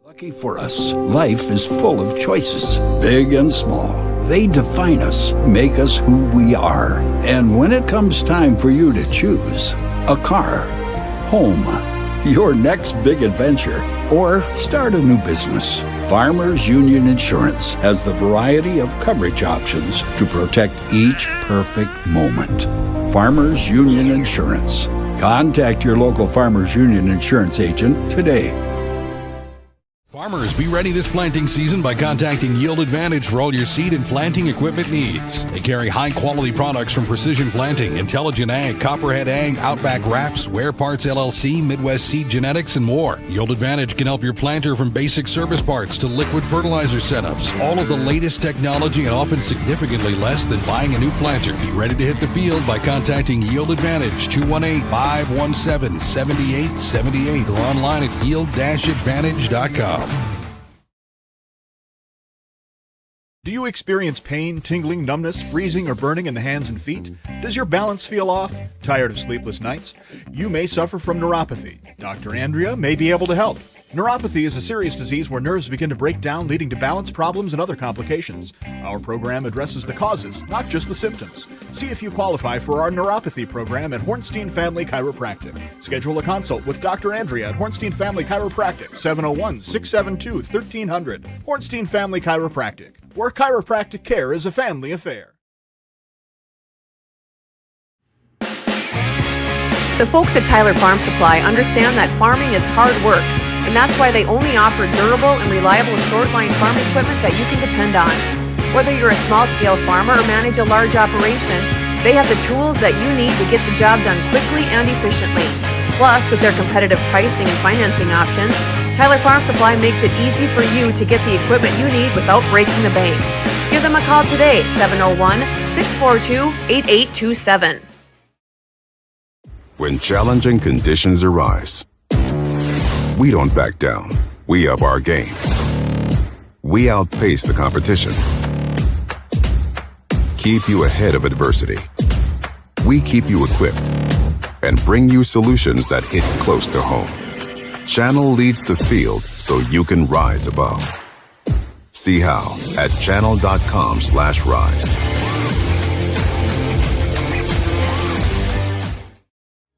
Lucky for us, life is full of choices, big and small. They define us, make us who we are. And when it comes time for you to choose a car, home, your next big adventure, or start a new business, Farmers Union Insurance has the variety of coverage options to protect each perfect moment. Farmers Union Insurance. Contact your local Farmers Union Insurance agent today. Farmers, be ready this planting season by contacting Yield Advantage for all your seed and planting equipment needs. They carry high-quality products from Precision Planting, Intelligent Ag, Copperhead Ag, Outback Wraps, Wear Parts LLC, Midwest Seed Genetics, and more. Yield Advantage can help your planter from basic service parts to liquid fertilizer setups. All of the latest technology and often significantly less than buying a new planter. Be ready to hit the field by contacting Yield Advantage, 218-517-7878, or online at yield-advantage.com. Do you experience pain, tingling, numbness, freezing, or burning in the hands and feet? Does your balance feel off? Tired of sleepless nights? You may suffer from neuropathy. Dr. Andrea may be able to help. Neuropathy is a serious disease where nerves begin to break down, leading to balance problems and other complications. Our program addresses the causes, not just the symptoms. See if you qualify for our neuropathy program at Hornstein Family Chiropractic. Schedule a consult with Dr. Andrea at Hornstein Family Chiropractic, 701-672-1300. Hornstein Family Chiropractic, where chiropractic care is a family affair. The folks at Tyler Farm Supply understand that farming is hard work, and that's why they only offer durable and reliable short-line farm equipment that you can depend on. Whether you're a small-scale farmer or manage a large operation, they have the tools that you need to get the job done quickly and efficiently. Plus, with their competitive pricing and financing options, Tyler Farm Supply makes it easy for you to get the equipment you need without breaking the bank. Give them a call today, 701-642-8827. When challenging conditions arise, we don't back down. We up our game. We outpace the competition. Keep you ahead of adversity. We keep you equipped and bring you solutions that hit close to home. Channel leads the field so you can rise above. See how at channel.com/rise.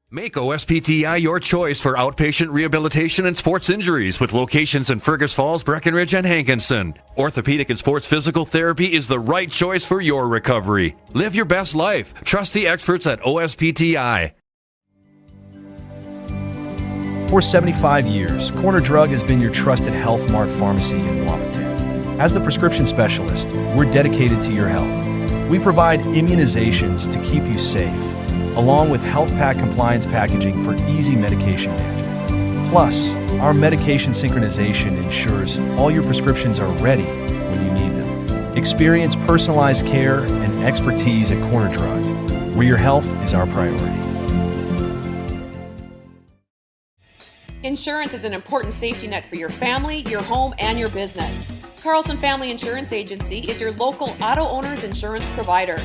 Make OSPTI your choice for outpatient rehabilitation and sports injuries with locations in Fergus Falls, Breckenridge, and Hankinson. Orthopedic and sports physical therapy is the right choice for your recovery. Live your best life. Trust the experts at OSPTI. For 75 years, Corner Drug has been your trusted Health Mart pharmacy in Wapaton. As the prescription specialist, we're dedicated to your health. We provide immunizations to keep you safe, along with health pack compliance packaging for easy medication management. Plus, our medication synchronization ensures all your prescriptions are ready when you need them. Experience personalized care and expertise at Corner Drug, where your health is our priority. Insurance is an important safety net for your family, your home, and your business. Carlson Family Insurance Agency is your local auto owner's insurance provider.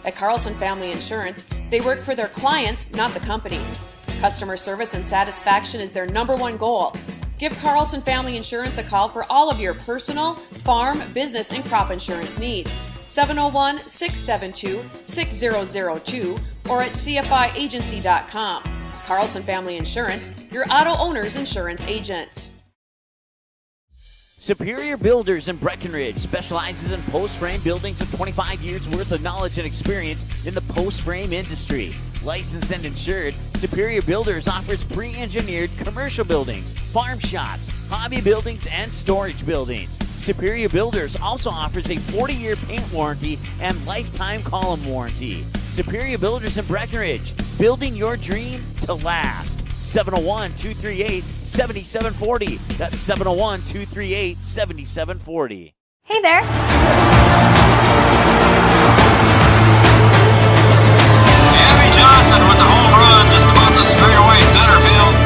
At Carlson Family Insurance, they work for their clients, not the companies. Customer service and satisfaction is their #1 goal. Give Carlson Family Insurance a call for all of your personal, farm, business, and crop insurance needs. 701-672-6002 or at cfiagency.com. Carlson Family Insurance, your auto owner's insurance agent. Superior Builders in Breckenridge specializes in post-frame buildings with 25 years worth of knowledge and experience in the post-frame industry. Licensed and insured, Superior Builders offers pre-engineered commercial buildings, farm shops, hobby buildings, and storage buildings. Superior Builders also offers a 40-year paint warranty and lifetime column warranty. Superior Builders in Breckenridge, building your dream to last. 701-238-7740. That's 701-238-7740. Hey there. Abby Johnson with the home run just about to straightaway center field.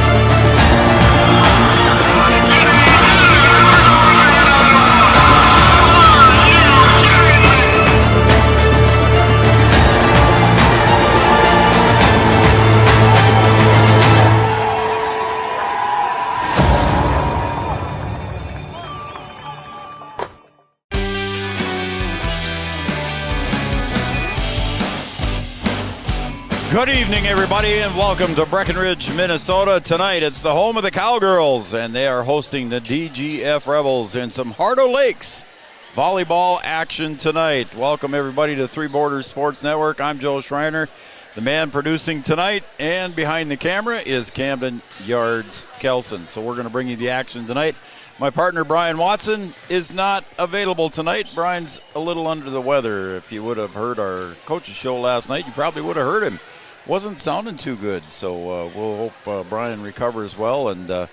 Good evening, everybody, and welcome to Breckenridge, Minnesota. Tonight, it's the home of the Cowgirls, and they are hosting the DGF Rebels in some Heart O' Lakes volleyball action tonight. Welcome, everybody, to Three Borders Sports Network. I'm Joe Schreiner, the man producing tonight, and behind the camera is Camden Yards Kelson. So we're going to bring you the action tonight. My partner, Brian Watson, is not available tonight. Brian's a little under the weather. If you would have heard our coach's show last night, you probably would have heard him. Wasn't sounding too good, so we'll hope Brian recovers well and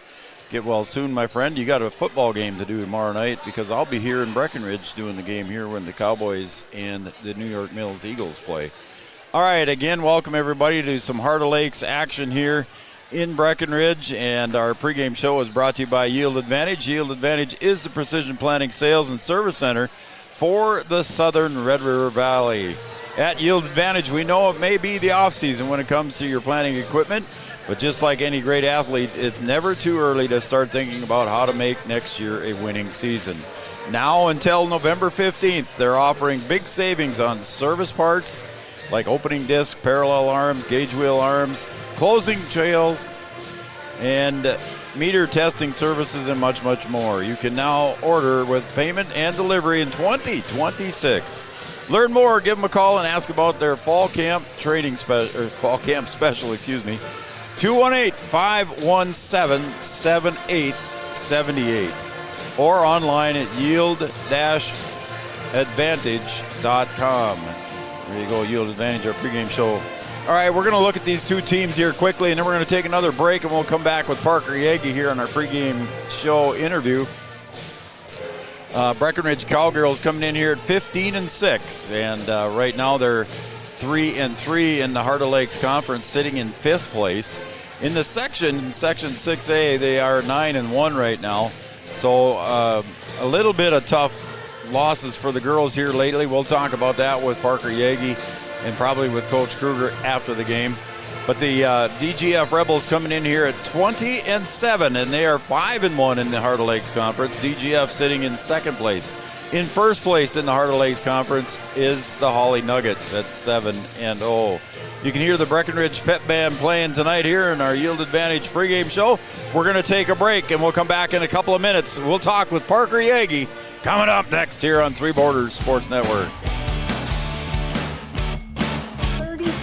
get well soon, my friend. You got a football game to do tomorrow night because I'll be here in Breckenridge doing the game here when the Cowboys and the New York Mills Eagles play. All right, again, welcome everybody to some Heart O' Lakes action here in Breckenridge, and our pregame show is brought to you by Yield Advantage. Yield Advantage is the precision planting sales and service center for the southern Red River Valley. At Yield Advantage, we know it may be the offseason when it comes to your planting equipment, but just like any great athlete, it's never too early to start thinking about how to make next year a winning season. Now until November 15th, they're offering big savings on service parts like opening disc, parallel arms, gauge wheel arms, closing trails, and meter testing services, and much, much more. You can now order with payment and delivery in 2026. Learn more, give them a call, and ask about their fall camp special, 218-517-7878, or online at yield-advantage.com. There you go, Yield Advantage, our pregame show. All right, we're going to look at these two teams here quickly, and then we're going to take another break, and we'll come back with Parker Yagi here on our pregame show interview. Breckenridge Cowgirls coming in here at 15-6, and right now they're 3-3 in the Heart O' Lakes Conference, sitting in 5th place. In Section 6A, they are 9-1 right now. So a little bit of tough losses for the girls here lately. We'll talk about that with Parker Yagi and probably with Coach Kruger after the game. But the DGF Rebels coming in here at 20-7, and they are 5-1 in the Heart O' Lakes Conference. DGF sitting in 2nd place. In 1st place in the Heart O' Lakes Conference is the Holly Nuggets at 7-0. You can hear the Breckenridge Pep Band playing tonight here in our Yield Advantage pregame show. We're going to take a break, and we'll come back in a couple of minutes. We'll talk with Parker Yagi coming up next here on Three Borders Sports Network.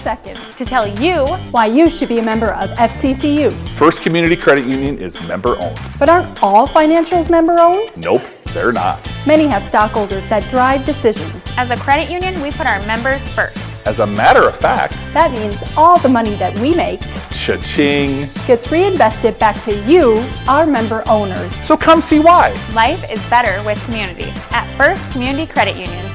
Seconds to tell you why you should be a member of FCCU. First Community Credit Union is member-owned. But aren't all financials member-owned? Nope, they're not. Many have stockholders that drive decisions. As a credit union, we put our members first. As a matter of fact, that means all the money that we make, cha-ching, gets reinvested back to you, our member owners. So come see why. Life is better with community at First Community Credit Union.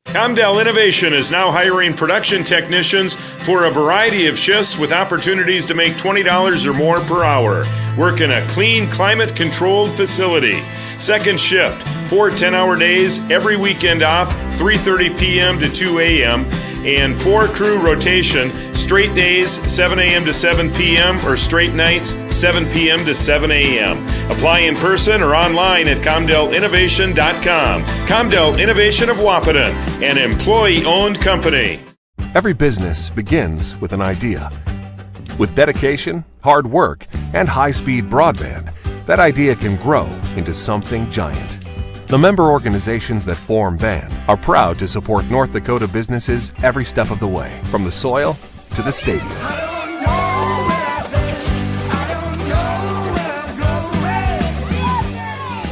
Comdell Innovation is now hiring production technicians for a variety of shifts with opportunities to make $20 or more per hour. Work in a clean, climate-controlled facility. Second shift, 4 10-hour days, every weekend off, 3:30 p.m. to 2 a.m., and 4-crew rotation, straight days, 7 a.m. to 7 p.m., or straight nights, 7 p.m. to 7 a.m. Apply in person or online at ComdellInnovation.com. Comdell Innovation of Wahpeton, an employee-owned company. Every business begins with an idea. With dedication, hard work, and high-speed broadband, that idea can grow into something giant. The member organizations that form BAND are proud to support North Dakota businesses every step of the way, from the soil to the stadium.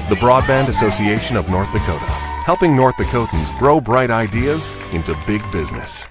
The Broadband Association of North Dakota, helping North Dakotans grow bright ideas into big business.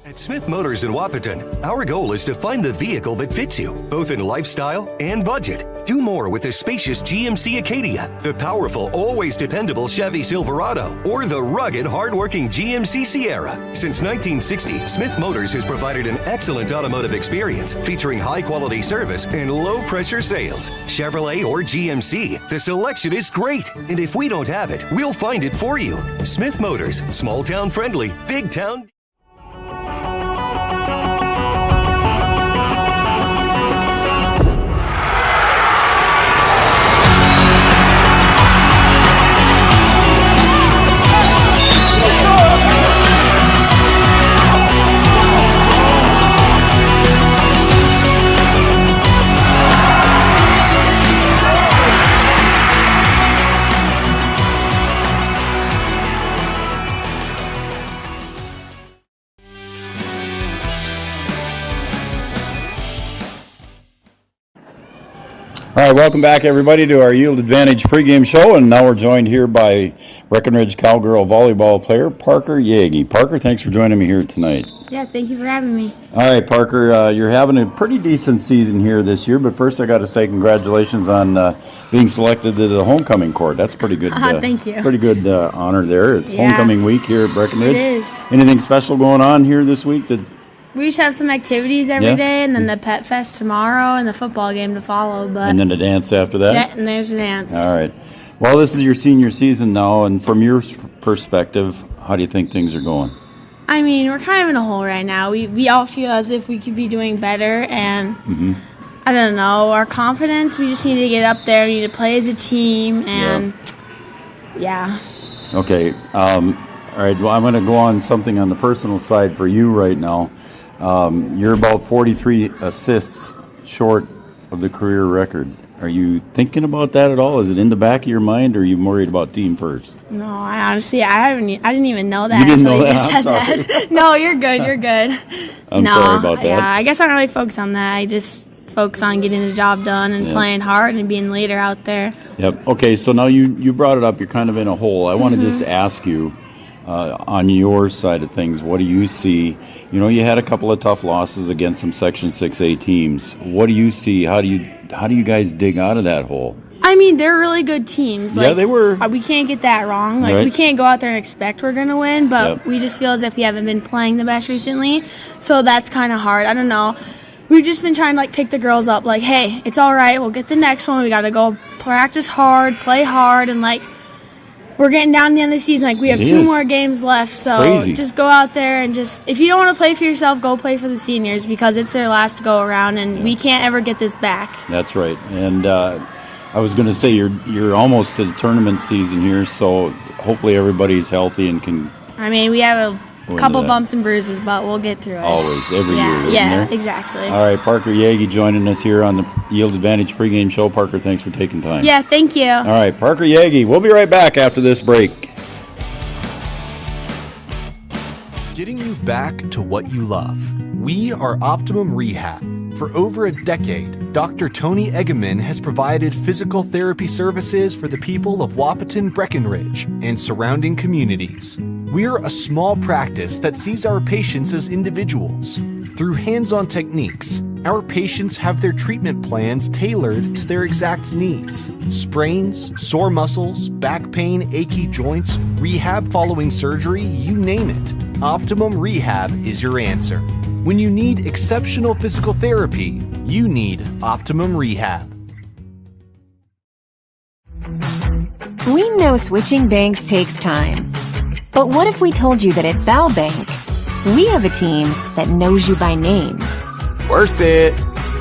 At Smith Motors in Wahpeton, our goal is to find the vehicle that fits you, both in lifestyle and budget. Do more with the spacious GMC Acadia, the powerful, always dependable Chevy Silverado, or the rugged, hardworking GMC Sierra. Since 1960, Smith Motors has provided an excellent automotive experience featuring high-quality service and low-pressure sales. Chevrolet or GMC, the selection is great. And if we don't have it, we'll find it for you. Smith Motors, small-town friendly, big-town... right, welcome back, everybody, to our Yield Advantage pregame show, and now we're joined here by Breckenridge Cowgirl volleyball player Parker Yagi. Parker, thanks for joining me here tonight. Yeah, thank you for having me. All right, Parker, you're having a pretty decent season here this year, but first I got to say congratulations on being selected to the homecoming court. That's pretty good. Thank you. Pretty good honor there. It's homecoming week here at Breckenridge. It is. Anything special going on here this week? We just have some activities every day, and then the Pet Fest tomorrow, and the football game to follow. And then the dance after that? Yeah, and there's a dance. All right. Well, this is your senior season now, and from your perspective, how do you think things are going? I mean, we're kind of in a hole right now. We all feel as if we could be doing better, and I don't know, our confidence, we just need to get up there. We need to play as a team, and Okay. All right. Well, I'm going to go on something on the personal side for you right now. You're about 43 assists short of the career record. Are you thinking about that at all? Is it in the back of your mind, or are you worried about team first? No, I didn't even know that. You didn't know that? Said that. No, you're good. You're good. I'm sorry about that. Yeah, I guess I don't really focus on that. I just focus on getting the job done and playing hard and being leader out there. Yep. Okay, so now you brought it up. You're kind of in a hole. I want to just ask you, on your side of things, what do you see? You know, you had a couple of tough losses against some Section 6A teams. What do you see? How do you guys dig out of that hole? I mean, they're really good teams. Yeah, they were. We can't get that wrong. Right. We can't go out there and expect we're going to win, but we just feel as if we haven't been playing the best recently. So that's kind of hard. I don't know. We've just been trying to, pick the girls up. Hey, it's all right. We'll get the next one. We got to go practice hard, play hard, and, we're getting down to the end of the season. We have 2 more games left, so just go out there and if you don't want to play for yourself, go play for the seniors because it's their last go around, and we can't ever get this back. That's right. And I was going to say you're almost to the tournament season here, so hopefully everybody's healthy and can. I mean, we have a couple bumps and bruises, but we'll get through it. Always, every year, isn't Yeah, there? exactly. All right, Parker Yagi joining us here on the Yield Advantage pregame show. Parker, thanks for taking time. Yeah, thank you. All right, Parker Yagi. We'll be right back after this break. Getting you back to what you love. We are Optimum Rehab. For over a decade, Dr. Tony Eggeman has provided physical therapy services for the people of Wahpeton, Breckenridge, and surrounding communities. We're a small practice that sees our patients as individuals. Through hands-on techniques, our patients have their treatment plans tailored to their exact needs. Sprains, sore muscles, back pain, achy joints, rehab following surgery, you name it. Optimum Rehab is your answer. When you need exceptional physical therapy, you need Optimum Rehab. We know switching banks takes time. But what if we told you that at Bell Bank, we have a team that knows you by name? Worth it.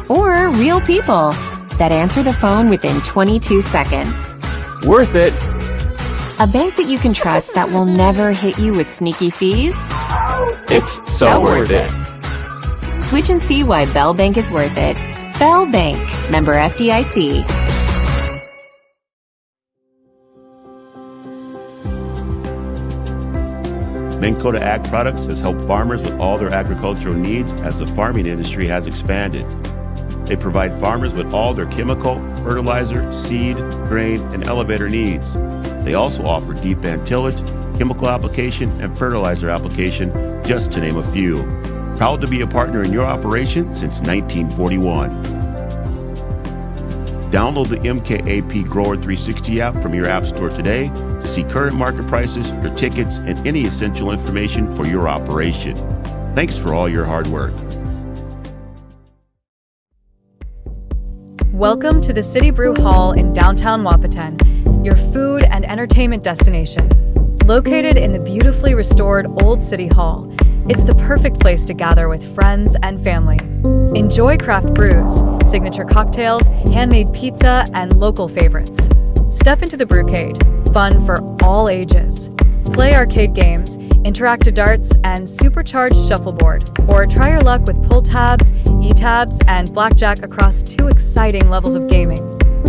Or real people that answer the phone within 22 seconds. Worth it. A bank that you can trust that will never hit you with sneaky fees? It's so worth it. Switch and see why Bell Bank is worth it. Bell Bank, member FDIC. Minn Kota Ag Products has helped farmers with all their agricultural needs as the farming industry has expanded. They provide farmers with all their chemical, fertilizer, seed, grain, and elevator needs. They also offer deep band tillage, chemical application, and fertilizer application, just to name a few. Proud to be a partner in your operation since 1941. Download the MKAP Grower 360 app from your app store today to see current market prices, your tickets, and any essential information for your operation. Thanks for all your hard work. Welcome to the City Brew Hall in downtown Wahpeton, your food and entertainment destination. Located in the beautifully restored Old City Hall, it's the perfect place to gather with friends and family. Enjoy craft brews, signature cocktails, handmade pizza, and local favorites. Step into the Brewcade, fun for all ages. Play arcade games, interactive darts, and supercharged shuffleboard. Or try your luck with pull tabs, e-tabs, and blackjack across 2 exciting levels of gaming.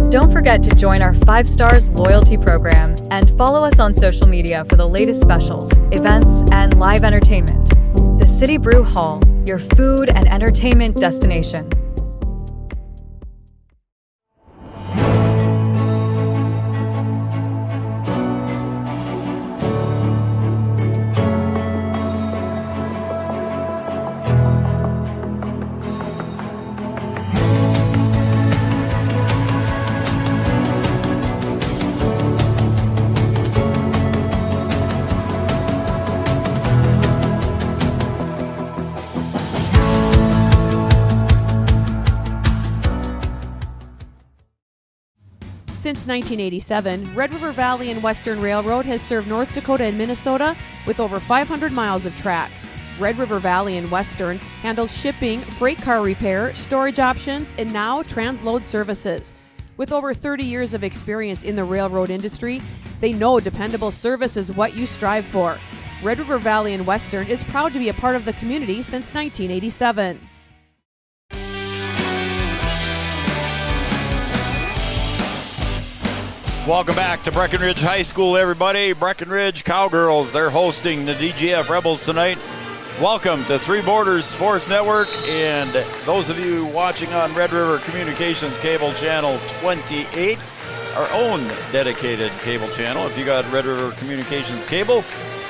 Don't forget to join our 5 Stars loyalty program and follow us on social media for the latest specials, events, and live entertainment. The City Brew Hall, your food and entertainment destination. Since 1987, Red River Valley and Western Railroad has served North Dakota and Minnesota with over 500 miles of track. Red River Valley and Western handles shipping, freight car repair, storage options, and now transload services. With over 30 years of experience in the railroad industry, they know dependable service is what you strive for. Red River Valley and Western is proud to be a part of the community since 1987. Welcome back to Breckenridge High School, everybody. Breckenridge Cowgirls, they're hosting the DGF Rebels tonight. Welcome to Three Borders Sports Network, and those of you watching on Red River Communications Cable Channel 28, our own dedicated cable channel. If you got Red River Communications Cable,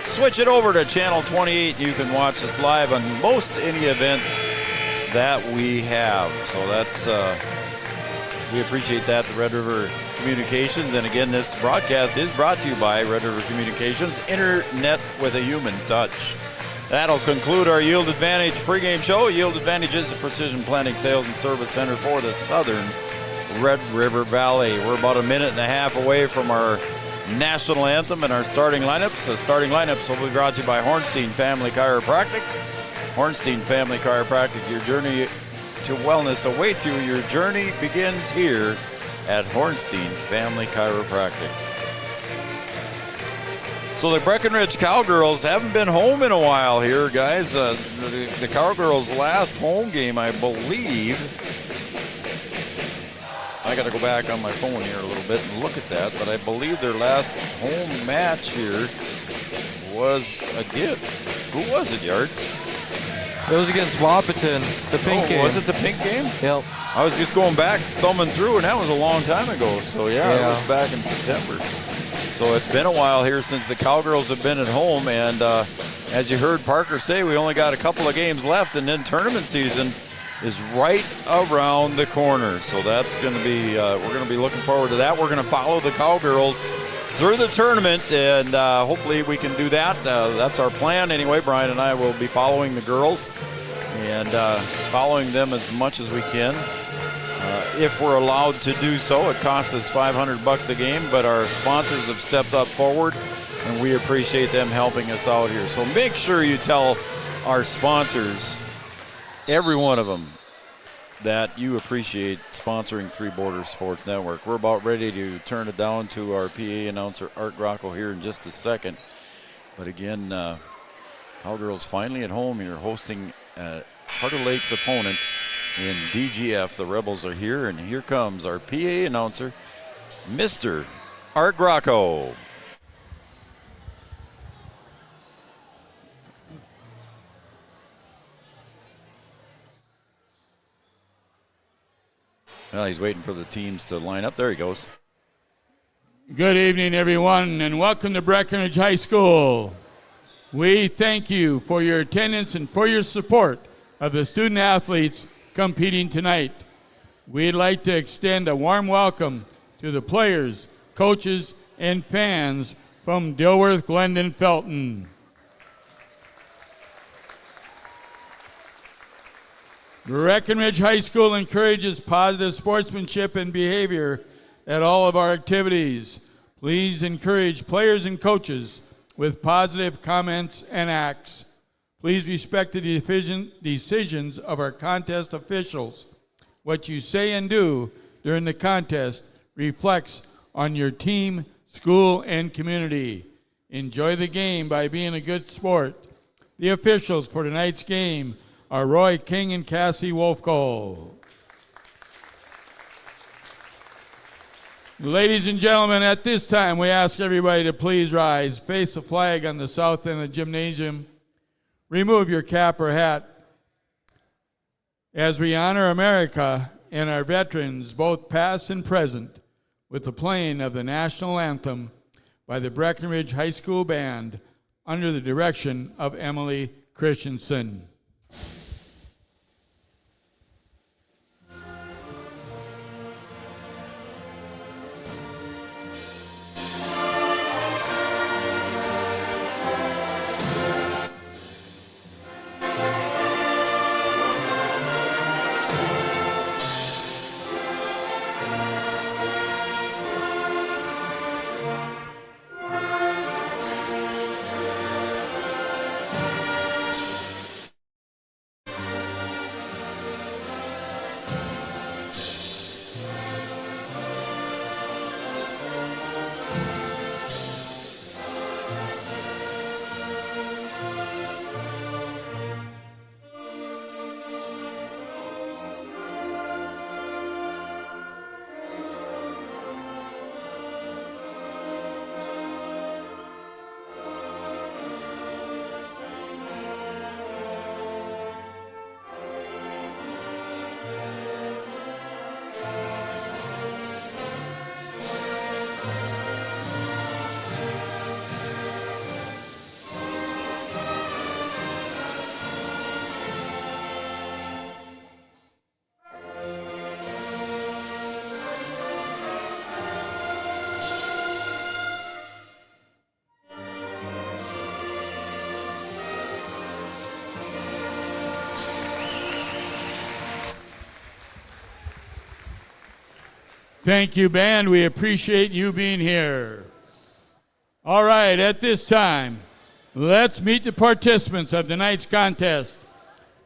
switch it over to Channel 28. You can watch us live on most any event that we have. So that's, we appreciate that, the Red River Communications. And again, this broadcast is brought to you by Red River Communications, internet with a human touch. That'll conclude our Yield Advantage pregame show. Yield Advantage is the precision planning sales and service center for the southern Red River Valley. We're about a minute and a half away from our national anthem and our starting lineups. The starting lineups will be brought to you by Hornstein Family Chiropractic. Hornstein Family Chiropractic, your journey to wellness awaits you. Your journey begins here at Hornstein Family Chiropractic. So the Breckenridge Cowgirls haven't been home in a while here, guys. The Cowgirls' last home game, I believe. I got to go back on my phone here a little bit and look at that, but I believe their last home match here was against, who was it, Yards? It was against Wahpeton, the pink game. Was it the pink game? Yep. I was just going back, thumbing through, and that was a long time ago. So, yeah. It was back in September. So it's been a while here since the Cowgirls have been at home, and as you heard Parker say, we only got a couple of games left, and then tournament season is right around the corner. So that's going to be, we're going to be looking forward to that. We're going to follow the Cowgirls through the tournament, and hopefully we can do that. That's our plan anyway. Brian and I will be following the girls and following them as much as we can. If we're allowed to do so. It costs us $500 a game, but our sponsors have stepped up forward, and we appreciate them helping us out here. So make sure you tell our sponsors, every one of them, that you appreciate sponsoring Three Borders Sports Network. We're about ready to turn it down to our PA announcer, Art Grocko, here in just a second. But again, Cowgirls finally at home here, hosting Heart of Lake's opponent in DGF. The Rebels are here, and here comes our PA announcer, Mr. Art Grocko. Well, he's waiting for the teams to line up. There he goes. Good evening, everyone, and welcome to Breckenridge High School. We thank you for your attendance and for your support of the student athletes competing tonight. We'd like to extend a warm welcome to the players, coaches, and fans from Dilworth, Glendon, Felton. Breckenridge High School encourages positive sportsmanship and behavior at all of our activities. Please encourage players and coaches with positive comments and acts. Please respect the decisions of our contest officials. What you say and do during the contest reflects on your team, school, and community. Enjoy the game by being a good sport. The officials for tonight's game are Roy King and Cassie Wolfcole. Ladies and gentlemen, at this time, we ask everybody to please rise, face the flag on the south end of the gymnasium, remove your cap or hat as we honor America and our veterans, both past and present, with the playing of the national anthem by the Breckenridge High School Band under the direction of Emily Christensen. Thank you, band. We appreciate you being here. All right, at this time, let's meet the participants of tonight's contest.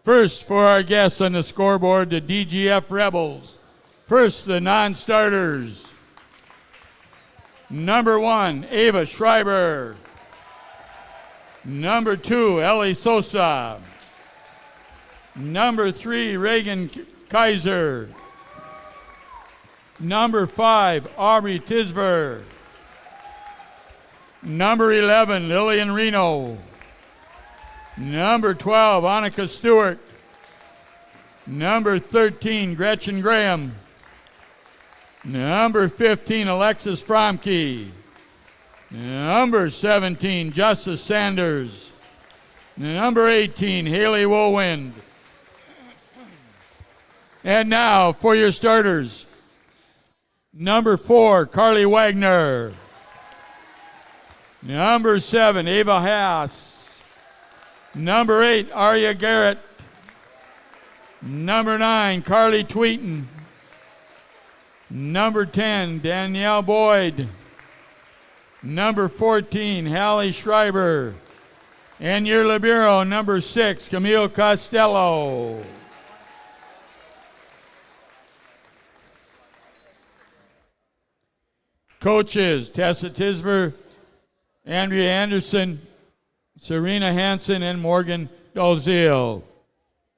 First, for our guests on the scoreboard, the DGF Rebels. First, the non-starters. Number 1, Ava Schreiber. Number 2, Ellie Sosa. Number 3, Reagan Kaiser. Number 5, Aubrey Tisver. Number 11, Lillian Reno. Number 12, Annika Stewart. Number 13, Gretchen Graham. Number 15, Alexis Fromke. Number 17, Justice Sanders. Number 18, Haley Woolwind. And now for your starters. Number 4, Carly Wagner. Number 7, Ava Haas. Number 8, Arya Garrett. Number 9, Carly Tweeten. Number 10, Danielle Boyd. Number 14, Hallie Schreiber. And your libero, number 6, Camille Costello. Coaches, Tessa Tisver, Andrea Anderson, Serena Hansen, and Morgan Dalziel.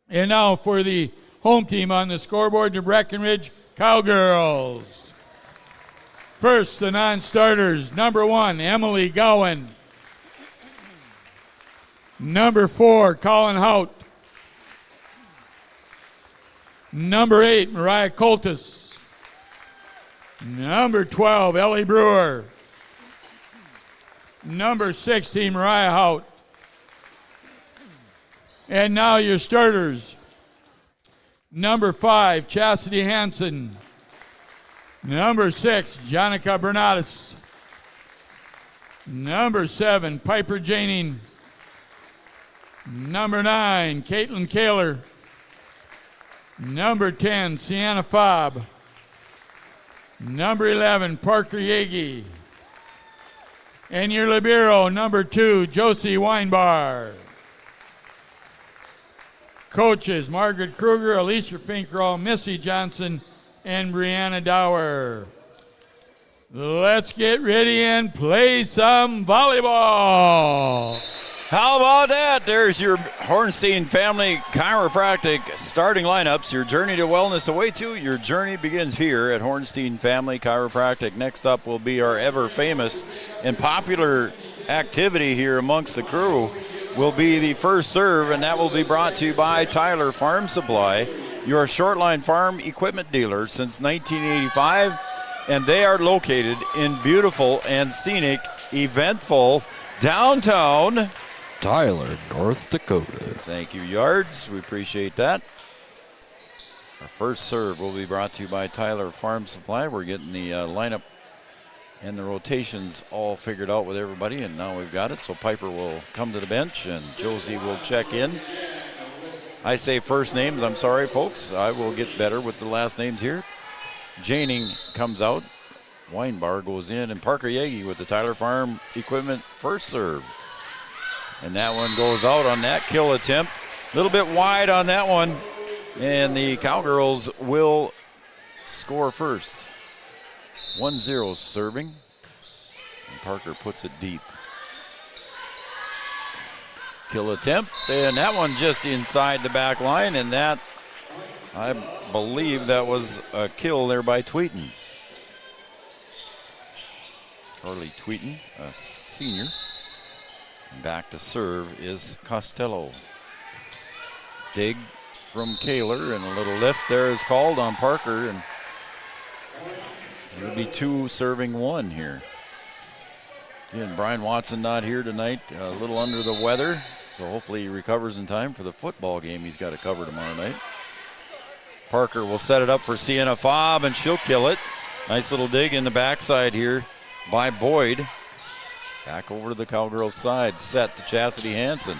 And now for the home team on the scoreboard, the Breckenridge Cowgirls. First, the non-starters. Number 1, Emily Gowan. Number 4, Colin Hout. Number 8, Mariah Coltis. Number 12, Ellie Brewer. Number 16, Mariah Hout. And now your starters. Number 5, Chastity Hansen. Number 6, Janica Bernatis. Number 7, Piper Janing. Number 9, Caitlin Kaler. Number 10, Sienna Fobb. Number 11, Parker Yagi. And your libero, number 2, Josie Weinbar. Coaches, Margaret Kruger, Alicia Finkrall, Missy Johnson, and Brianna Dower. Let's get ready and play some volleyball. How about that? There's your Hornstein Family Chiropractic starting lineups. Your journey to wellness awaits you. Your journey begins here at Hornstein Family Chiropractic. Next up will be our ever famous and popular activity here amongst the crew will be the first serve, and that will be brought to you by Tyler Farm Supply, your shortline farm equipment dealer since 1985, and they are located in beautiful and scenic, eventful downtown Tyler, North Dakota. Thank you, Yards. We appreciate that. Our first serve will be brought to you by Tyler Farm Supply. We're getting the lineup and the rotations all figured out with everybody, and now we've got it. So Piper will come to the bench, and Josie will check in. I say first names. I'm sorry, folks. I will get better with the last names here. Janing comes out. Weinbar goes in, and Parker Yagi with the Tyler Farm Equipment first serve. And that one goes out on that kill attempt. A little bit wide on that one. And the Cowgirls will score first. 1-0 serving. And Parker puts it deep. Kill attempt. And that one just inside the back line. And that, I believe that was a kill there by Tweeten. Carly Tweeten, a senior. Back to serve is Costello. Dig from Kaler, and a little lift there is called on Parker, and it'll be 2 serving 1 here. Again, Brian Watson not here tonight, a little under the weather, so hopefully he recovers in time for the football game he's got to cover tomorrow night. Parker will set it up for Sienna Fobb, and she'll kill it. Nice little dig in the backside here by Boyd. Back over to the Cowgirls side, set to Chastity Hansen.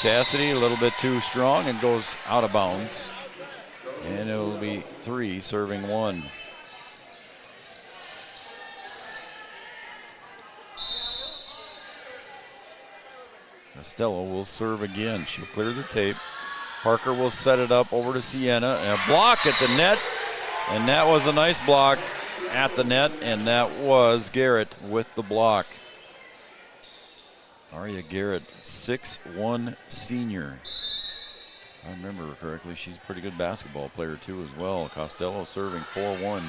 Chastity a little bit too strong and goes out of bounds. And it will be 3 serving 1. Costello will serve again. She'll clear the tape. Parker will set it up over to Sienna. And a block at the net. And that was a nice block at the net. And that was Garrett with the block. Aria Garrett, 6'1" senior. If I remember correctly, she's a pretty good basketball player too as well. Costello serving 4-1.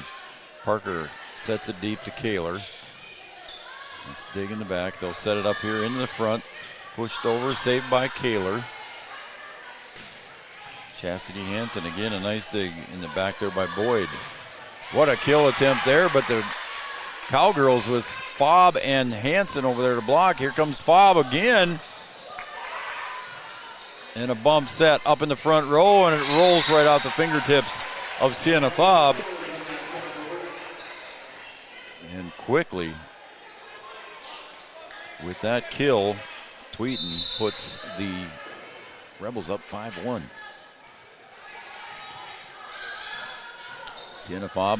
Parker sets it deep to Kaler. Let's dig in the back. They'll set it up here into the front. Pushed over, saved by Kaler. Chastity Hansen again, a nice dig in the back there by Boyd. What a kill attempt there, but the Cowgirls with Fobb and Hansen over there to block. Here comes Fobb again. And a bump set up in the front row, and it rolls right out the fingertips of Sienna Fobb. And quickly, with that kill, Tweeten puts the Rebels up 5-1. Sienna Fobb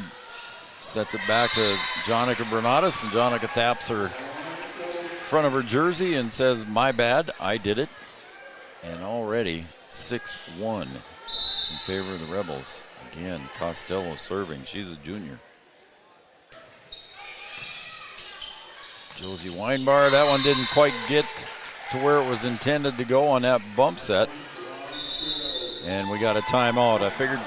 sets it back to Jonica Bernatus, and Jonica taps her front of her jersey and says, "My bad, I did it." And already 6-1 in favor of the Rebels. Again, Costello serving. She's a junior. Josie Weinbar, that one didn't quite get to where it was intended to go on that bump set. And we got a timeout. I figured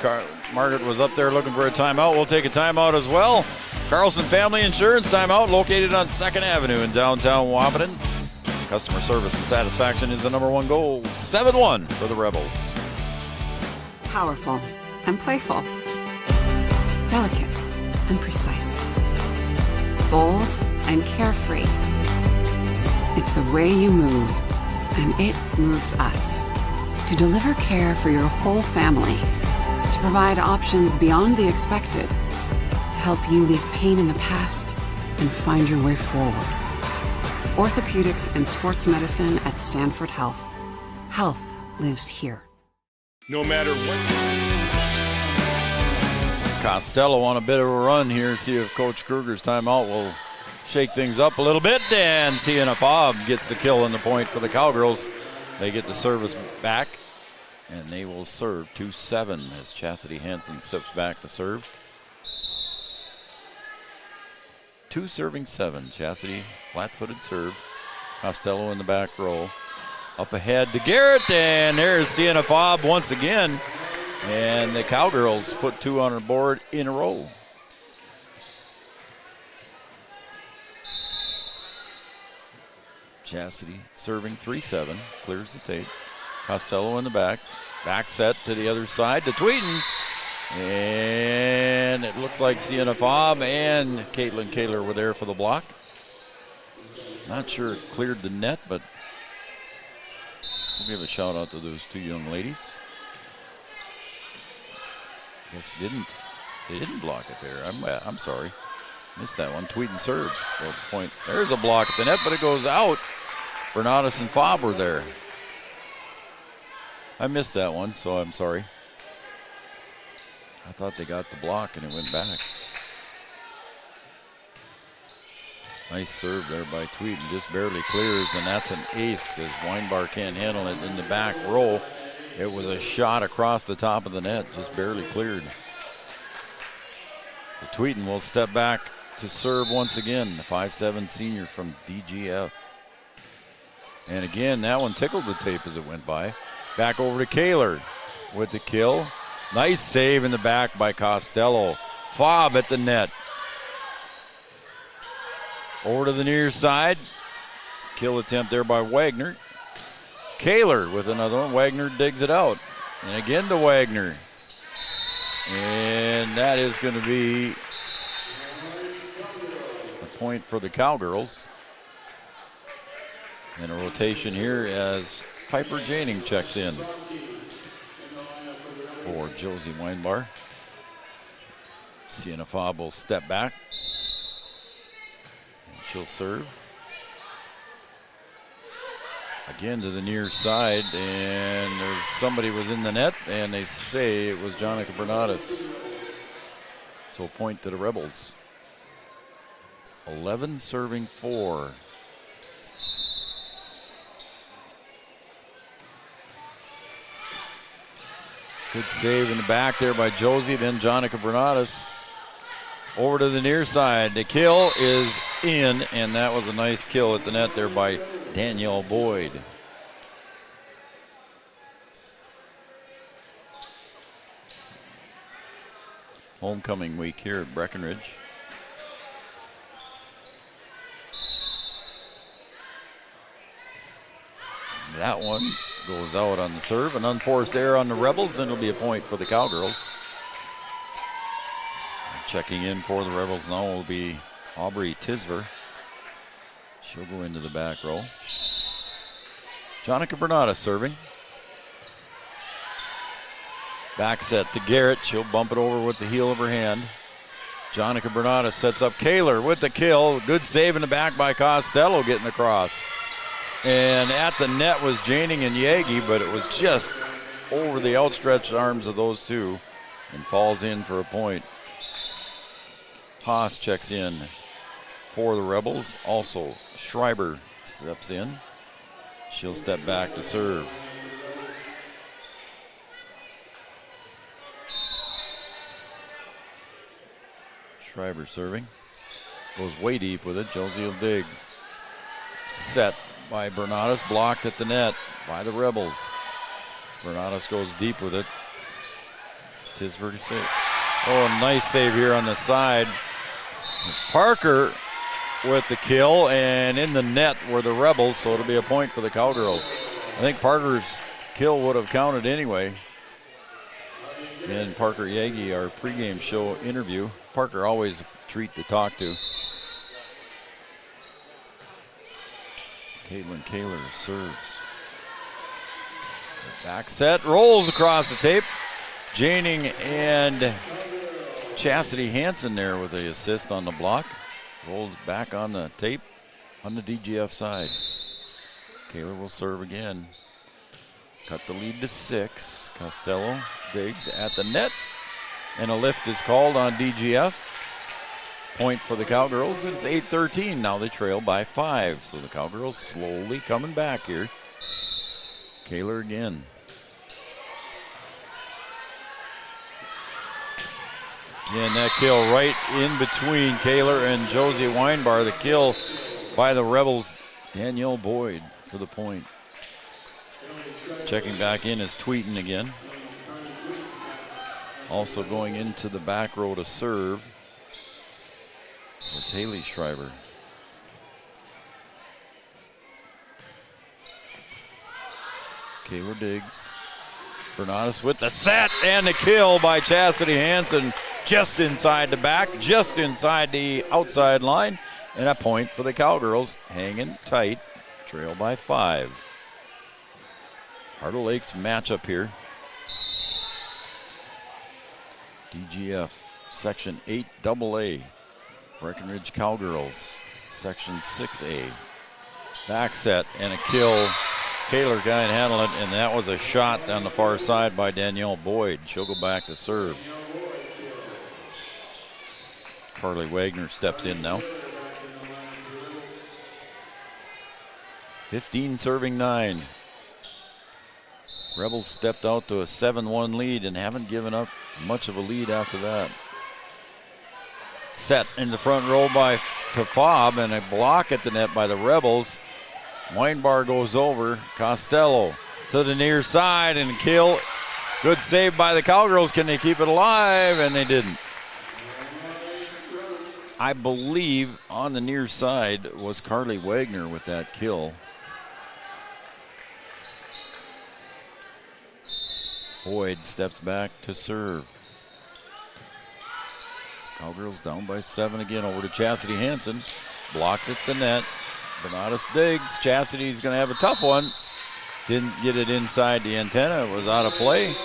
Margaret was up there looking for a timeout. We'll take a timeout as well. Carlson Family Insurance timeout, located on 2nd Avenue in downtown Wapaton. Customer service and satisfaction is the #1 goal. 7-1 for the Rebels. Powerful and playful. Delicate and precise. Bold and carefree. It's the way you move, and it moves us. To deliver care for your whole family. To provide options beyond the expected. To help you leave pain in the past and find your way forward. Orthopedics and sports medicine at Sanford Health. Health lives here. No matter what. Costello on a bit of a run here. See if Coach Kruger's timeout will shake things up a little bit. And Sienna Fobb gets the kill and the point for the Cowgirls. They get the service back, and they will serve 2-7 as Chastity Hansen steps back to serve. 2 serving 7. Chastity, flat-footed serve. Costello in the back row. Up ahead to Garrett, and there's Sienna Fobb once again. And the Cowgirls put 2 on her board in a row. Chastity serving 3-7, clears the tape. Costello in the back. Back set to the other side to Tweeten. And it looks like Sienna Fobb and Caitlin Kaler were there for the block. Not sure it cleared the net, but we'll give a shout out to those 2 young ladies. I guess they didn't block it there. I'm sorry. Missed that one. Tweeden served. Point. There's a block at the net, but it goes out. Bernatus and Fobb were there. I missed that one, so I'm sorry. I thought they got the block and it went back. Nice serve there by Tweeden. Just barely clears, and that's an ace as Weinbar can't handle it in the back row. It was a shot across the top of the net, just barely cleared. So Tweeden will step back to serve once again, the 5'7" senior from DGF. And again, that one tickled the tape as it went by. Back over to Kaler with the kill. Nice save in the back by Costello. Fobb at the net. Over to the near side. Kill attempt there by Wagner. Kaler with another one. Wagner digs it out. And again to Wagner. And that is going to be a point for the Cowgirls. And a rotation here as Piper Janing checks in for Josie Weinbar. Sienna Fobb will step back. And she'll serve. Again to the near side, and there's somebody was in the net, and they say it was Jonica Bernatus. So point to the Rebels. 11 serving 4. Good save in the back there by Josie. Then Jonica Bernatus over to the near side. The kill is in, and that was a nice kill at the net there by Danielle Boyd. Homecoming week here at Breckenridge. That one goes out on the serve. An unforced error on the Rebels, and it'll be a point for the Cowgirls. Checking in for the Rebels now will be Aubrey Tisver. She'll go into the back row. Jonica Bernata serving. Back set to Garrett. She'll bump it over with the heel of her hand. Jonica Bernata sets up Kaler with the kill. Good save in the back by Costello getting across. And at the net was Janing and Yagi, but it was just over the outstretched arms of those two and falls in for a point. Haas checks in for the Rebels. Also, Schreiber steps in. She'll step back to serve. Schreiber serving. Goes way deep with it. Josie will dig. Set by Bernatus, blocked at the net by the Rebels. Bernatus goes deep with it. Tisver save. Oh, a nice save here on the side. Parker with the kill, and in the net were the Rebels, so it'll be a point for the Cowgirls. I think Parker's kill would have counted anyway. And Parker Yagi, our pregame show interview. Parker always a treat to talk to. Caitlin Kaler serves. Back set, rolls across the tape. Janing and Chastity Hansen there with the assist on the block. Rolled back on the tape on the DGF side. Kaler will serve again. Cut the lead to 6. Costello digs at the net. And a lift is called on DGF. Point for the Cowgirls. It's 8-13. Now they trail by 5. So the Cowgirls slowly coming back here. Kaler again. And that kill right in between Kaler and Josie Weinbar. The kill by the Rebels. Danielle Boyd for the point. Checking back in is Tweeten again. Also going into the back row to serve was Haley Schreiber. Kaler digs. Bernatus with the set and the kill by Chastity Hansen just inside the back, just inside the outside line. And a point for the Cowgirls, hanging tight, trail by 5. Heart of Lakes matchup here. DGF Section 8 AA. Breckenridge Cowgirls Section 6A. Back set and a kill. Kaler can't handle it, and that was a shot down the far side by Danielle Boyd. She'll go back to serve. Carly Wagner steps in now. 15 serving 9. Rebels stepped out to a 7-1 lead and haven't given up much of a lead after that. Set in the front row by Tafab and a block at the net by the Rebels. Weinbar goes over. Costello to the near side and kill. Good save by the Cowgirls. Can they keep it alive? And they didn't. I believe on the near side was Carly Wagner with that kill. Boyd steps back to serve. Cowgirls down by 7 again. Over to Chastity Hansen. Blocked at the net. Bernatus digs. Chastity's going to have a tough one. Didn't get it inside the antenna. It was out of play.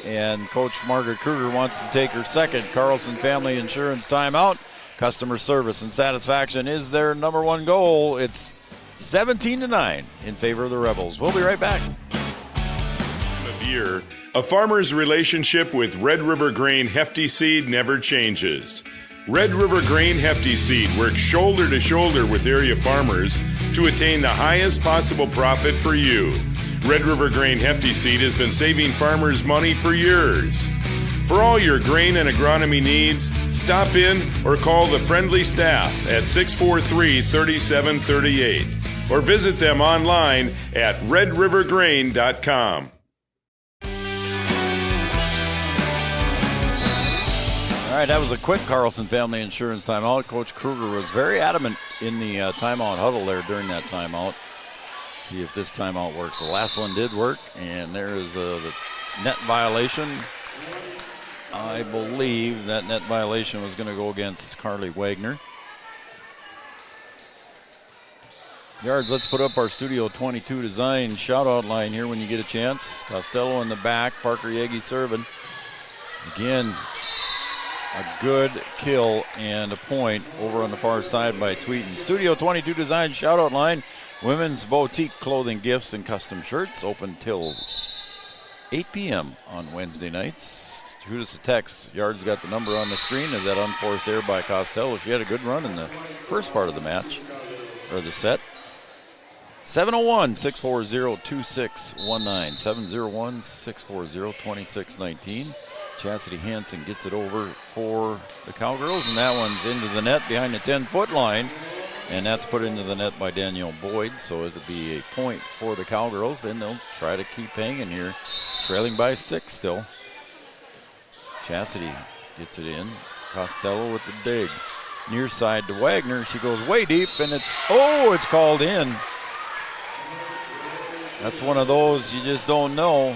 And Coach Margaret Kruger wants to take her second Carlson Family Insurance timeout. Customer service and satisfaction is their number one goal. It's 17-9 in favor of the Rebels. We'll be right back. Of year, a farmer's relationship with Red River Grain Hefty Seed never changes. Red River Grain Hefty Seed works shoulder to shoulder with area farmers to attain the highest possible profit for you. Red River Grain Hefty Seed has been saving farmers money for years. For all your grain and agronomy needs, stop in or call the friendly staff at 643-3738 or visit them online at redrivergrain.com. All right, that was a quick Carlson Family Insurance timeout. Coach Kruger was very adamant in the timeout huddle there during that timeout. See if this timeout works. The last one did work, and there is the net violation. I believe that net violation was going to go against Carly Wagner. Yards, let's put up our Studio 22 design shout-out line here when you get a chance. Costello in the back, Parker Yegi serving. Again, a good kill and a point over on the far side by Tweeten. Studio 22 design shout-out line. Women's boutique clothing, gifts, and custom shirts open till 8 p.m. on Wednesday nights. Shoot us a text. Yards got the number on the screen. Is that unforced error by Costello? She had a good run in the first part of the match, or the set. 701-640-2619. 701-640-2619. Chastity Hansen gets it over for the Cowgirls, and that one's into the net behind the 10-foot line. And that's put into the net by Danielle Boyd, so it'll be a point for the Cowgirls, and they'll try to keep hanging here, trailing by 6 still. Chastity gets it in. Costello with the dig. Near side to Wagner. She goes way deep, and it's called in. That's one of those you just don't know.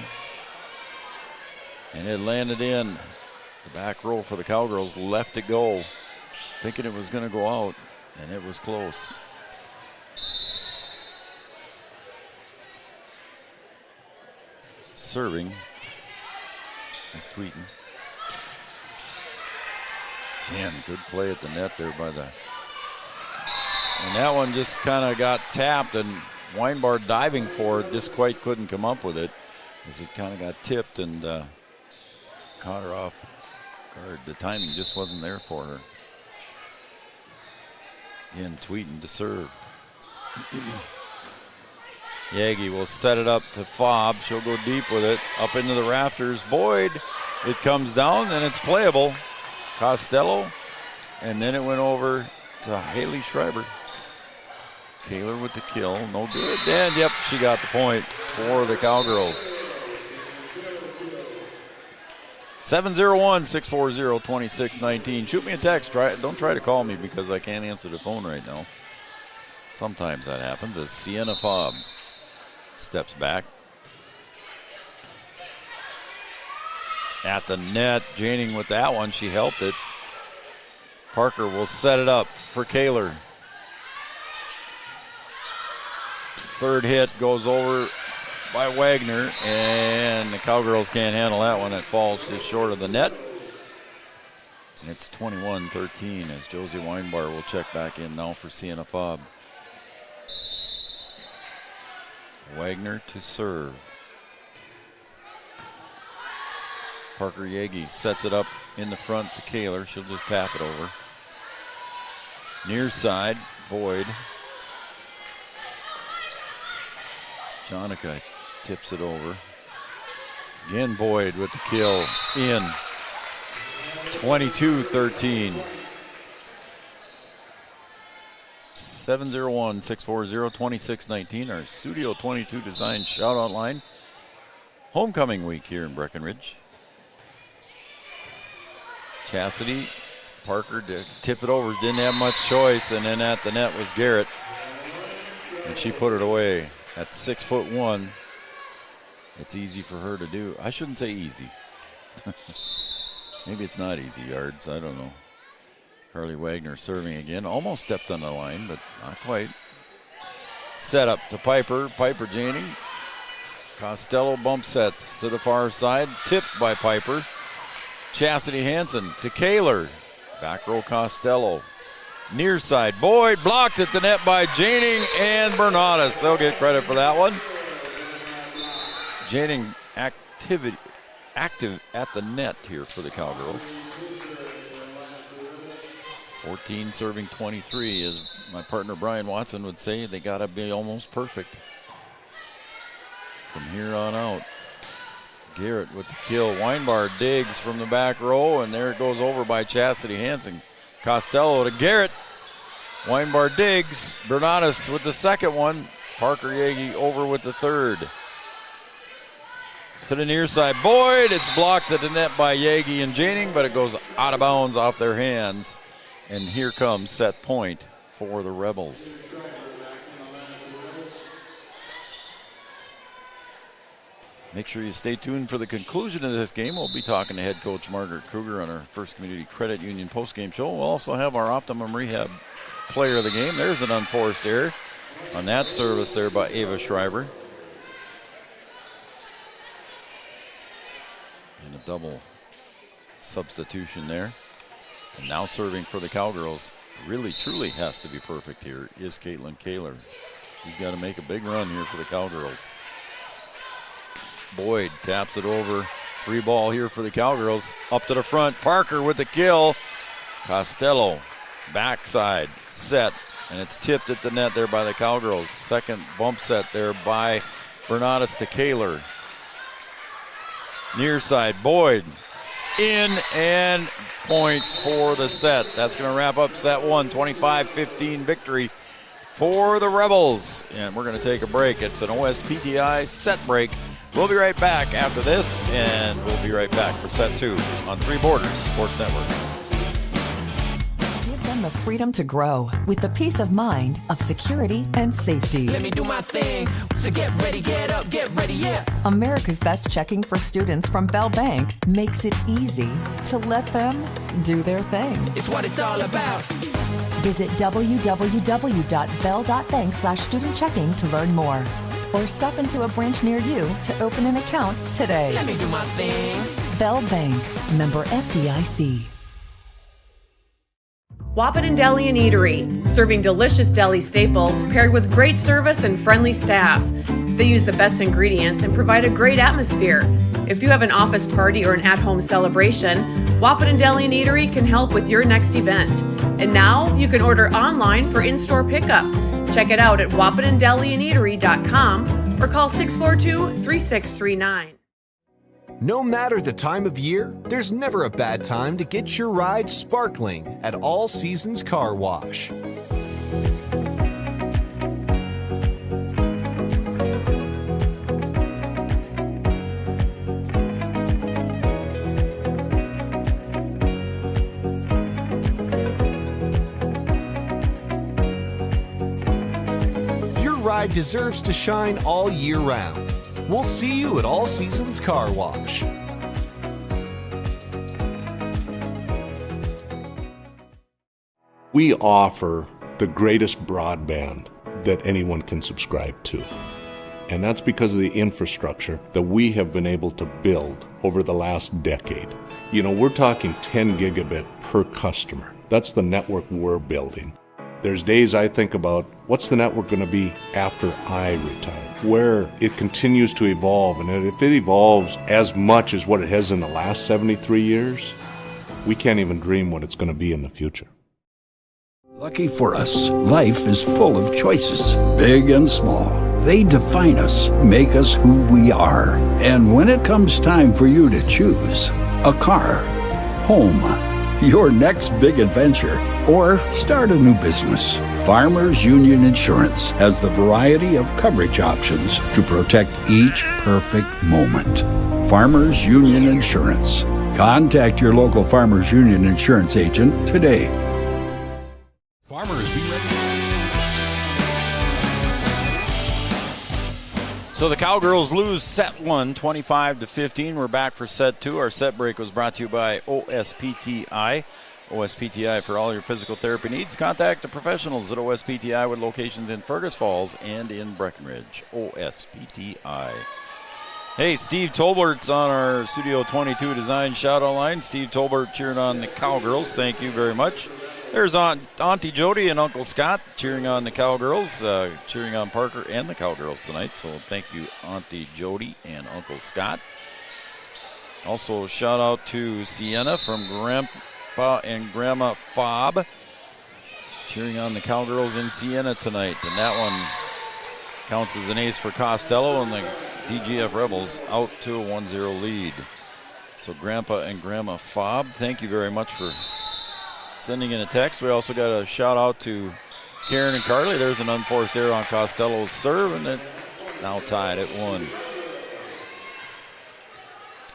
And it landed in. The back row for the Cowgirls left it go, thinking it was going to go out. And it was close. Serving is Tweeten. Again, good play at the net there by the... And that one just kind of got tapped, and Weinbard diving for it just quite couldn't come up with it, as it kind of got tipped and caught her off guard. The timing just wasn't there for her. Again, Tweeten to serve. Yagi will set it up to Fobb. She'll go deep with it, up into the rafters. Boyd, it comes down, and it's playable. Costello, and then it went over to Haley Schreiber. Kaler with the kill, no good. And yep, she got the point for the Cowgirls. 701-640-2619. Shoot me a text. Don't try to call me because I can't answer the phone right now. Sometimes that happens as Sienna Fobb steps back. At the net, Janing with that one. She helped it. Parker will set it up for Kaler. Third hit goes over by Wagner, and the Cowgirls can't handle that one. It falls just short of the net. And it's 21-13 as Josie Weinbar will check back in now for Sienna Fobb. Wagner to serve. Parker Yagi sets it up in the front to Kaler. She'll just tap it over. Near side, Boyd. Jonica tips it over. Again, Boyd with the kill in. 22-13. 701-640-2619. Our Studio 22 design shout-out line. Homecoming week here in Breckenridge. Chastity, Parker to tip it over. Didn't have much choice, and then at the net was Garrett. And she put it away. At 6'1", it's easy for her to do. I shouldn't say easy. Maybe it's not easy, Yards. I don't know. Carly Wagner serving again. Almost stepped on the line, but not quite. Set up to Piper. Piper Janing. Costello bump sets to the far side. Tipped by Piper. Chastity Hansen to Kaler. Back row Costello. Near side, Boyd blocked at the net by Janing and Bernadas. They'll get credit for that one. Janing active at the net here for the Cowgirls. 14 serving 23, as my partner Brian Watson would say. They got to be almost perfect. from here on out. Garrett with the kill. Weinbard digs from the back row, and there it goes over by Chastity Hansen. Costello to Garrett. Weinbard digs. Bernatus with the second one. Parker Yagi over with the third. To the near side. Boyd, it's blocked at the net by Yagi and Janing, but it goes out of bounds off their hands. And here comes set point for the Rebels. Make sure you stay tuned for the conclusion of this game. We'll be talking to head coach Margaret Kruger on our First Community Credit Union postgame show. We'll also have our Optimum Rehab player of the game. There's an unforced error on that service there by Ava Schreiber. And a double substitution there. And now serving for the Cowgirls. Really, truly has to be perfect here is Caitlin Kaler. She's got to make a big run here for the Cowgirls. Boyd taps it over. Free ball here for the Cowgirls. Up to the front. Parker with the kill. Costello, backside, set. And it's tipped at the net there by the Cowgirls. Second bump set there by Bernatus to Kaler. Near side, Boyd. In and point for the set. That's going to wrap up set one. 25-15 victory for the Rebels. And we're going to take a break. It's an OSPTI set break. We'll be right back after this, and we'll be right back for set two on Three Borders Sports Network. Give them the freedom to grow with the peace of mind of security and safety. Let me do my thing. So get ready, get up, get ready, yeah. America's Best Checking for students from Bell Bank makes it easy to let them do their thing. It's what it's all about. Visit www.bell.bank/student-checking to learn more. Or stop into a branch near you to open an account today. Let me do my thing. Bell Bank, member FDIC. Wahpeton Deli and Eatery, serving delicious deli staples paired with great service and friendly staff. They use the best ingredients and provide a great atmosphere. If you have an office party or an at-home celebration, Wahpeton Deli and Eatery can help with your next event. And now you can order online for in-store pickup. Check it out at wahpetondeliandeatery.com or call 642-3639. No matter the time of year, there's never a bad time to get your ride sparkling at All Seasons Car Wash. Deserves to shine all year round. We'll see you at All Seasons Car Wash. We offer the greatest broadband that anyone can subscribe to. And that's because of the infrastructure that we have been able to build over the last decade. You know, we're talking 10 gigabit per customer. That's the network we're building. There's days I think about what's the network going to be after I retire, where it continues to evolve. And if it evolves as much as what it has in the last 73 years, we can't even dream what it's going to be in the future. Lucky for us, life is full of choices, big and small. They define us, make us who we are. And when it comes time for you to choose a car, home, your next big adventure, or start a new business, Farmers Union Insurance has the variety of coverage options to protect each perfect moment. Farmers Union Insurance. Contact your local Farmers Union Insurance agent today. Farmers, be ready. So the Cowgirls lose set one, 25-15. We're back for set two. Our set break was brought to you by OSPTI. OSPTI for all your physical therapy needs. Contact the professionals at OSPTI with locations in Fergus Falls and in Breckenridge. OSPTI. Hey, Steve Tolbert's on our Studio 22 Design shout-out line. Steve Tolbert cheering on the Cowgirls. Thank you very much. There's Auntie Jody and Uncle Scott cheering on the Cowgirls, cheering on Parker and the Cowgirls tonight. So thank you, Auntie Jody and Uncle Scott. Also, shout-out to Sienna from Grandpa and Grandma Fob, cheering on the Cowgirls in Sienna tonight. And that one counts as an ace for Costello, and the DGF Rebels out to a 1-0 lead. So Grandpa and Grandma Fob, thank you very much for sending in a text. We also got a shout out to Karen and Carly. There's an unforced error on Costello's serve, and it now tied at 1.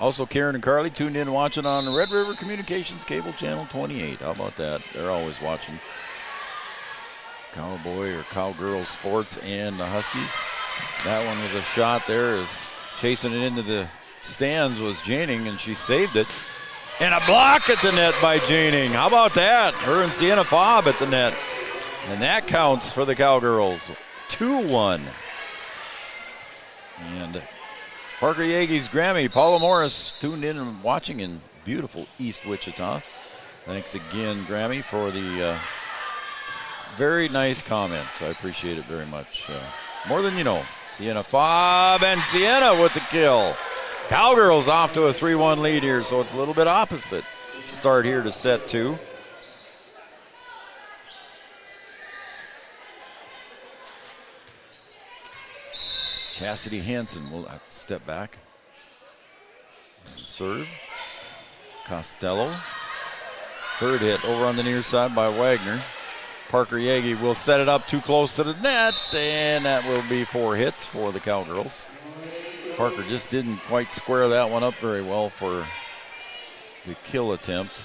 Also, Karen and Carly tuned in watching on Red River Communications Cable Channel 28. How about that? They're always watching Cowboy or Cowgirl Sports and the Huskies. That one was a shot there, as chasing it into the stands was Janing, and she saved it. And a block at the net by Janing. How about that? Her and Sienna Fobb at the net. And that counts for the Cowgirls. 2-1. And Parker Yeage's Grammy, Paula Morris, tuned in and watching in beautiful East Wichita. Thanks again, Grammy, for the very nice comments. I appreciate it very much. More than you know. Sienna Fobb, and Sienna with the kill. Cowgirls off to a 3-1 lead here, so it's a little bit opposite start here to set 2. Chastity Hansen will have to step back. Serve. Costello. Third hit over on the near side by Wagner. Parker Yeage will set it up too close to the net, and that will be 4 hits for the Cowgirls. Parker just didn't quite square that one up very well for the kill attempt.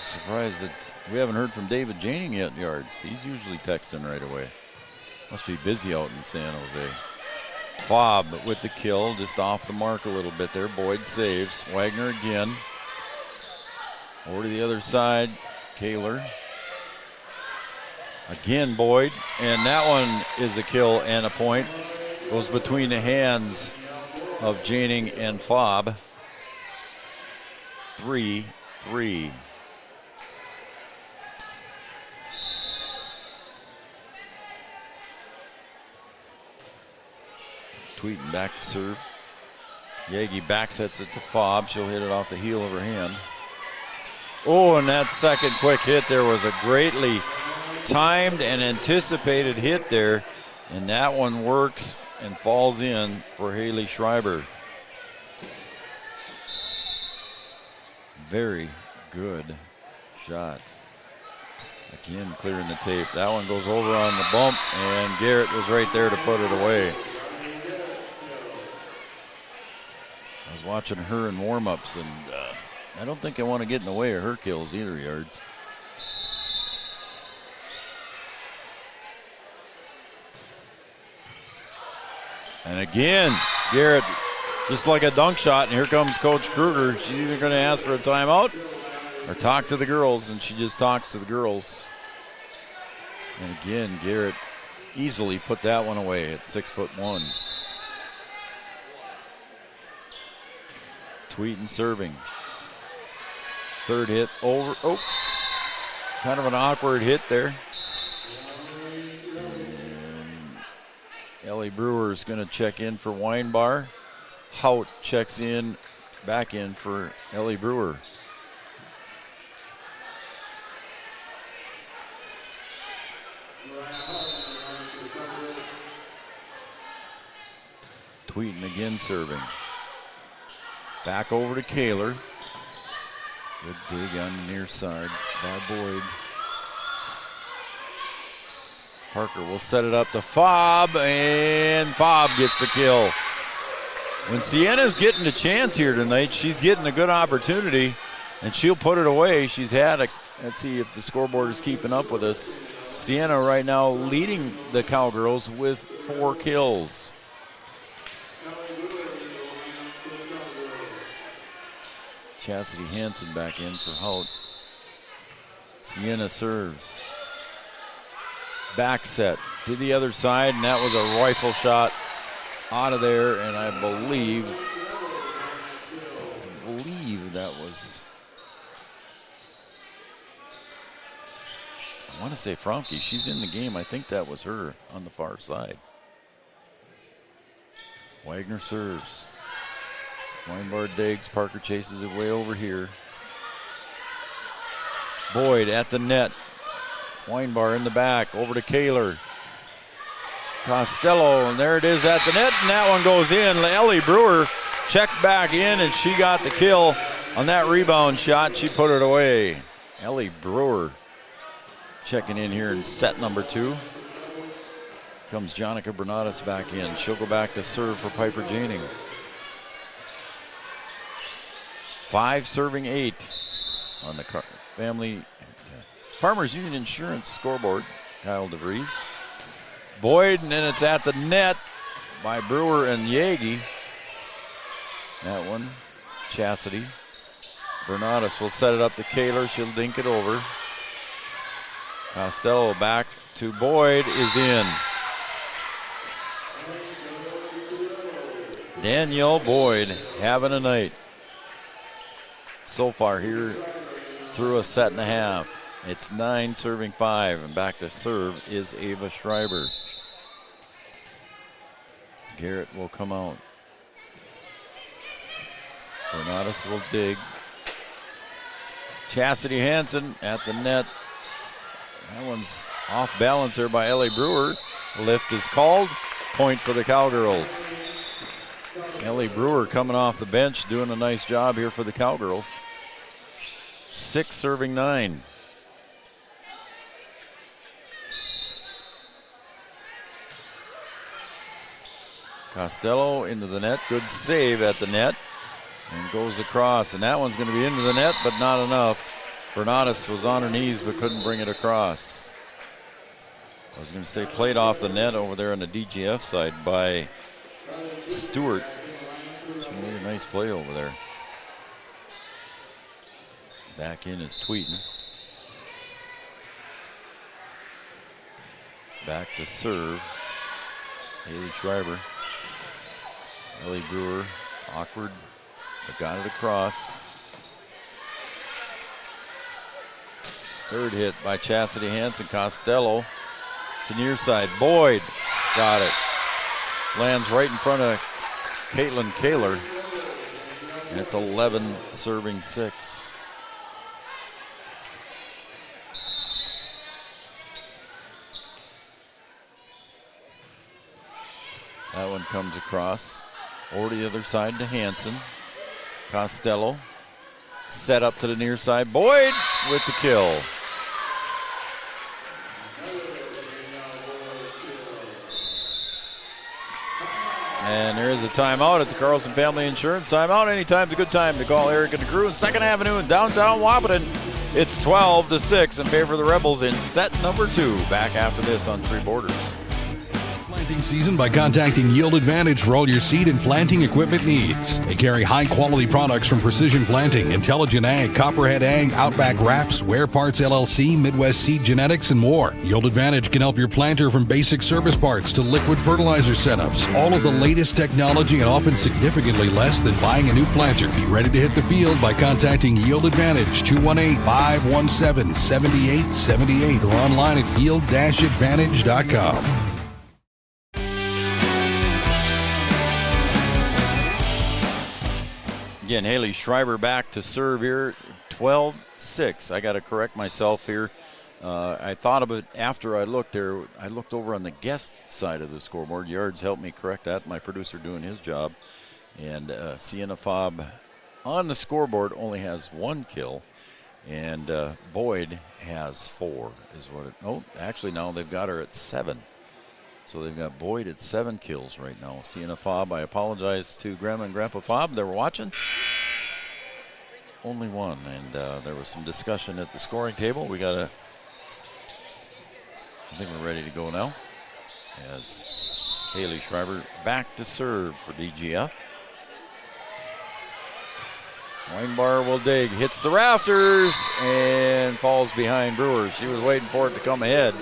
Surprised that we haven't heard from David Janing yet in yards. He's usually texting right away. Must be busy out in San Jose. Fobb with the kill, just off the mark a little bit there. Boyd saves. Wagner again. Over to the other side, Kaler. Again, Boyd, and that one is a kill and a point. Goes between the hands of Janing and Fobb. 3-3. Tweeten back to serve. Yeage back sets it to Fobb. She'll hit it off the heel of her hand. Oh, and that second quick hit there was a greatly timed and anticipated hit there. And that one works and falls in for Haley Schreiber. Very good shot. Again, clearing the tape. That one goes over on the bump, and Garrett was right there to put it away. I was watching her in warm-ups, and I don't think I want to get in the way of her kills either, Yards. And again, Garrett, just like a dunk shot, and here comes Coach Kruger. She's either going to ask for a timeout or talk to the girls, and she just talks to the girls. And again, Garrett easily put that one away at 6'1". Tweeten serving. Third hit over. Oh, kind of an awkward hit there. And Ellie Brewer is going to check in for Weinbar. Hout checks in, back in for Ellie Brewer. Tweeten again serving. Back over to Kaler. Good dig on the near side by Boyd. Parker will set it up to Fobb, and Fobb gets the kill. When Sienna's getting a chance here tonight, she's getting a good opportunity, and she'll put it away. She's had a, let's see if the scoreboard is keeping up with us. Sienna right now leading the Cowgirls with 4 kills. Chastity Hansen back in for Hout. Sienna serves. Back set to the other side, and that was a rifle shot out of there, and I believe that was, I want to say Fromke. She's in the game. I think that was her on the far side. Wagner serves. Weinbard digs. Parker chases it way over here. Boyd at the net. Weinbar in the back. Over to Kaler. Costello, and there it is at the net, and that one goes in. Ellie Brewer checked back in, and she got the kill on that rebound shot. She put it away. Ellie Brewer checking in here in set number 2. Comes Jonica Bernadas back in. She'll go back to serve for Piper Janing. 5 serving 8 on the Farmers Union Insurance scoreboard. Kyle DeVries. Boyd, and then it's at the net by Brewer and Yagi. That one, Chastity. Bernadas will set it up to Kaler. She'll dink it over. Costello back to Boyd, is in. Danielle Boyd having a night so far here through a set and a half. It's 9 serving 5, and back to serve is Ava Schreiber. Garrett will come out. Bernadas will dig. Chastity Hansen at the net. That one's off balance there by Ellie Brewer. Lift is called. Point for the Cowgirls. Ellie Brewer coming off the bench, doing a nice job here for the Cowgirls. 6 serving 9. Costello into the net. Good save at the net. And goes across. And that one's going to be into the net, but not enough. Bernadas was on her knees but couldn't bring it across. I was going to say played off the net over there on the DGF side by Stewart. She made a nice play over there. Back in is Tweeten. Back to serve. Haley Schreiber. Ellie Brewer, awkward, but got it across. Third hit by Chastity Hansen. Costello to near side. Boyd got it. Lands right in front of Caitlin Kaler. And it's 11 serving 6. That one comes across. Over the other side to Hansen. Costello set up to the near side. Boyd with the kill. And there is a timeout. It's a Carlson Family Insurance timeout. Anytime's a good time to call Eric and the crew in 2nd Avenue in downtown Wahpeton. It's 12-6 in favor of the Rebels in set number 2. Back after this on Three Borders. Planting season by contacting Yield Advantage for all your seed and planting equipment needs. They carry high-quality products from Precision Planting, Intelligent Ag, Copperhead Ag, Outback Wraps, Ware Parts LLC, Midwest Seed Genetics, and more. Yield Advantage can help your planter from basic service parts to liquid fertilizer setups. All of the latest technology and often significantly less than buying a new planter. Be ready to hit the field by contacting Yield Advantage 218-517-7878 or online at yield-advantage.com. Again, Haley Schreiber back to serve here, 12-6. I got to correct myself here. I thought of it after I looked there. I looked over on the guest side of the scoreboard. Yards helped me correct that. My producer doing his job. And Sienna Fobb on the scoreboard only has 1 kill. And Boyd has 4 is what it. Oh, actually now they've got her at 7. So they've got Boyd at 7 kills right now. Sienna Fobb, I apologize to Grandma and Grandpa Fobb. They were watching. Only 1, and there was some discussion at the scoring table. I think we're ready to go now. As Haley Schreiber back to serve for DGF. Weinbar will dig, hits the rafters, and falls behind Brewer. She was waiting for it to come ahead.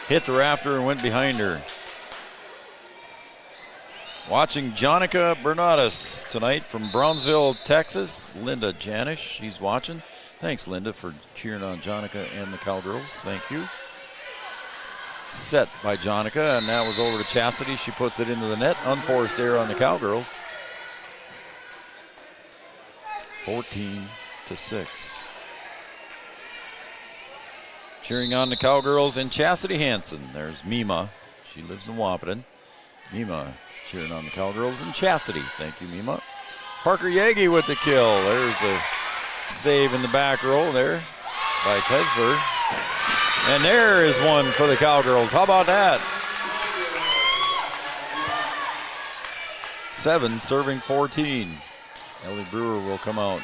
Hit the rafter and went behind her. Watching Jonica Bernadas tonight from Brownsville, Texas. Linda Janish, she's watching. Thanks, Linda, for cheering on Jonica and the Cowgirls. Thank you. Set by Jonica, and that was over to Chastity. She puts it into the net. Unforced error on the Cowgirls. 14-6. Cheering on the Cowgirls and Chastity Hansen. There's Mima. She lives in Wahpeton. Mima cheering on the Cowgirls, and Chastity. Thank you, Mima. Parker Yagi with the kill. There's a save in the back row there by Tesver. And there is one for the Cowgirls. How about that? 7 serving 14. Ellie Brewer will come out.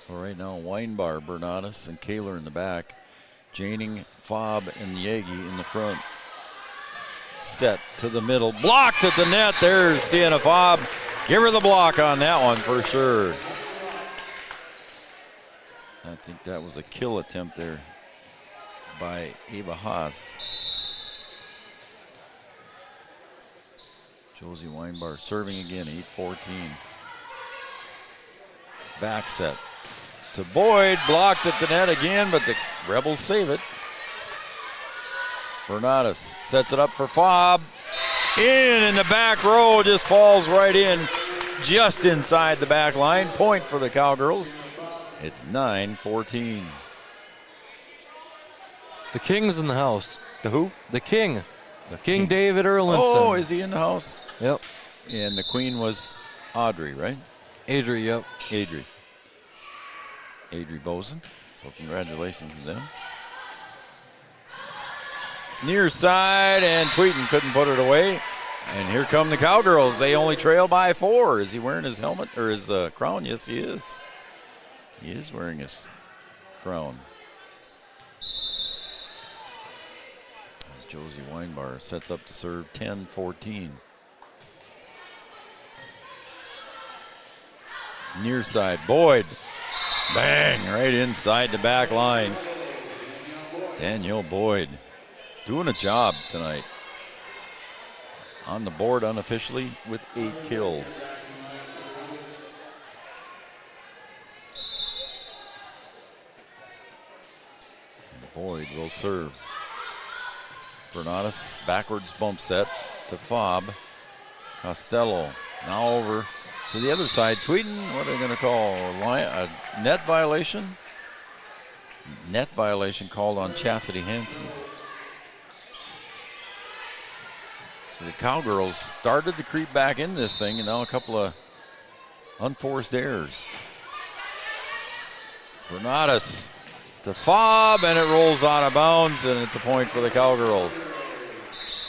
So right now, Weinbar, Bernatus, and Kaler in the back. Janing, Fobb, and Yagi in the front. Set to the middle. Blocked at the net. There's Sienna Fobb. Give her the block on that one for sure. I think that was a kill attempt there by Ava Haas. Josie Weinbar serving again, 8-14. Back set to Boyd, blocked at the net again, but the Rebels save it. Bernatus sets it up for Fobb. In the back row, just falls right in, just inside the back line. Point for the Cowgirls. It's 9-14. The King's in the house. The who? The King. King David Erlinson. Oh, is he in the house? Yep. And the Queen was Audrey, right? Adri, yep. Adri Bozen. So congratulations to them. Near side, and Tweeten couldn't put it away. And here come the Cowgirls. They only trail by 4. Is he wearing his helmet or his crown? Yes, he is. He is wearing his crown. As Josie Weinbar sets up to serve, 10-14. Near side, Boyd. Bang, right inside the back line. Danielle Boyd doing a job tonight. On the board unofficially with 8 kills. And Boyd will serve. Bernatus backwards bump set to Fobb. Costello now over to the other side. Tweeden, what are they going to call? A net violation? Net violation called on Chastity Hansen. So the Cowgirls started to creep back in this thing, and now a couple of unforced errors. Bernatus to Fobb, and it rolls out of bounds, and it's a point for the Cowgirls.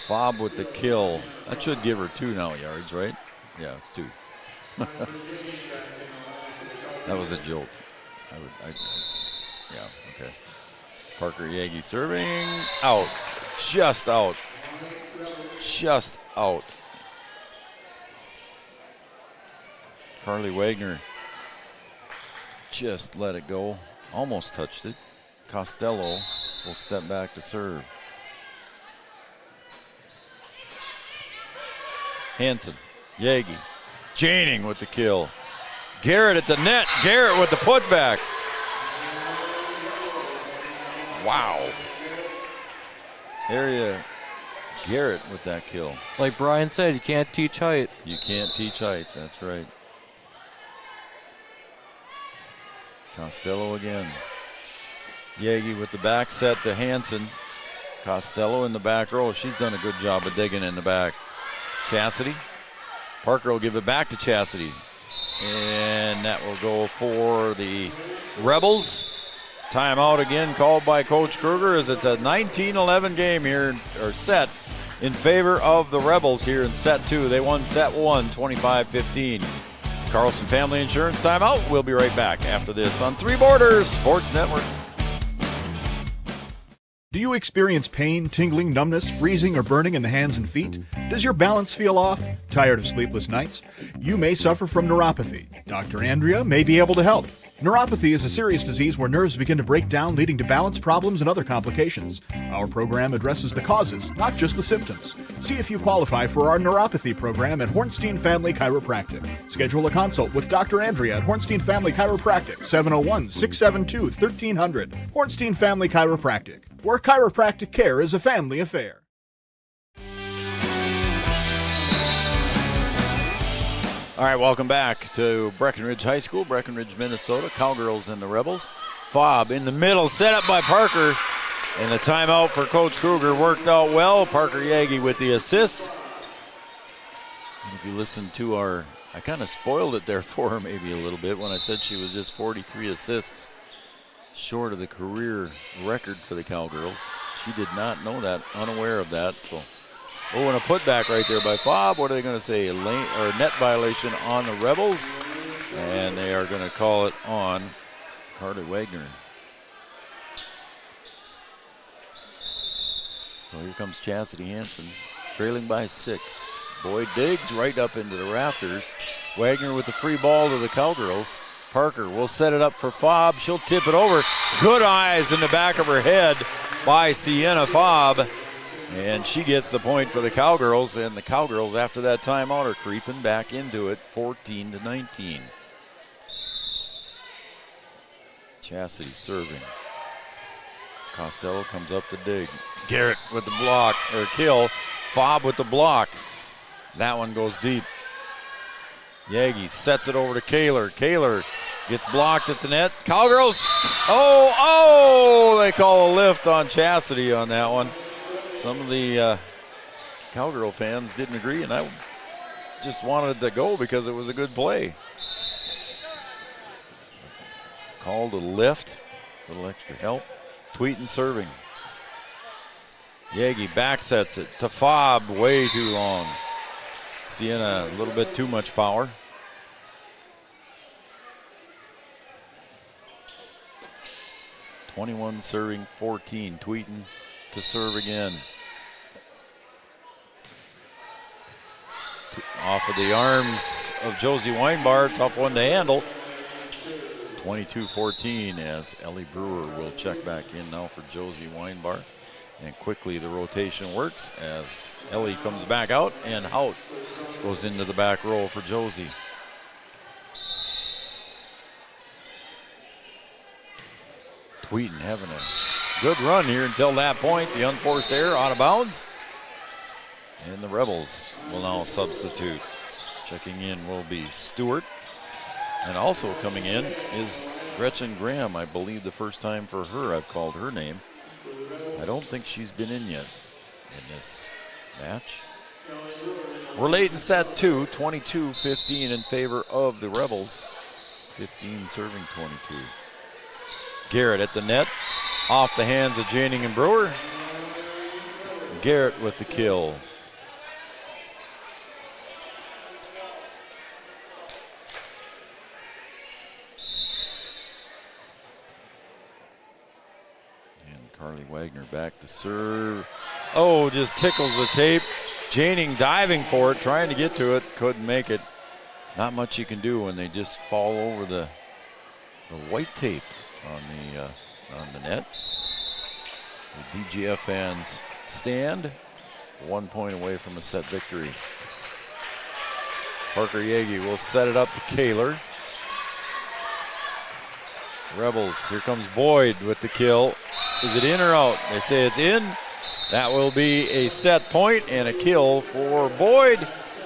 Fobb with the kill. That should give her 2 now yards, right? Yeah, it's 2. That was a joke. Yeah, okay. Parker Yagi serving. Out. Just out. Just out. Carly Wagner just let it go. Almost touched it. Costello will step back to serve. Hansen, Yagi, Janing with the kill. Garrett at the net. Garrett with the putback. Wow. Area Garrett with that kill. Like Brian said, you can't teach height. You can't teach height, that's right. Costello again. Yagi with the back set to Hansen. Costello in the back row. She's done a good job of digging in the back. Chastity. Parker will give it back to Chastity. And that will go for the Rebels. Timeout again called by Coach Kruger as it's a 19-11 game here, or set, in favor of the Rebels here in set 2. They won set 1, 25-15. It's Carlson Family Insurance timeout. We'll be right back after this on Three Borders Sports Network. Do you experience pain, tingling, numbness, freezing, or burning in the hands and feet? Does your balance feel off? Tired of sleepless nights? You may suffer from neuropathy. Dr. Andrea may be able to help. Neuropathy is a serious disease where nerves begin to break down, leading to balance problems and other complications. Our program addresses the causes, not just the symptoms. See if you qualify for our neuropathy program at Hornstein Family Chiropractic. Schedule a consult with Dr. Andrea at Hornstein Family Chiropractic, 701-672-1300. Hornstein Family Chiropractic, where chiropractic care is a family affair. All right, welcome back to Breckenridge High School, Breckenridge, Minnesota. Cowgirls and the Rebels. Fob in the middle, set up by Parker. And the timeout for Coach Kruger worked out well. Parker Yagi with the assist. And if you listen to I kind of spoiled it there for her maybe a little bit when I said she was just 43 assists short of the career record for the Cowgirls. She did not know that, unaware of that. So, and a putback right there by Fob. What are they going to say? A lane or net violation on the Rebels. And they are going to call it on Carly Wagner. So here comes Chastity Hansen, trailing by 6. Boyd digs right up into the rafters. Wagner with the free ball to the Cowgirls. Parker will set it up for Fob. She'll tip it over. Good eyes in the back of her head by Sienna Fob. And she gets the point for the Cowgirls. And the Cowgirls, after that timeout, are creeping back into it, 14-19. Chastity serving. Costello comes up to dig. Garrett with the block, or kill. Fob with the block. That one goes deep. Yagi sets it over to Kaler. Kaler gets blocked at the net. Cowgirls. They call a lift on Chastity on that one. Some of the Cowgirl fans didn't agree, and I just wanted it to go because it was a good play. Called a lift. A little extra help. Tweeten serving. Yagi back sets it to Fob, way too long. Sienna a little bit too much power. (21) serving 14. Tweeten to serve again. Off of the arms of Josie Weinbar, tough one to handle. 22-14 as Ellie Brewer will check back in now for Josie Weinbar. And quickly the rotation works as Ellie comes back out and Hout goes into the back row for Josie. Tweeten having a good run here until that point. The unforced error out of bounds. And the Rebels will now substitute. Checking in will be Stewart. And also coming in is Gretchen Graham. I believe the first time for her I've called her name. I don't think she's been in yet in this match. We're late in set 2, 22-15 in favor of the Rebels. 15 serving 22. Garrett at the net, off the hands of Janing and Brewer. Garrett with the kill. Carly Wagner back to serve. Just tickles the tape. Janing diving for it, trying to get to it, couldn't make it. Not much you can do when they just fall over the white tape on the net. The DGF fans stand 1 point away from a set victory. Parker Yagi will set it up to Kaler. Rebels, here comes Boyd with the kill. Is it in or out? They say it's in. That will be a set point and a kill for Boyd.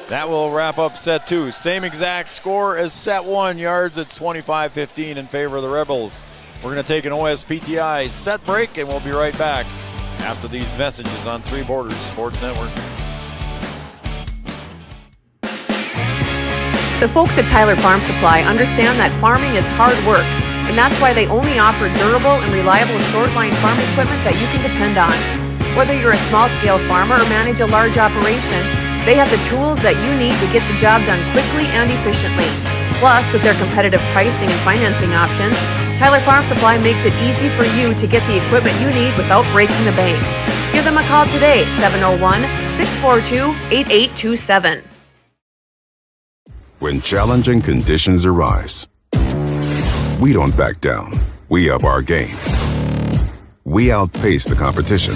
That will wrap up set 2. Same exact score as set 1. Yards, it's 25-15 in favor of the Rebels. We're going to take an OSPTI set break, and we'll be right back after these messages on Three Borders Sports Network. The folks at Tyler Farm Supply understand that farming is hard work, and that's why they only offer durable and reliable short-line farm equipment that you can depend on. Whether you're a small-scale farmer or manage a large operation, they have the tools that you need to get the job done quickly and efficiently. Plus, with their competitive pricing and financing options, Tyler Farm Supply makes it easy for you to get the equipment you need without breaking the bank. Give them a call today, 701-642-8827. When challenging conditions arise, we don't back down. We up our game. We outpace the competition.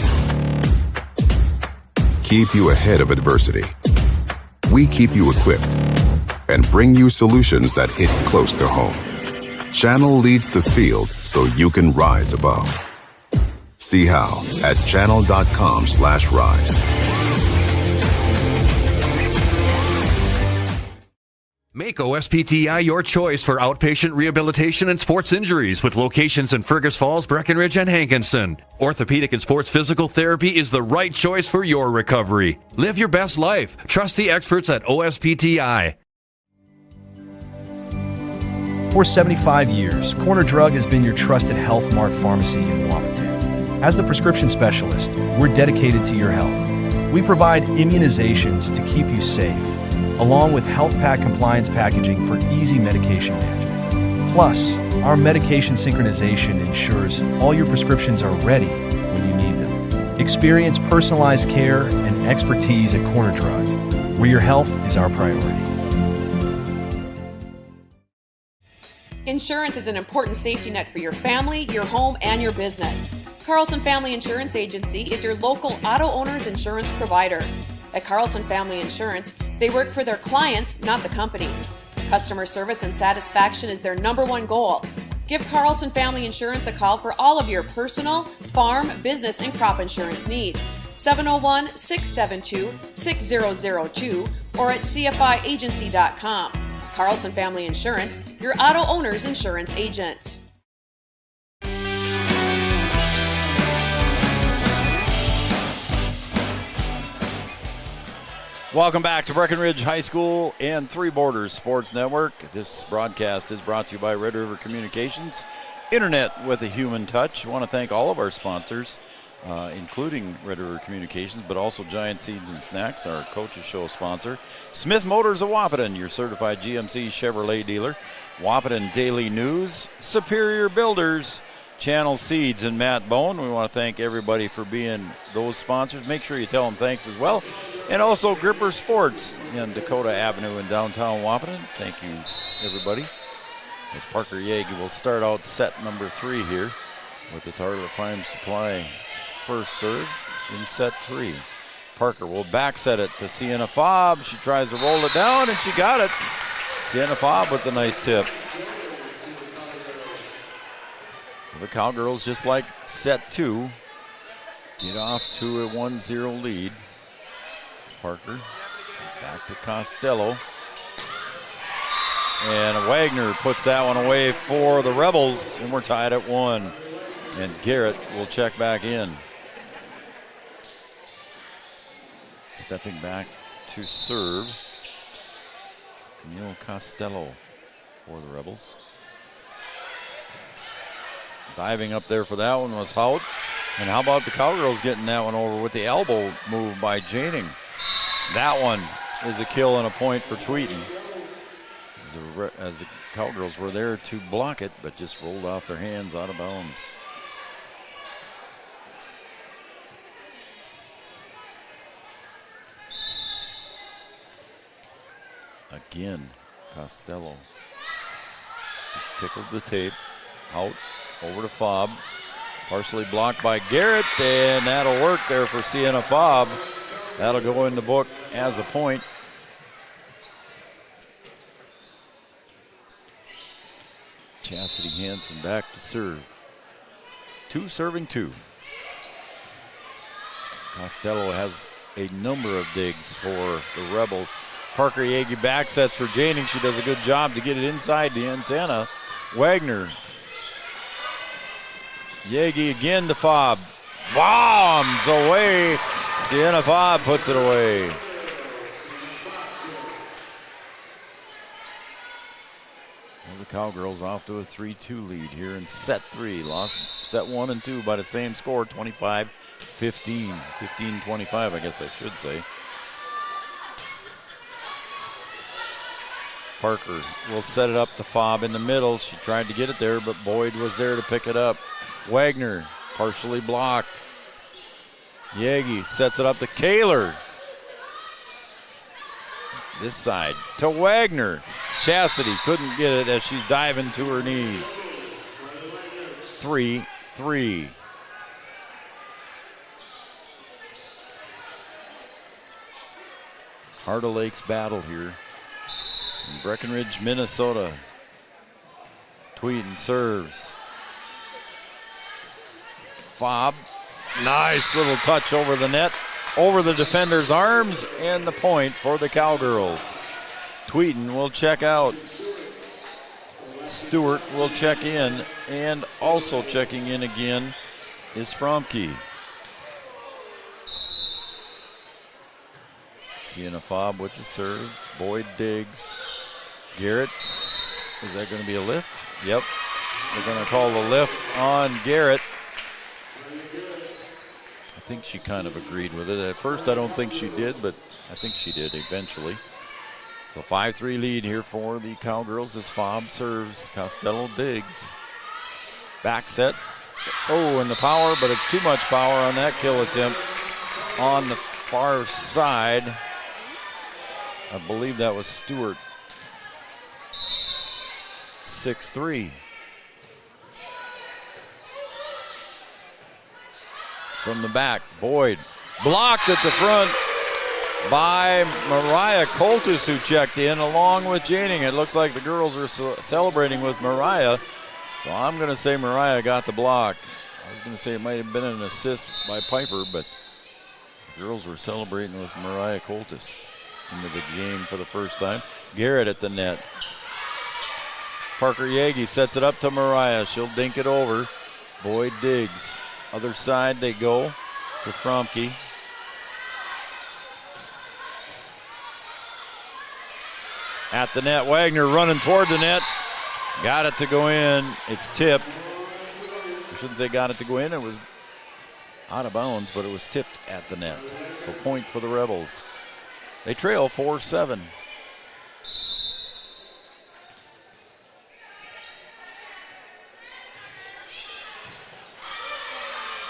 Keep you ahead of adversity. We keep you equipped and bring you solutions that hit close to home. Channel leads the field so you can rise above. See how at channel.com/rise. Make OSPTI your choice for outpatient rehabilitation and sports injuries with locations in Fergus Falls, Breckenridge, and Hankinson. Orthopedic and sports physical therapy is the right choice for your recovery. Live your best life. Trust the experts at OSPTI. For 75 years, Corner Drug has been your trusted Health Mart pharmacy in Wapaton. As the prescription specialist, we're dedicated to your health. We provide immunizations to keep you safe, along with health pack compliance packaging for easy medication management. Plus, our medication synchronization ensures all your prescriptions are ready when you need them. Experience personalized care and expertise at Corner Drug, where your health is our priority. Insurance is an important safety net for your family, your home, and your business. Carlson Family Insurance Agency is your local auto owner's insurance provider. At Carlson Family Insurance, they work for their clients, not the companies. Customer service and satisfaction is their #1 goal. Give Carlson Family Insurance a call for all of your personal, farm, business, and crop insurance needs. 701-672-6002 or at cfiagency.com. Carlson Family Insurance, your auto owner's insurance agent. Welcome back to Breckenridge High School and Three Borders Sports Network. This broadcast is brought to you by Red River Communications, Internet with a human touch. I want to thank all of our sponsors, including Red River Communications, but also Giant Seeds and Snacks, our Coaches Show sponsor. Smith Motors of Wapaton, your certified GMC Chevrolet dealer. Wapaton Daily News, Superior Builders, Channel Seeds, and Matt Bone. We want to thank everybody for being those sponsors. Make sure you tell them thanks as well. And also Gripper Sports in Dakota Avenue in downtown Wapaton. Thank you, everybody. As Parker Yagi will start out set number 3 here with the Tyler Farm Supply first serve in set 3. Parker will back set it to Sienna Fobb. She tries to roll it down, and she got it. Sienna Fobb with a nice tip. The Cowgirls, just like set 2, get off to a 1-0 lead. Parker back to Costello. And Wagner puts that one away for the Rebels, and we're tied at 1. And Garrett will check back in. Stepping back to serve, Camille Costello for the Rebels. Diving up there for that one was Hout. And how about the Cowgirls getting that one over with the elbow move by Janing? That one is a kill and a point for Tweeden. As the Cowgirls were there to block it, but just rolled off their hands out of bounds. Again, Costello just tickled the tape. Out over to Fobb. Partially blocked by Garrett, and that'll work there for Sienna Fobb. That'll go in the book as a point. Chastity Hansen back to serve. 2 serving 2. Costello has a number of digs for the Rebels. Parker Yagi back sets for Janing. She does a good job to get it inside the antenna. Wagner. Yagi again to Fobb. Bombs away. Sienna Fobb puts it away. Well, the Cowgirls off to a 3-2 lead here in set 3. Lost set 1 and 2 by the same score, 25-15. 15-25, I guess I should say. Parker will set it up to Fobb in the middle. She tried to get it there, but Boyd was there to pick it up. Wagner partially blocked. Yagi sets it up to Kaler. This side to Wagner. Chastity couldn't get it as she's diving to her knees. 3-3. Heart of Lakes battle here in Breckenridge, Minnesota. Tweeden serves. Fobb, nice little touch over the net, over the defender's arms, and the point for the Cowgirls. Tweeden will check out. Stewart will check in, and also checking in again is Fromke. Cianafob with the serve. Boyd digs. Garrett, is that going to be a lift? Yep. They're going to call the lift on Garrett. I think she kind of agreed with it. At first, I don't think she did, but I think she did eventually. So 5-3 lead here for the Cowgirls as Fob serves. Costello digs. Back set. Oh, and the power, but it's too much power on that kill attempt on the far side. I believe that was Stewart. 6-3. From the back, Boyd blocked at the front by Mariah Coltis, who checked in along with Janing. It looks like the girls are celebrating with Mariah, so I'm going to say Mariah got the block. I was going to say it might have been an assist by Piper, but the girls were celebrating with Mariah Coltis into the game for the first time. Garrett at the net. Parker Yagi sets it up to Mariah. She'll dink it over. Boyd digs. Other side they go to Fromke. At the net, Wagner running toward the net. Got it to go in. It's tipped. I shouldn't say got it to go in. It was out of bounds, but it was tipped at the net. So point for the Rebels. They trail 4-7.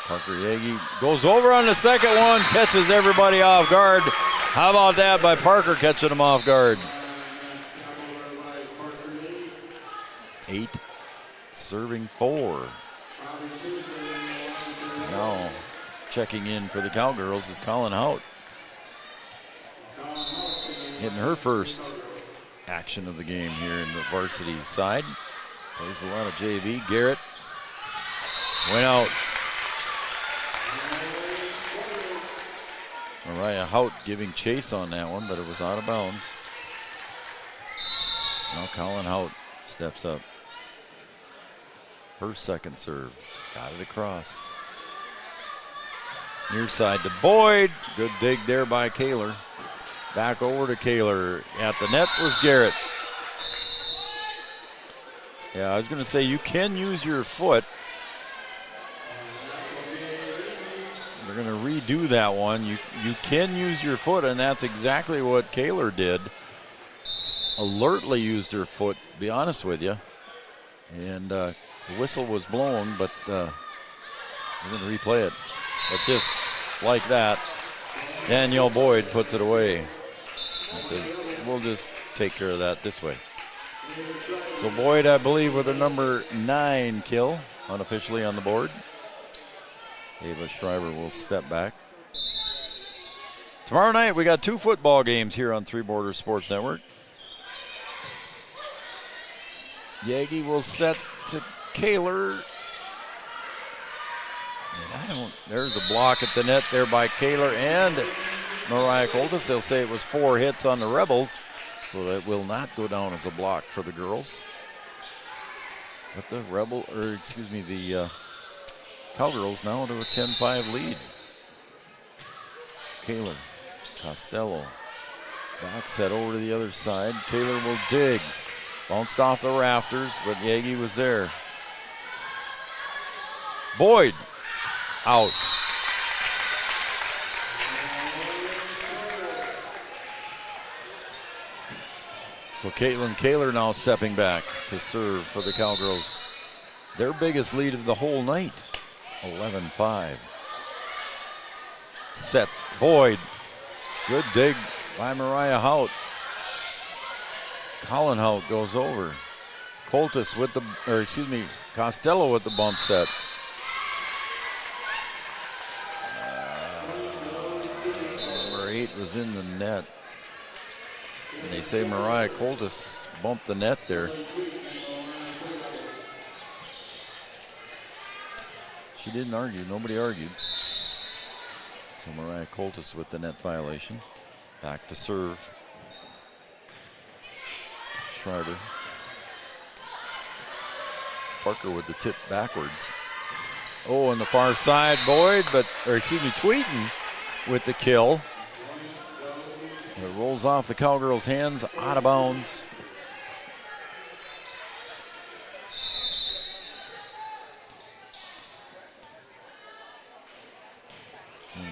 Parker Yagi goes over on the second one, catches everybody off guard. How about that by Parker catching him off guard? 8, serving 4. Now checking in for the Cowgirls is Colin Hout. Getting her first action of the game here in the varsity side. Plays a lot of JV. Garrett went out. Mariah Hout giving chase on that one, but it was out of bounds. Now Colin Hout steps up. Her second serve. Got it across. Near side to Boyd. Good dig there by Kaler. Back over to Kaler. At the net was Garrett. Yeah, I was going to say you can use your foot. They're going to redo that one. You can use your foot, and that's exactly what Kaler did. Alertly used her foot, to be honest with you. And the whistle was blown, but we're going to replay it. But just like that, Danielle Boyd puts it away. And says, we'll just take care of that this way. So Boyd, I believe, with her number 9 kill, unofficially on the board. Ava Shriver will step back. Tomorrow night, we got 2 football games here on Three Borders Sports Network. Yagi will set to Kaler. There's a block at the net there by Kaler and Mariah Coltis. They'll say it was 4 hits on the Rebels, so that will not go down as a block for the girls. But the the Cowgirls now to a 10-5 lead. Kaler, Costello, back set over to the other side. Kaler will dig. Bounced off the rafters, but Yagi was there. Boyd, out. So Caitlin Kaler now stepping back to serve for the Cowgirls. Their biggest lead of the whole night, 11-5. Set, Boyd. Good dig by Mariah Hout. Colin Hout goes over. Coltis with the, Costello with the bump set. Number 8 was in the net. And they say Mariah Coltis bumped the net there. She didn't argue. Nobody argued. So Mariah Coltis with the net violation. Back to serve. Schreiber. Parker with the tip backwards. Oh, on the far side, Boyd, Tweeten with the kill. It rolls off the Cowgirls' hands, out of bounds.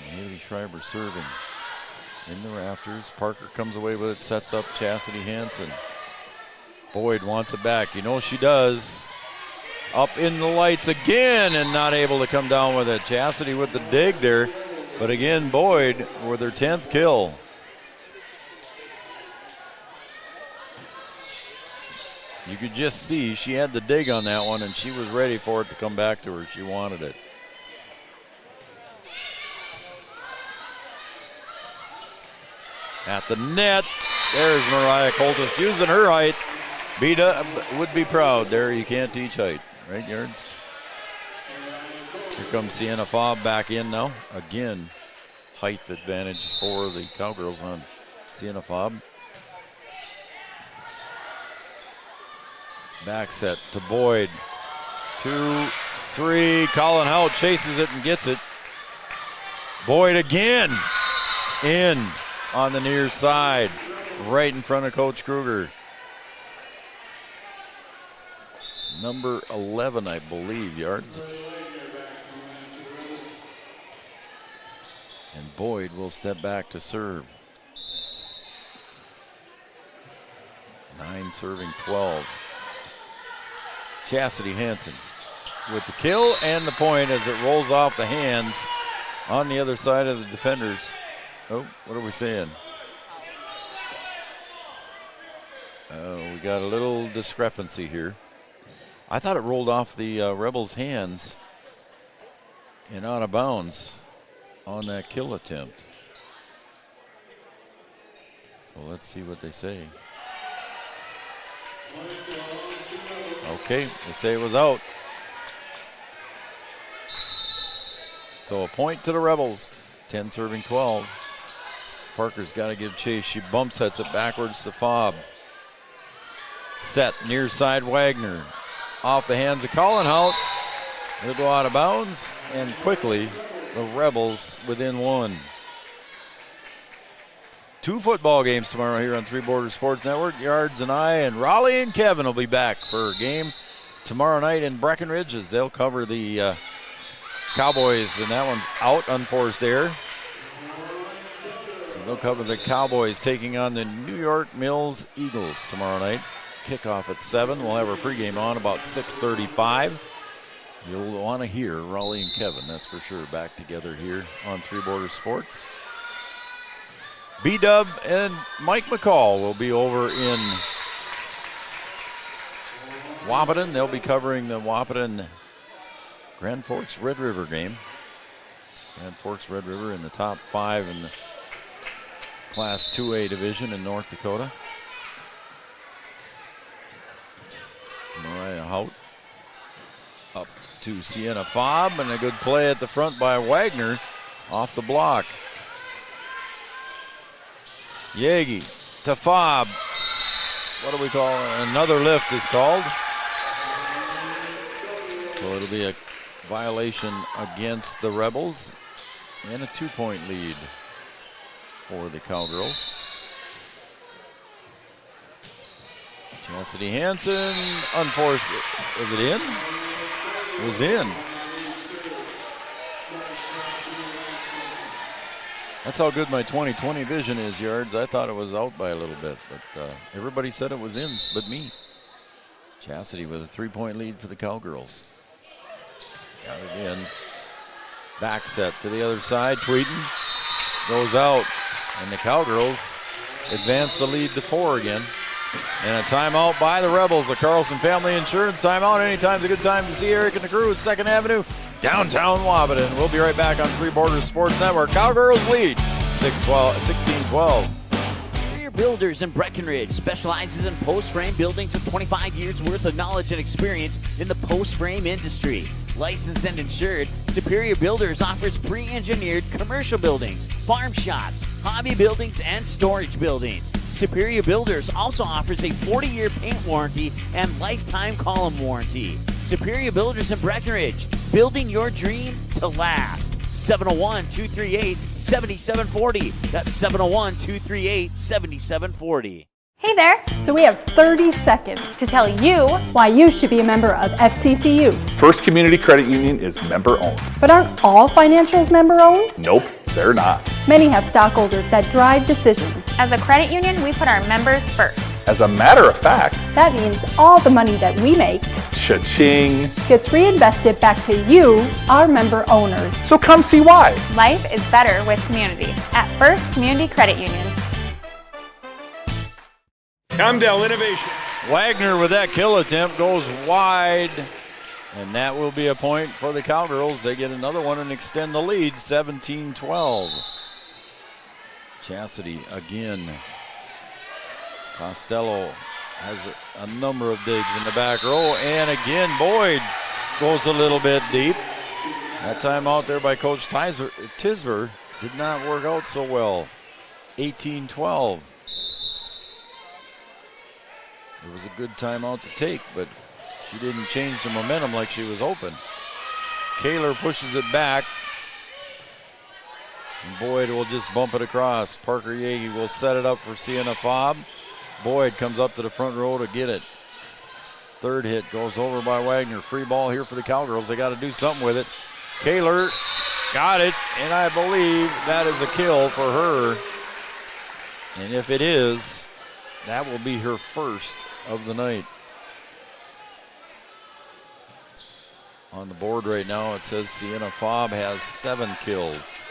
Haley Schreiber serving in the rafters. Parker comes away with it, sets up Chastity Hansen. Boyd wants it back. You know she does. Up in the lights again and not able to come down with it. Chastity with the dig there. But again, Boyd with her 10th kill. You could just see she had the dig on that one and she was ready for it to come back to her. She wanted it. At the net, there's Mariah Coltis using her height. Beta would be proud. There, you can't teach height, right, Yards? Here comes Sienna Fobb back in now. Again, height advantage for the Cowgirls on Sienna Fobb. Back set to Boyd. 2, 3. Colin Hout chases it and gets it. Boyd again. In on the near side. Right in front of Coach Kruger. Number 11, I believe, Yards. And Boyd will step back to serve. 9 serving 12. Chastity Hansen with the kill and the point as it rolls off the hands on the other side of the defenders. Oh, what are we saying? We got a little discrepancy here. I thought it rolled off the Rebels' hands and out of bounds on that kill attempt. So let's see what they say. Okay, they say it was out. So a point to the Rebels. 10 serving 12. Parker's got to give chase. She bump sets it backwards to Fobb. Set near side Wagner. Off the hands of Colin Hout. He'll go out of bounds. And quickly, the Rebels within 1. 2 football games tomorrow here on Three Borders Sports Network. Yards and I and Raleigh and Kevin will be back for a game tomorrow night in Breckenridge as they'll cover the Cowboys, and that one's out, unforced error. So they'll cover the Cowboys taking on the New York Mills Eagles tomorrow night. Kickoff at 7. We'll have our pregame on about 6:35. You'll want to hear Raleigh and Kevin, that's for sure, back together here on Three Borders Sports. B-Dub and Mike McCall will be over in Wahpeton. They'll be covering the Wahpeton Grand Forks Red River game. Grand Forks Red River in the top 5 in the Class 2A division in North Dakota. Mariah Hout up to Sienna Fobb, and a good play at the front by Wagner off the block. Yagi to Fobb. What do we call it? Another lift is called. So it'll be a violation against the Rebels and a 2-point lead for the Cowgirls. Chastity Hansen, unforced. Was it in? It was in. That's how good my 20/20 vision is, Yards. I thought it was out by a little bit, but everybody said it was in but me. Chastity with a 3-point lead for the Cowgirls. Got it in. Back set to the other side. Tweeten goes out, and the Cowgirls advance the lead to 4 again. And a timeout by the Rebels. The Carlson Family Insurance timeout. Anytime's a good time to see Eric and the crew at 2nd Avenue, downtown Wahpeton. We'll be right back on Three Borders Sports Network. Cowgirls lead 16-12. Builders in Breckenridge specializes in post-frame buildings with 25 years worth of knowledge and experience in the post-frame industry. Licensed and insured, Superior Builders offers pre-engineered commercial buildings, farm shops, hobby buildings, and storage buildings. Superior Builders also offers a 40-year paint warranty and lifetime column warranty. Superior Builders in Breckenridge, building your dream to last. 701-238-7740. That's 701-238-7740. Hey there! So we have 30 seconds to tell you why you should be a member of FCCU. First Community Credit Union is member-owned. But aren't all financials member-owned? Nope, they're not. Many have stockholders that drive decisions. As a credit union, we put our members first. As a matter of fact, that means all the money that we make cha-ching gets reinvested back to you, our member owners. So come see why. Life is better with community at First Community Credit Union. Comdell Innovation. Wagner with that kill attempt goes wide, and that will be a point for the Cowgirls. They get another one and extend the lead, 17-12. Chastity again. Costello has a number of digs in the back row, and again Boyd goes a little bit deep. That time out there by Coach Tisver did not work out so well. 18-12. It was a good timeout to take, but she didn't change the momentum like she was hoping. Kaler pushes it back. And Boyd will just bump it across. Parker Yagi will set it up for Sienna Fobb. Boyd comes up to the front row to get it. Third hit goes over by Wagner. Free ball here for the Cowgirls. They got to do something with it. Kaler got it, and I believe that is a kill for her. And if it is, that will be her first of the night. On the board right now, it says Sienna Fobb has 7 kills.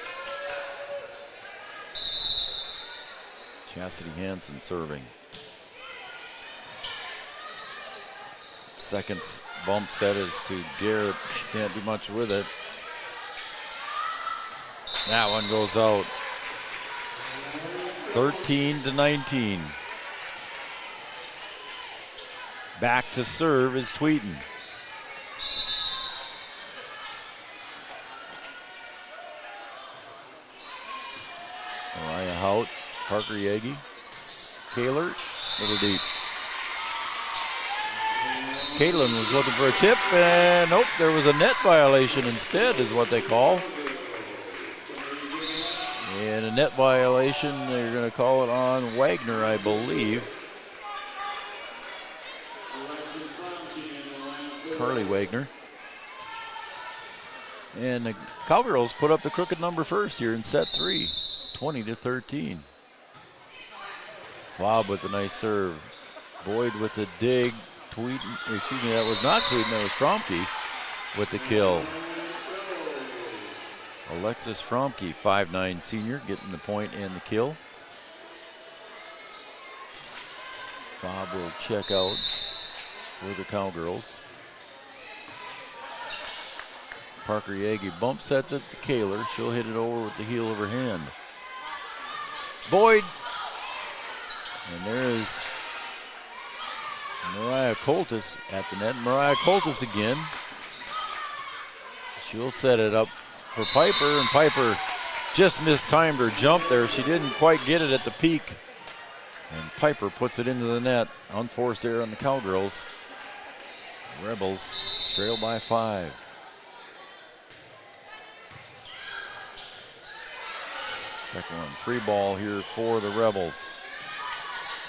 Chastity Hansen serving. Second bump set is to Garrett. She can't do much with it. That one goes out. 13-19. Back to serve is Tweeten. Mariah Hout, Parker Yagi, Kaler, little deep. Caitlin was looking for a tip, and nope, there was a net violation instead, is what they call. And a net violation, they're going to call it on Wagner, I believe. Carly Wagner. And the Cowgirls put up the crooked number first here in set 3, 20-13. Fobb with a nice serve. Boyd with the dig. Tweeten, excuse me, that was not Tweeten, that was Fromke with the kill. Alexis Fromke, 5'9" senior, getting the point and the kill. Fobb will check out for the Cowgirls. Parker Yagi bump sets it to Kaler. She'll hit it over with the heel of her hand. Boyd. And there is Mariah Coltis at the net. Mariah Coltis again. She'll set it up for Piper, and Piper just mistimed her jump there. She didn't quite get it at the peak. And Piper puts it into the net. Unforced error on the Cowgirls. Rebels trail by 5. Second one, free ball here for the Rebels.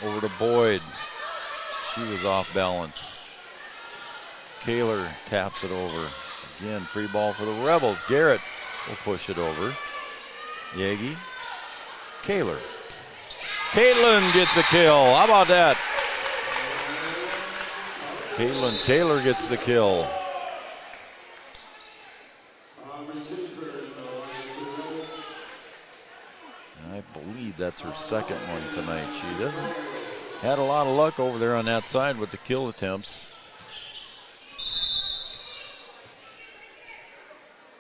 Over to Boyd. She was off balance. Kaler taps it over. Again, free ball for the Rebels. Garrett will push it over. Yagi. Kaler. Caitlin gets a kill. How about that? Caitlin Taylor gets the kill. I believe that's her second one tonight. She hasn't had a lot of luck over there on that side with the kill attempts.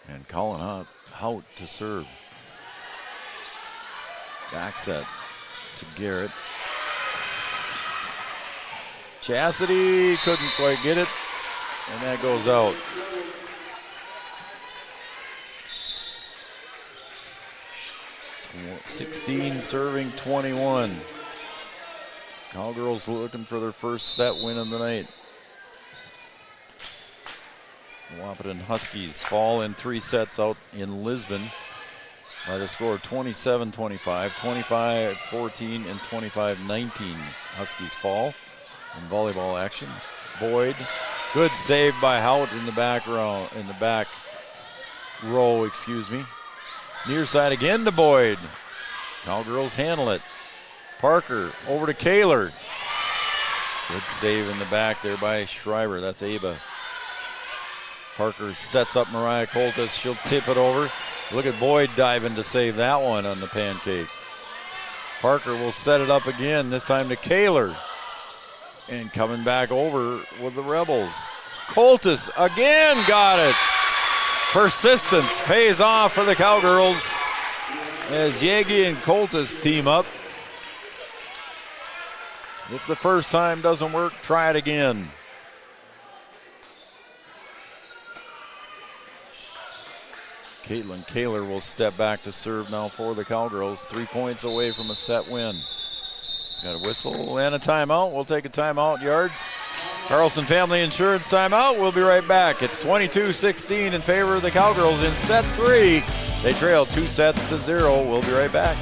And Colin Hout to serve. Back set to Garrett. Chastity couldn't quite get it, and that goes out. .16 serving 21. Cowgirls looking for their first set win of the night. The Wahpeton Huskies fall in 3 sets out in Lisbon by the score 27-25, 25-14, and 25-19. Huskies fall in volleyball action. Boyd, good save by Hout in the back row. Near side again to Boyd. Cowgirls handle it. Parker over to Kaler. Good save in the back there by Schreiber. That's Aba. Parker sets up Mariah Coltis. She'll tip it over. Look at Boyd diving to save that one on the pancake. Parker will set it up again, this time to Kaler. And coming back over with the Rebels. Coltis again got it. Persistence pays off for the Cowgirls as Yegi and Coltis team up. If the first time doesn't work, try it again. Caitlin Kaler will step back to serve now for the Cowgirls. 3 points away from a set win. Got a whistle and a timeout. We'll take a timeout, Yards. Carlson Family Insurance timeout. We'll be right back. It's 22-16 in favor of the Cowgirls in set 3. They trail 2-0. We'll be right back.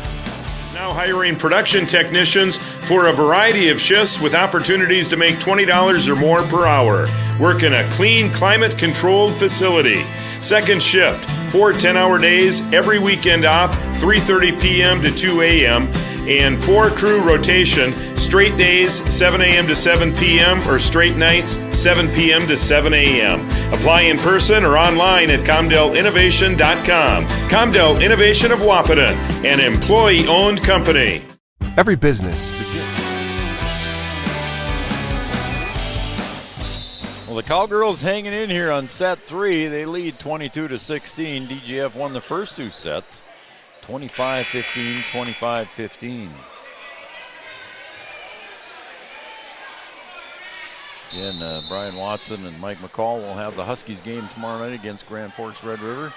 Now hiring production technicians for a variety of shifts with opportunities to make $20 or more per hour. Work in a clean, climate-controlled facility. Second shift, 4 10-hour days, every weekend off, 3:30 p.m. to 2 a.m., and 4-crew rotation, straight days, 7 a.m. to 7 p.m., or straight nights, 7 p.m. to 7 a.m. Apply in person or online at ComdelInnovation.com. Comdel Innovation of Wahpeton, an employee-owned company. Every business begins. Well, the Cowgirls hanging in here on set 3. They lead 22-16. DGF won the first 2 sets. 25-15, 25-15. Again, Brian Watson and Mike McCall will have the Huskies game tomorrow night against Grand Forks Red River.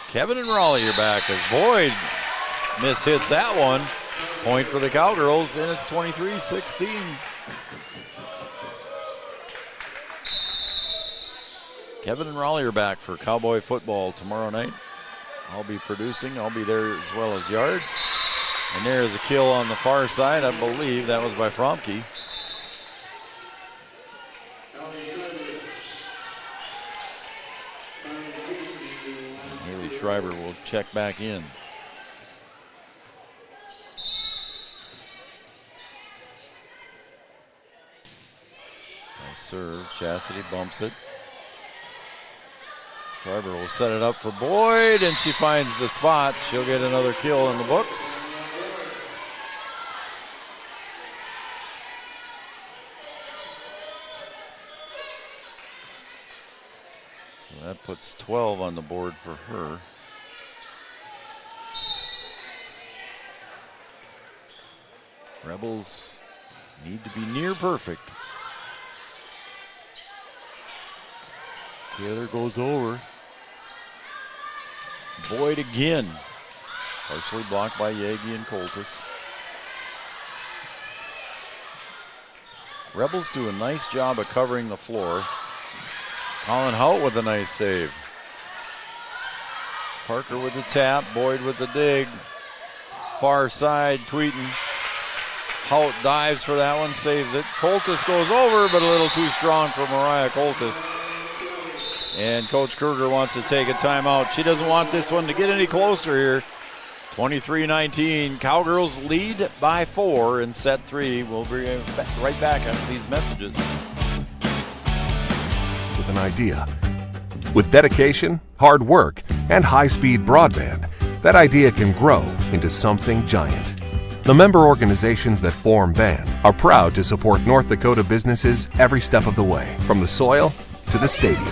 Kevin and Raleigh are back as Boyd mishits that one. Point for the Cowgirls, and it's 23-16. Kevin and Raleigh are back for Cowboy football tomorrow night. I'll be producing. I'll be there as well as Yards. And there is a kill on the far side. I believe that was by Fromke. And Haley Schreiber will check back in. Nice serve. Chastity bumps it. Schreiber will set it up for Boyd, and she finds the spot. She'll get another kill in the books. So that puts 12 on the board for her. Rebels need to be near perfect. Taylor goes over. Boyd again. Partially blocked by Yagi and Coltis. Rebels do a nice job of covering the floor. Colin Hout with a nice save. Parker with the tap. Boyd with the dig. Far side, Tweeten. Hout dives for that one, saves it. Coltis goes over, but a little too strong for Mariah Coltis. And Coach Kruger wants to take a timeout. She doesn't want this one to get any closer here. 23-19. Cowgirls lead by 4 in set 3. We'll be right back after these messages. With an idea. With dedication, hard work, and high-speed broadband, that idea can grow into something giant. The member organizations that form BAND are proud to support North Dakota businesses every step of the way, from the soil to the stadium.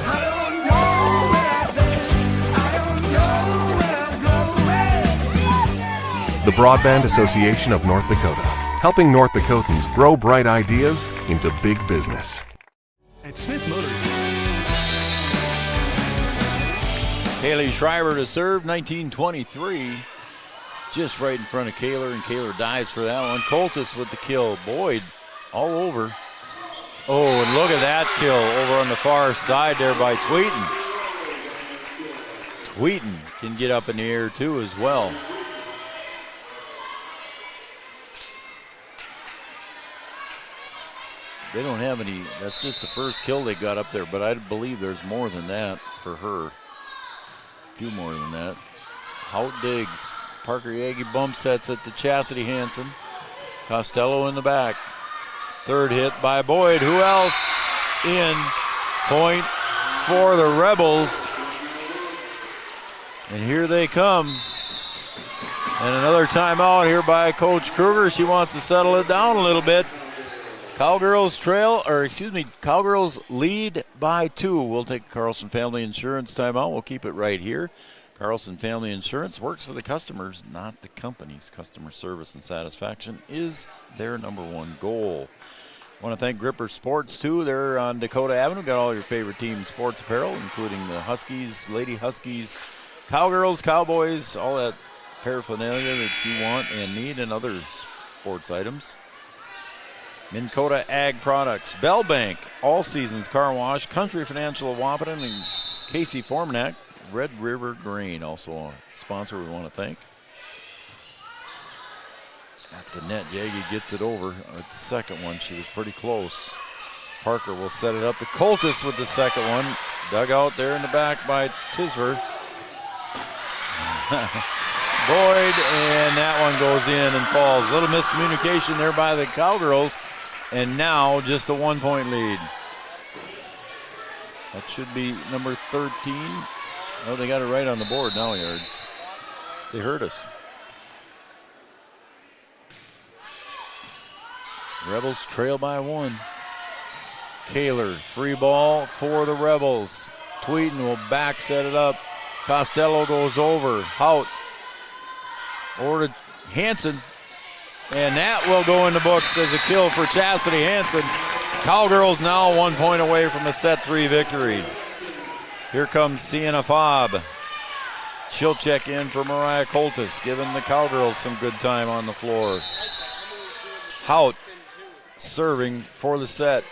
The Broadband Association of North Dakota, helping North Dakotans grow bright ideas into big business. At Smith Motors. Haley Schreiber to serve, 19-23. just right in front of Kaler, and Kaler dives for that one. Coltis with the kill. Boyd all over. Oh, and look at that kill over on the far side there by Tweeten. Tweeten can get up in the air too as well. They don't have any, that's just the first kill they got up there, but I believe there's more than that for her. A few more than that. Hout digs. Parker Yagi bump sets it to Chastity Hansen. Costello in the back. Third hit by Boyd. Who else in? Point for the Rebels. And here they come. And another timeout here by Coach Kruger. She wants to settle it down a little bit. Cowgirls Cowgirls lead by 2. We'll take Carlson Family Insurance timeout. We'll keep it right here. Carlson Family Insurance works for the customers, not the companies. Customer service and satisfaction is their number one goal. I want to thank Gripper Sports, too. They're on Dakota Avenue. Got all your favorite team sports apparel, including the Huskies, Lady Huskies, Cowgirls, Cowboys, all that paraphernalia that you want and need, and other sports items. Minn Kota Ag Products, Bell Bank, All Seasons Car Wash, Country Financial of Wapaton, and Casey Formanak, Red River Grain, also a sponsor we want to thank. At the net, Yagi gets it over. At the second one, she was pretty close. Parker will set it up to Coltis with the second one. Dug out there in the back by Tisver. Boyd, and that one goes in and falls. A little miscommunication there by the Cowgirls. And now just a 1-point lead. That should be number 13. Oh, they got it right on the board now, Yards. They heard us. Rebels trail by 1. Kaler, free ball for the Rebels. Tweeten will back set it up. Costello goes over. Hout over to Hansen. And that will go in the books as a kill for Chastity Hansen. Cowgirls now 1 point away from a set 3 victory. Here comes Sienna Fobb. She'll check in for Mariah Coltis, giving the Cowgirls some good time on the floor. Hout serving for the set.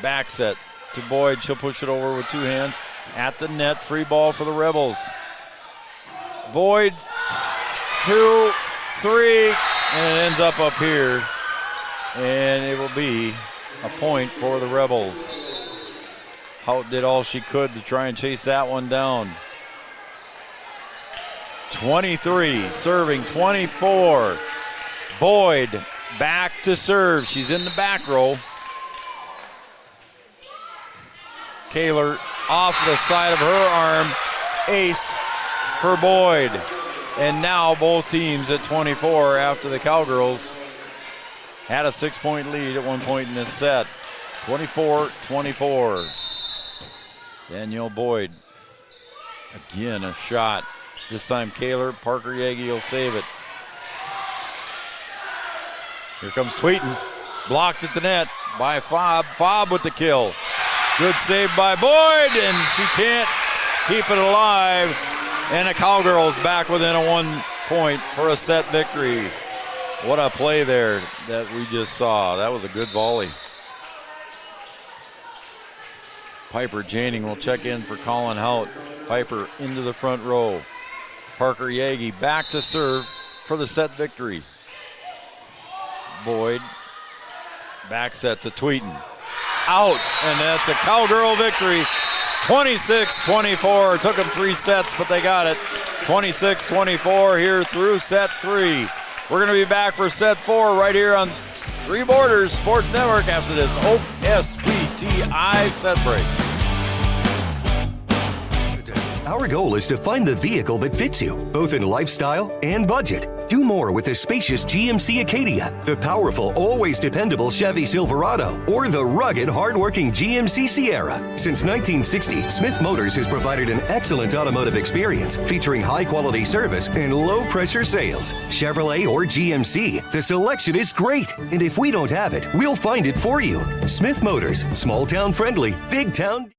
Back set to Boyd. She'll push it over with 2 hands. At the net, free ball for the Rebels. Boyd, 2, 3, and it ends up here. And it will be a point for the Rebels. Hout did all she could to try and chase that one down. 23, serving 24. Boyd back to serve. She's in the back row. Kaler off the side of her arm. Ace for Boyd. And now both teams at 24 after the Cowgirls had a 6-point lead at 1 point in this set. 24-24. Danielle Boyd. Again, a shot. This time Kaler. Parker Yagi will save it. Here comes Tweeten. Blocked at the net by Fobb. Fobb with the kill. Good save by Boyd, and she can't keep it alive. And the Cowgirls back within a 1 point for a set victory. What a play there that we just saw. That was a good volley. Piper Janning will check in for Colin Hout. Piper into the front row. Parker Yagi back to serve for the set victory. Boyd, back set to Tweeten. Out, and that's a Cowgirl victory. 26-24. It took them 3 sets, but they got it. 26-24 here through set 3. We're going to be back for set 4 right here on Three Borders Sports Network after this OSBTI set break. Our goal is to find the vehicle that fits you, both in lifestyle and budget. Do more with the spacious GMC Acadia, the powerful, always dependable Chevy Silverado, or the rugged, hardworking GMC Sierra. Since 1960, Smith Motors has provided an excellent automotive experience featuring high-quality service and low-pressure sales. Chevrolet or GMC, the selection is great. And if we don't have it, we'll find it for you. Smith Motors, small-town friendly, big-town.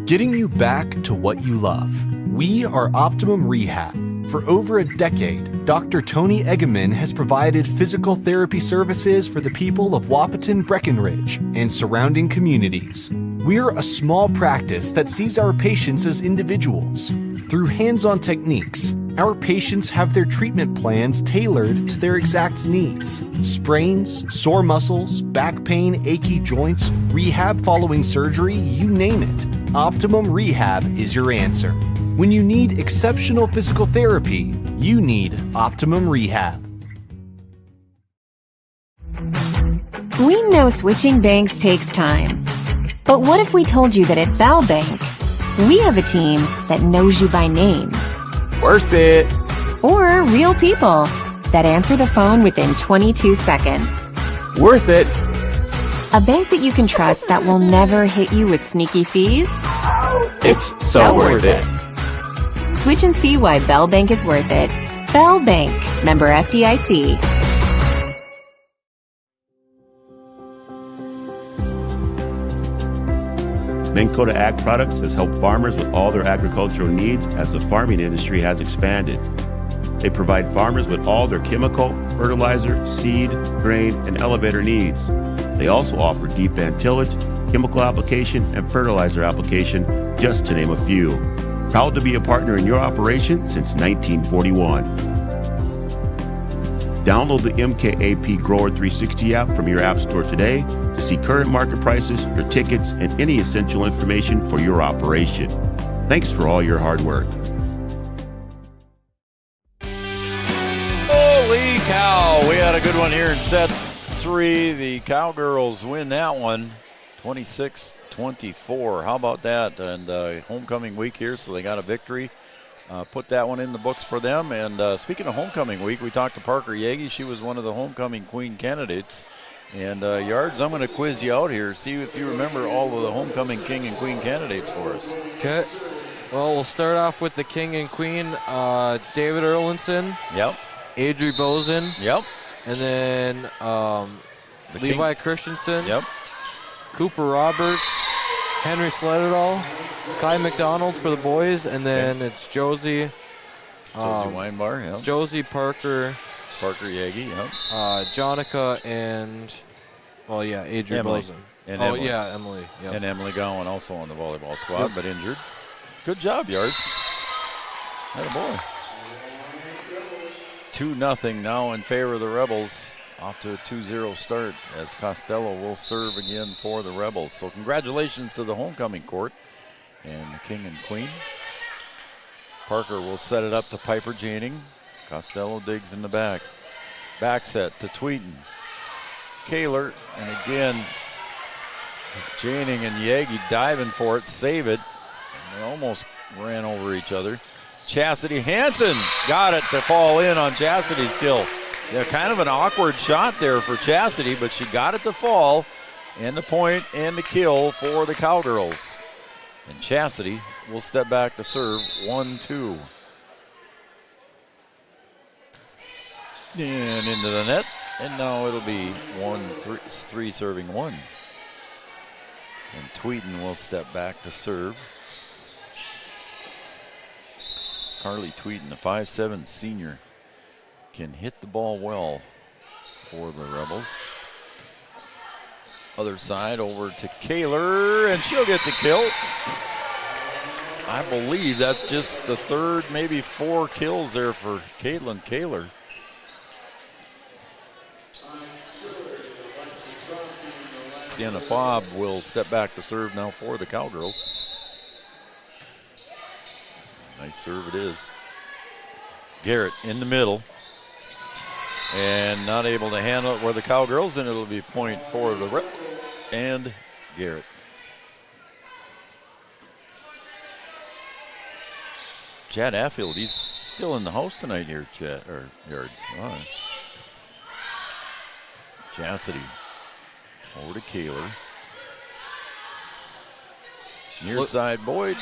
Getting you back to what you love. We are Optimum Rehab. For over a decade, Dr. Tony Egeman has provided physical therapy services for the people of Wahpeton, Breckenridge, and surrounding communities. We're a small practice that sees our patients as individuals. Through hands-on techniques, our patients have their treatment plans tailored to their exact needs. Sprains, sore muscles, back pain, achy joints, rehab following surgery, you name it. Optimum Rehab is your answer. When you need exceptional physical therapy, you need Optimum Rehab. We know switching banks takes time. But what if we told you that at Bell Bank, we have a team that knows you by name? Worth it. Or real people that answer the phone within 22 seconds. Worth it. A bank that you can trust that will never hit you with sneaky fees? It's so worth it. Switch and see why Bell Bank is worth it. Bell Bank, member FDIC. Minn Kota Ag Products has helped farmers with all their agricultural needs as the farming industry has expanded. They provide farmers with all their chemical, fertilizer, seed, grain, and elevator needs. They also offer deep band tillage, chemical application, and fertilizer application, just to name a few. Proud to be a partner in your operation since 1941. Download the MKAP Grower 360 app from your app store today to see current market prices, your tickets, and any essential information for your operation. Thanks for all your hard work. Holy cow, we had a good one here in set 3. The Cowgirls win that one 26-24. How about that? And homecoming week here, so they got a victory. Put that one in the books for them. And speaking of homecoming week, we talked to Parker Yagi. She was one of the homecoming queen candidates. And Yards, I'm going to quiz you out here. See if you remember all of the homecoming king and queen candidates for us. Okay. Well, we'll start off with the king and queen. David Erlinson. Yep. Adri Bozen. Yep. And then Levi Christensen. Yep. Cooper Roberts. Henry Sledderdahl. Kai McDonald for the boys. And then it's Josie. Josie Weinbar, yeah. Josie Parker. Parker Yagi, yep. Jonica and, well, yeah, Adri Bozen. And Emily. Emily. Yeah, Emily. Yep. And Emily Gowan also on the volleyball squad, but injured. Good job, Yards. Attaboy. 2-0 now in favor of the Rebels. Off to a 2-0 start as Costello will serve again for the Rebels. So congratulations to the homecoming court and the king and queen. Parker will set it up to Piper Janing. Costello digs in the back. Back set to Tweeten. Kaler, and again, Janing and Yagi diving for it, save it. And they almost ran over each other. Chastity Hansen got it to fall in on Chastity's kill. Yeah, kind of an awkward shot there for Chastity, but she got it to fall, and the point and the kill for the Cowgirls. And Chastity will step back to serve 1-2. And into the net, and now it'll be 1-3 serving 1. And Tweeden will step back to serve. Carly Tweeden, the 5'7" senior, can hit the ball well for the Rebels. Other side over to Kaler, and she'll get the kill. I believe that's just the third, maybe 4 kills there for Caitlin Kaler. Sienna Fobb will step back to serve now for the Cowgirls. Nice serve it is. Garrett in the middle. And not able to handle it where the Cowgirls, and it'll be point for the Rep and Garrett. Chad Affield, he's still in the house tonight here, Chad, or Yards. All right. Chastity over to Kaler. Near side Boyd.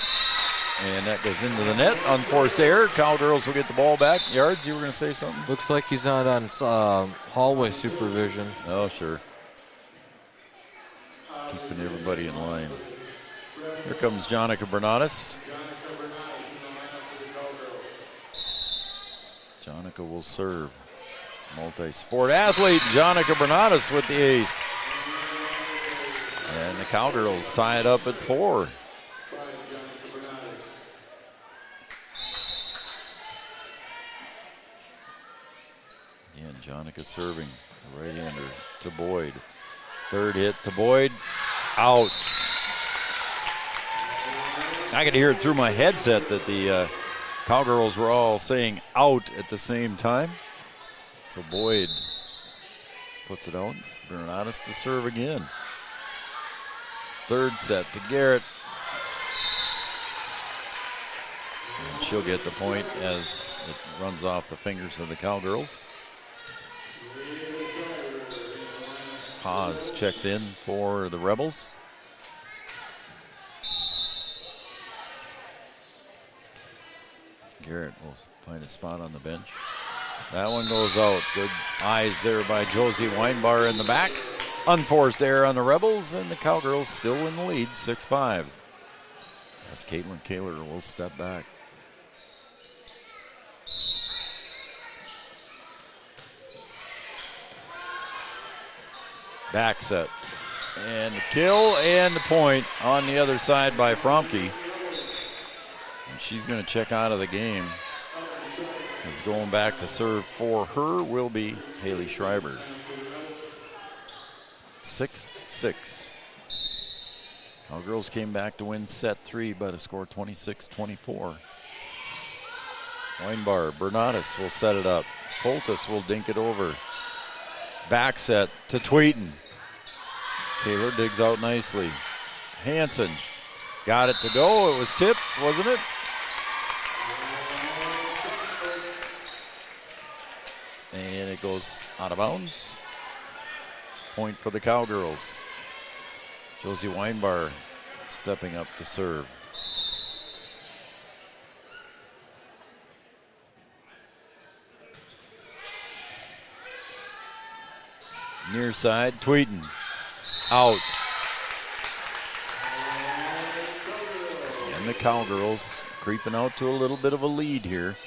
And that goes into the net. Unforced error. Cowgirls will get the ball back. Yards, you were going to say something? Looks like he's not on hallway supervision. Oh, sure. Keeping everybody in line. Here comes Jonica Bernatus. Jonica will serve. Multi-sport athlete Jonica Bernatus with the ace. And the Cowgirls tie it up at 4. Again, Jonica serving. The right-hander to Boyd. Third hit to Boyd. Out. I could hear it through my headset that the Cowgirls were all saying out at the same time. So Boyd puts it out. Bernatus to serve again. Third set to Garrett. And she'll get the point as it runs off the fingers of the Cowgirls. Haas checks in for the Rebels. Garrett will find a spot on the bench. That one goes out. Good eyes there by Josie Weinbar in the back. Unforced error on the Rebels, and the Cowgirls still in the lead, 6-5. As Caitlin Kaler will step back. Back set. And the kill and the point on the other side by Fromke. And she's going to check out of the game. As going back to serve for her will be Haley Schreiber. 6-6. Cowgirls came back to win set 3 by the score 26-24. Weinbar, Bernatus will set it up. Coltis will dink it over. Back set to Tweeten. Taylor digs out nicely. Hansen got it to go. It was tipped, wasn't it? And it goes out of bounds. Point for the Cowgirls. Josie Weinbar stepping up to serve. Near side, Tweeten. Out. And the Cowgirls creeping out to a little bit of a lead here.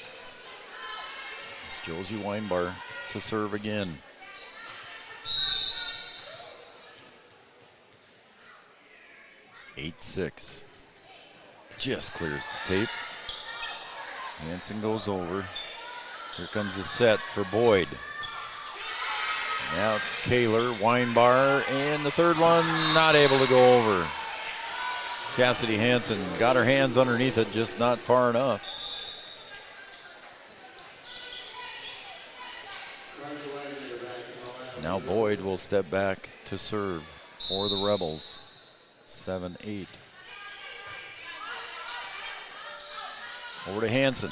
It's Josie Weinbar to serve again. (8-6). Just clears the tape. Hansen goes over. Here comes the set for Boyd. Now it's Kaler, Weinbar, and the third one not able to go over. Cassidy Hansen got her hands underneath it, just not far enough. Now Boyd will step back to serve for the Rebels. 7-8. Over to Hansen.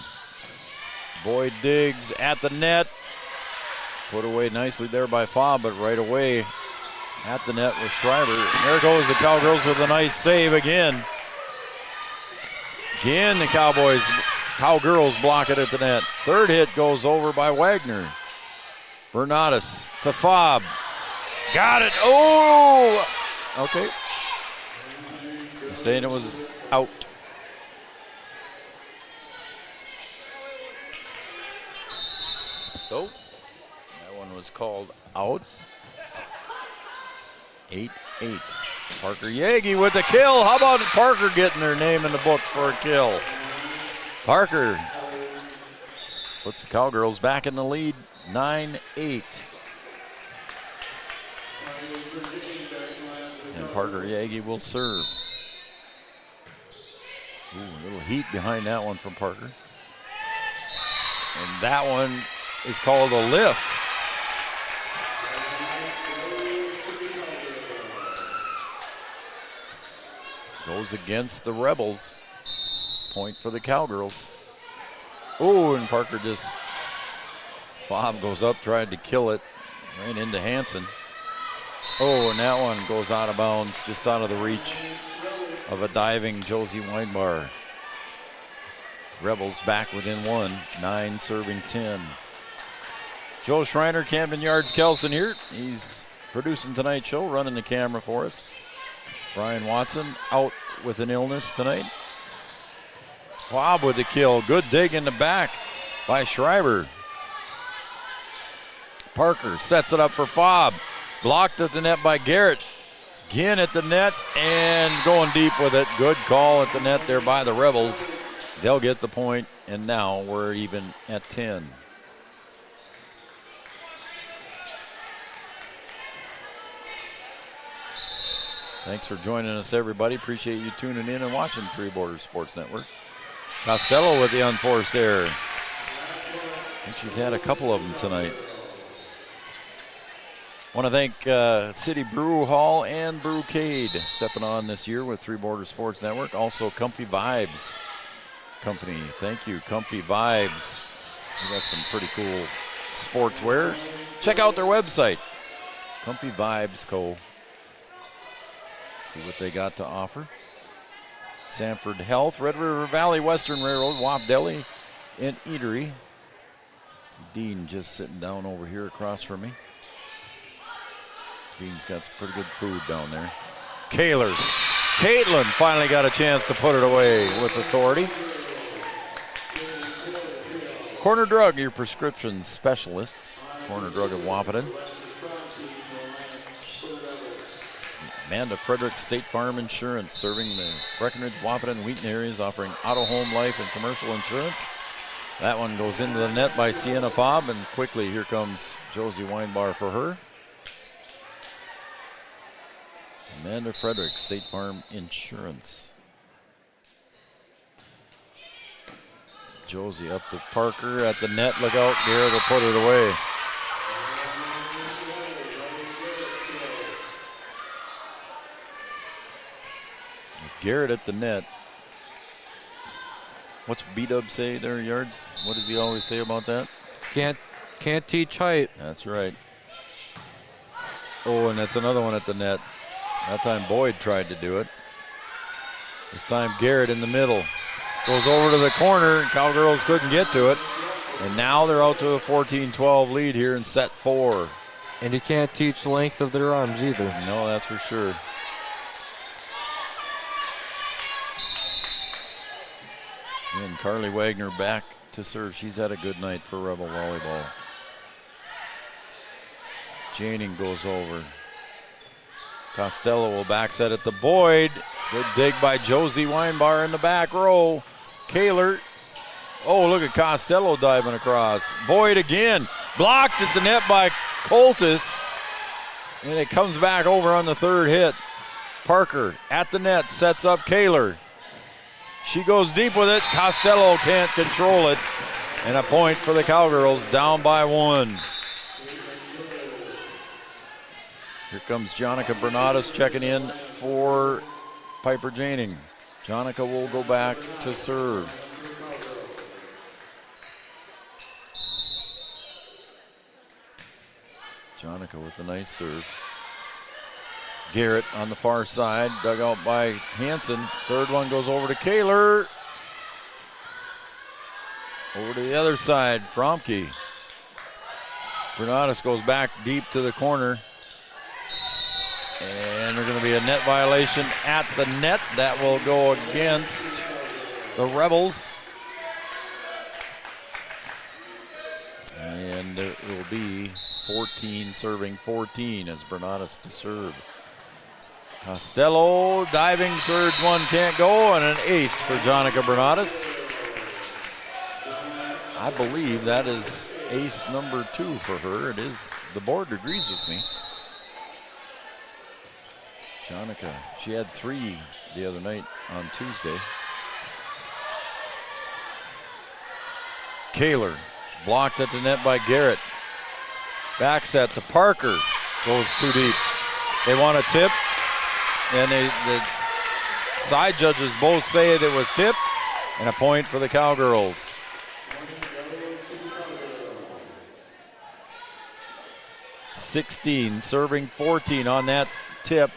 Boyd digs at the net. Put away nicely there by Fobb, but right away at the net with Schreiber. And there goes the Cowgirls with a nice save again. Again, the Cowgirls block it at the net. Third hit goes over by Wagner. Bernatus to Fobb. Got it. Oh! Okay. Saying it was out. So, that one was called out. 8-8. Parker Yagi with the kill. How about Parker getting their name in the book for a kill? Parker puts the Cowgirls back in the lead, 9-8. And Parker Yagi will serve. Ooh, a little heat behind that one from Parker. And that one is called a lift. Goes against the Rebels. Point for the Cowgirls. Oh, and Parker just, Fobb goes up, tried to kill it. Ran into Hansen. Oh, and that one goes out of bounds, just out of the reach of a diving Josie Weinbar. Rebels back within 1, 9 serving 10. Joe Schreiner, Camden Yards Kelson here. He's producing tonight's show, running the camera for us. Brian Watson out with an illness tonight. Fobb with the kill. Good dig in the back by Schreiber. Parker sets it up for Fobb. Blocked at the net by Garrett. Again at the net and going deep with it. Good call at the net there by the Rebels. They'll get the point, and now we're even at 10. Thanks for joining us, everybody. Appreciate you tuning in and watching Three Borders Sports Network. Costello with the unforced error. I think she's had a couple of them tonight. Want to thank City Brew Hall and Brewcade stepping on this year with Three Borders Sports Network. Also, Comfy Vibes Company. Thank you, Comfy Vibes. We got some pretty cool sportswear. Check out their website, Comfy Vibes Co. See what they got to offer. Sanford Health, Red River Valley Western Railroad, Wap Deli, and Eatery. Dean just sitting down over here across from me. Dean's got some pretty good food down there. Kaler. Caitlin finally got a chance to put it away with authority. Corner Drug, your prescription specialists. Corner Drug of Wahpeton. Amanda Frederick State Farm Insurance, serving the Breckenridge, Wahpeton, Wheaton areas, offering auto, home, life, and commercial insurance. That one goes into the net by Sienna Fobb, and quickly here comes Josie Weinbar for her. Amanda Frederick, State Farm Insurance. Josie up to Parker at the net. Look out, Garrett will put it away. With Garrett at the net. What's B-Dub say there, Yards? What does he always say about that? Can't teach height. That's right. Oh, and that's another one at the net. That time Boyd tried to do it. This time Garrett in the middle. Goes over to the corner. Cowgirls couldn't get to it. And now they're out to a 14-12 lead here in set 4. And you can't teach the length of their arms either. No, that's for sure. And Carly Wagner back to serve. She's had a good night for Rebel Volleyball. Janing goes over. Costello will back set it to Boyd. Good dig by Josie Weinbar in the back row. Kaler. Oh, look at Costello diving across. Boyd again. Blocked at the net by Coltis. And it comes back over on the third hit. Parker at the net sets up Kaler. She goes deep with it. Costello can't control it. And a point for the Cowgirls, down by 1. Here comes Jonica Bernadas checking in for Piper Janing. Jonica will go back to serve. Jonica with a nice serve. Garrett on the far side, dug out by Hansen. Third one goes over to Kaler. Over to the other side, Fromke. Bernadas goes back deep to the corner. And there's going to be a net violation at the net. That will go against the Rebels. And it will be 14 serving 14 as Bernadas to serve. Costello diving, third one can't go, and an ace for Jonica Bernadas. I believe that is ace number 2 for her. It is, the board agrees with me. Jonica, she had 3 the other night on Tuesday. Kaler blocked at the net by Garrett. Back set to Parker, goes too deep. They want a tip, and the side judges both say it was tipped, and a point for the Cowgirls. (16) serving 14 on that tip.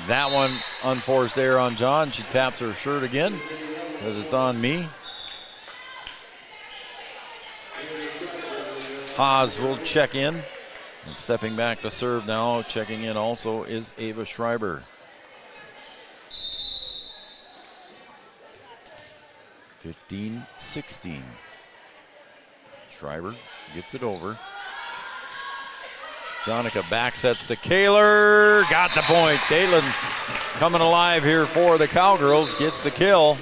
That one unforced error on John. She taps her shirt again, says it's on me. Haas will check in. And stepping back to serve now, checking in also is Ava Schreiber. 15-16. Schreiber gets it over. Jonica back sets to Kaler. Got the point. Caitlin coming alive here for the Cowgirls. Gets the kill.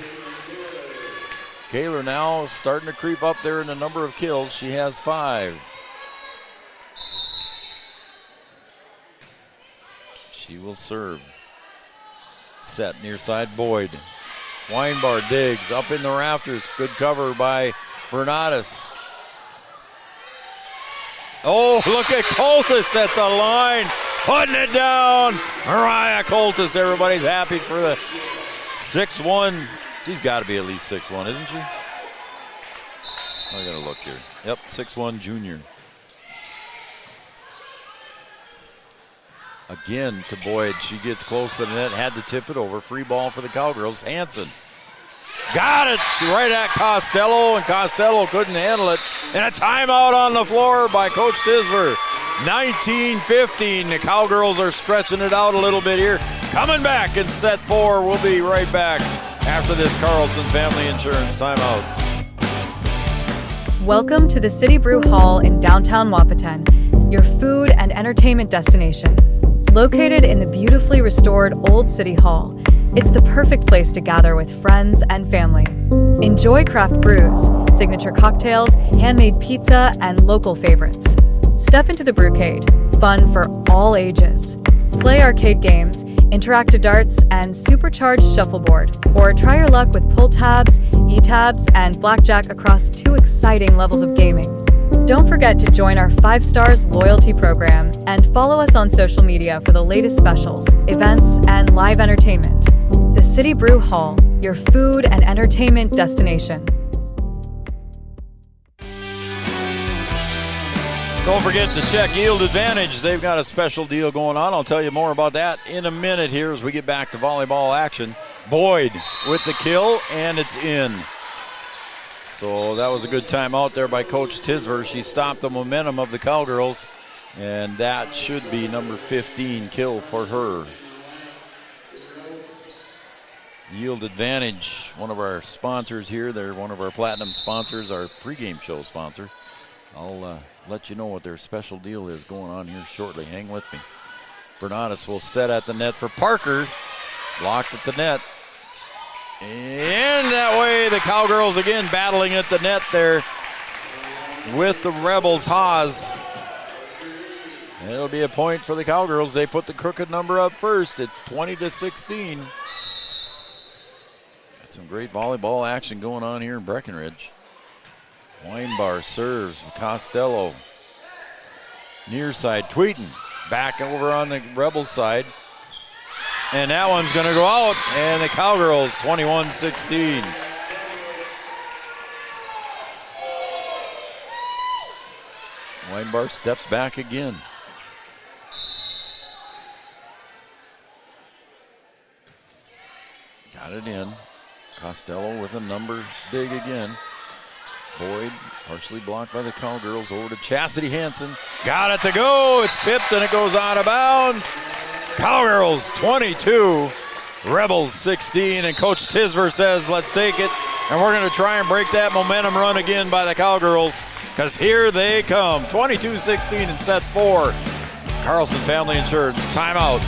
Kaler now starting to creep up there in the number of kills. She has 5. She will serve. Set near side Boyd. Weinbar digs up in the rafters. Good cover by Bernatus. Oh, look at Coltis at the line. Putting it down. Mariah Coltis. Everybody's happy for the 6'1". She's got to be at least 6'1", isn't she? I got to look here. Yep, 6'1" junior. Again to Boyd. She gets close to the net. Had to tip it over. Free ball for the Cowgirls. Hansen. Got it right at Costello, and Costello couldn't handle it. And a timeout on the floor by Coach Tisver. 19-15. The Cowgirls are stretching it out a little bit here. Coming back in set 4. We'll be right back after this Carlson Family Insurance timeout. Welcome to the City Brew Hall in downtown Wahpeton, your food and entertainment destination. Located in the beautifully restored Old City Hall, it's the perfect place to gather with friends and family. Enjoy craft brews, signature cocktails, handmade pizza, and local favorites. Step into the Brewcade, fun for all ages. Play arcade games, interactive darts, and supercharged shuffleboard. Or try your luck with pull tabs, e-tabs, and blackjack across 2 exciting levels of gaming. Don't forget to join our 5 Stars loyalty program and follow us on social media for the latest specials, events, and live entertainment. The City Brew Hall, your food and entertainment destination. Don't forget to check Yield Advantage. They've got a special deal going on. I'll tell you more about that in a minute here as we get back to volleyball action. Boyd with the kill, and it's in. So that was a good timeout there by Coach Tisver. She stopped the momentum of the Cowgirls, and that should be number 15 kill for her. Yield Advantage, one of our sponsors here. They're one of our platinum sponsors, our pregame show sponsor. I'll let you know what their special deal is going on here shortly. Hang with me. Bernatus will set at the net for Parker. Blocked at the net. And that way the Cowgirls again battling at the net there with the Rebels. Haas. And it'll be a point for the Cowgirls. They put the crooked number up first. It's 20-16. Got some great volleyball action going on here in Breckenridge. Weinbar serves. Costello. Near side. Tweeten. Back over on the Rebels side. And that one's going to go out. And the Cowgirls 21-16. Weinbar steps back again. Got it in. Costello with a number dig again. Boyd partially blocked by the Cowgirls. Over to Chastity Hansen. Got it to go. It's tipped and it goes out of bounds. Cowgirls 22, Rebels 16, and Coach Tisver says, let's take it. And we're going to try and break that momentum run again by the Cowgirls, because here they come. 22-16 in set 4. Carlson Family Insurance, timeout.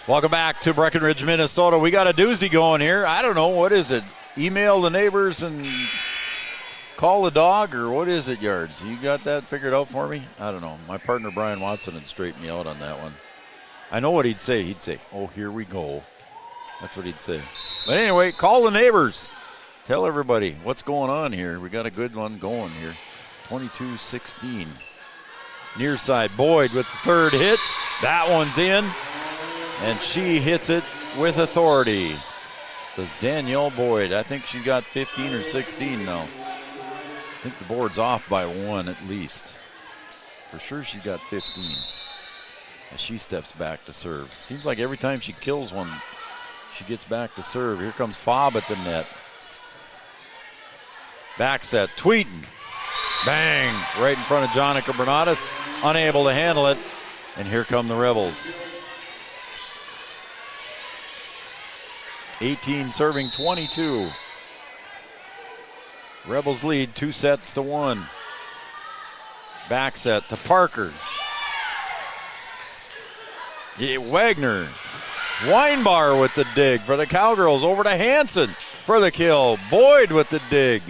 Welcome back to Breckenridge, Minnesota. We got a doozy going here. I don't know, what is it? Email the neighbors and call the dog, or what is it, Yards? You got that figured out for me? I don't know. My partner Brian Watson had straightened me out on that one. I know what he'd say. He'd say, oh, here we go. That's what he'd say. But anyway, call the neighbors. Tell everybody what's going on here. We got a good one going here. 22-16. Near side, Boyd with the third hit. That one's in, and she hits it with authority. Does Danielle Boyd. I think she's got 15 or 16 now. I think the board's off by one at least. For sure she's got 15. As she steps back to serve. Seems like every time she kills one, she gets back to serve. Here comes Fobb at the net. Back set, Tweeten. Bang, right in front of Jonica Bernadas. Unable to handle it. And here come the Rebels. 18 serving 22. Rebels lead 2-1. Back set to Parker. Yeah, Wagner. Weinbar with the dig for the Cowgirls. Over to Hansen for the kill. Boyd with the dig.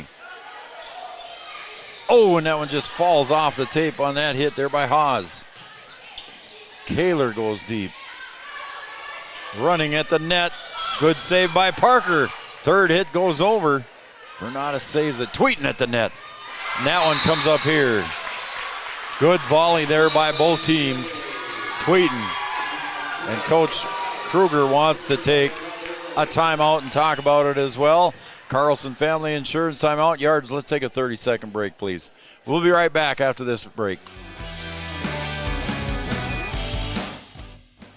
Oh, and that one just falls off the tape on that hit there by Haas. Kaler goes deep. Running at the net. Good save by Parker. Third hit goes over. Bernadas saves it. Tweeten at the net. And that one comes up here. Good volley there by both teams. Tweeten. And Coach Kruger wants to take a timeout and talk about it as well. Carlson Family Insurance timeout. Yards, let's take a 30-second break, please. We'll be right back after this break.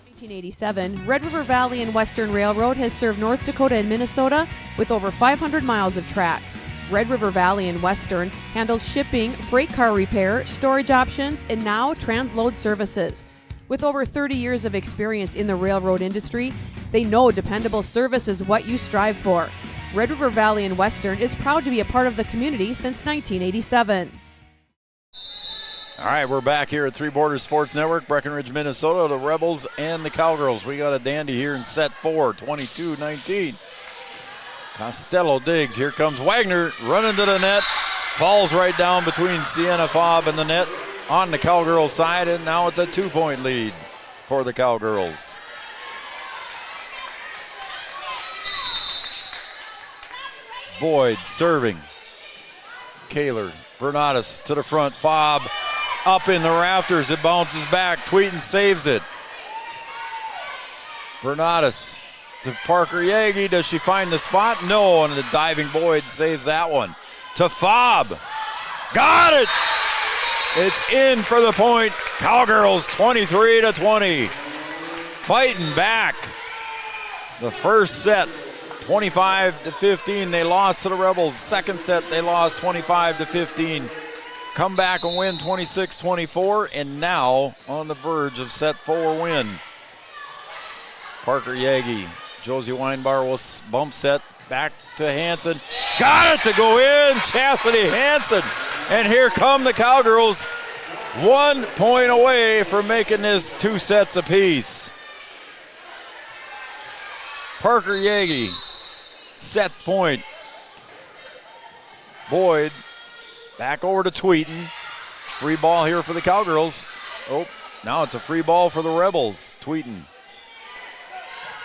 1987, Red River Valley and Western Railroad has served North Dakota and Minnesota with over 500 miles of track. Red River Valley and Western handles shipping, freight car repair, storage options, and now transload services. With over 30 years of experience in the railroad industry, they know dependable service is what you strive for. Red River Valley and Western is proud to be a part of the community since 1987. All right, we're back here at Three Borders Sports Network, Breckenridge, Minnesota, the Rebels and the Cowgirls. We got a dandy here in set 4, 22-19. Costello digs. Here comes Wagner running to the net. Falls right down between Sienna Fobb and the net on the Cowgirls side, and now it's a 2-point lead for the Cowgirls. Boyd serving. Kaler, Bernadas to the front. Fobb up in the rafters. It bounces back. Tweeten saves it. Bernadas to Parker Yagi. Does she find the spot? No, and the diving Boyd saves that one. To Fobb. Got it! It's in for the point. Cowgirls 23-20. Fighting back. The first set, 25-15. They lost to the Rebels. Second set, they lost 25-15. Come back and win 26-24, and now on the verge of set 4 win. Parker Yagi. Josie Weinbar will bump set back to Hansen. Got it to go in. Chastity Hansen. And here come the Cowgirls, 1 point away from making this 2 sets apiece. Parker Yagi, set point. Boyd, back over to Tweeten. Free ball here for the Cowgirls. Oh, now it's a free ball for the Rebels. Tweeten.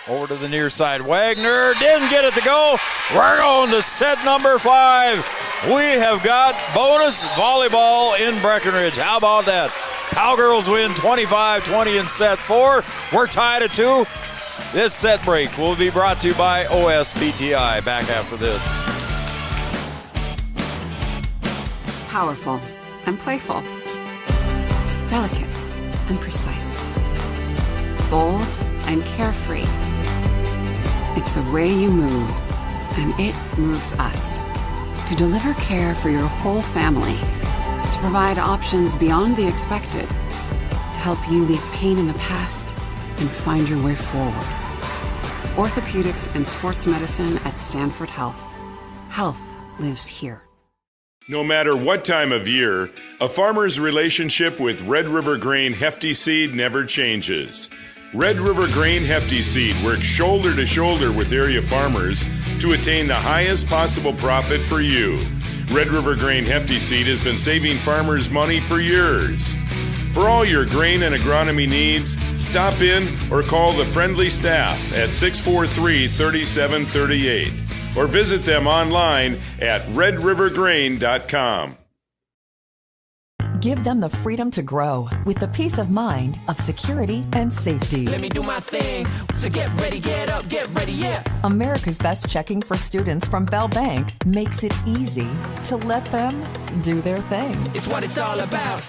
Over to the near side. Wagner didn't get it to go. We're going to set number 5. We have got bonus volleyball in Breckenridge. How about that? Cowgirls win 25-20 in set 4. We're tied at 2. This set break will be brought to you by OSPTI. Back after this. Powerful and playful. Delicate and precise. Bold and carefree. It's the way you move, and it moves us. To deliver care for your whole family, to provide options beyond the expected, to help you leave pain in the past and find your way forward. Orthopedics and sports medicine at Sanford Health. Health lives here. No matter what time of year, a farmer's relationship with Red River Grain Hefty Seed never changes. Red River Grain Hefty Seed works shoulder to shoulder with area farmers to attain the highest possible profit for you. Red River Grain Hefty Seed has been saving farmers money for years. For all your grain and agronomy needs, stop in or call the friendly staff at 643-3738. or visit them online at redrivergrain.com. Give them the freedom to grow with the peace of mind of security and safety. Let me do my thing. So get ready, get up, get ready, yeah. America's Best checking for students from Bell Bank makes it easy to let them do their thing. It's what it's all about.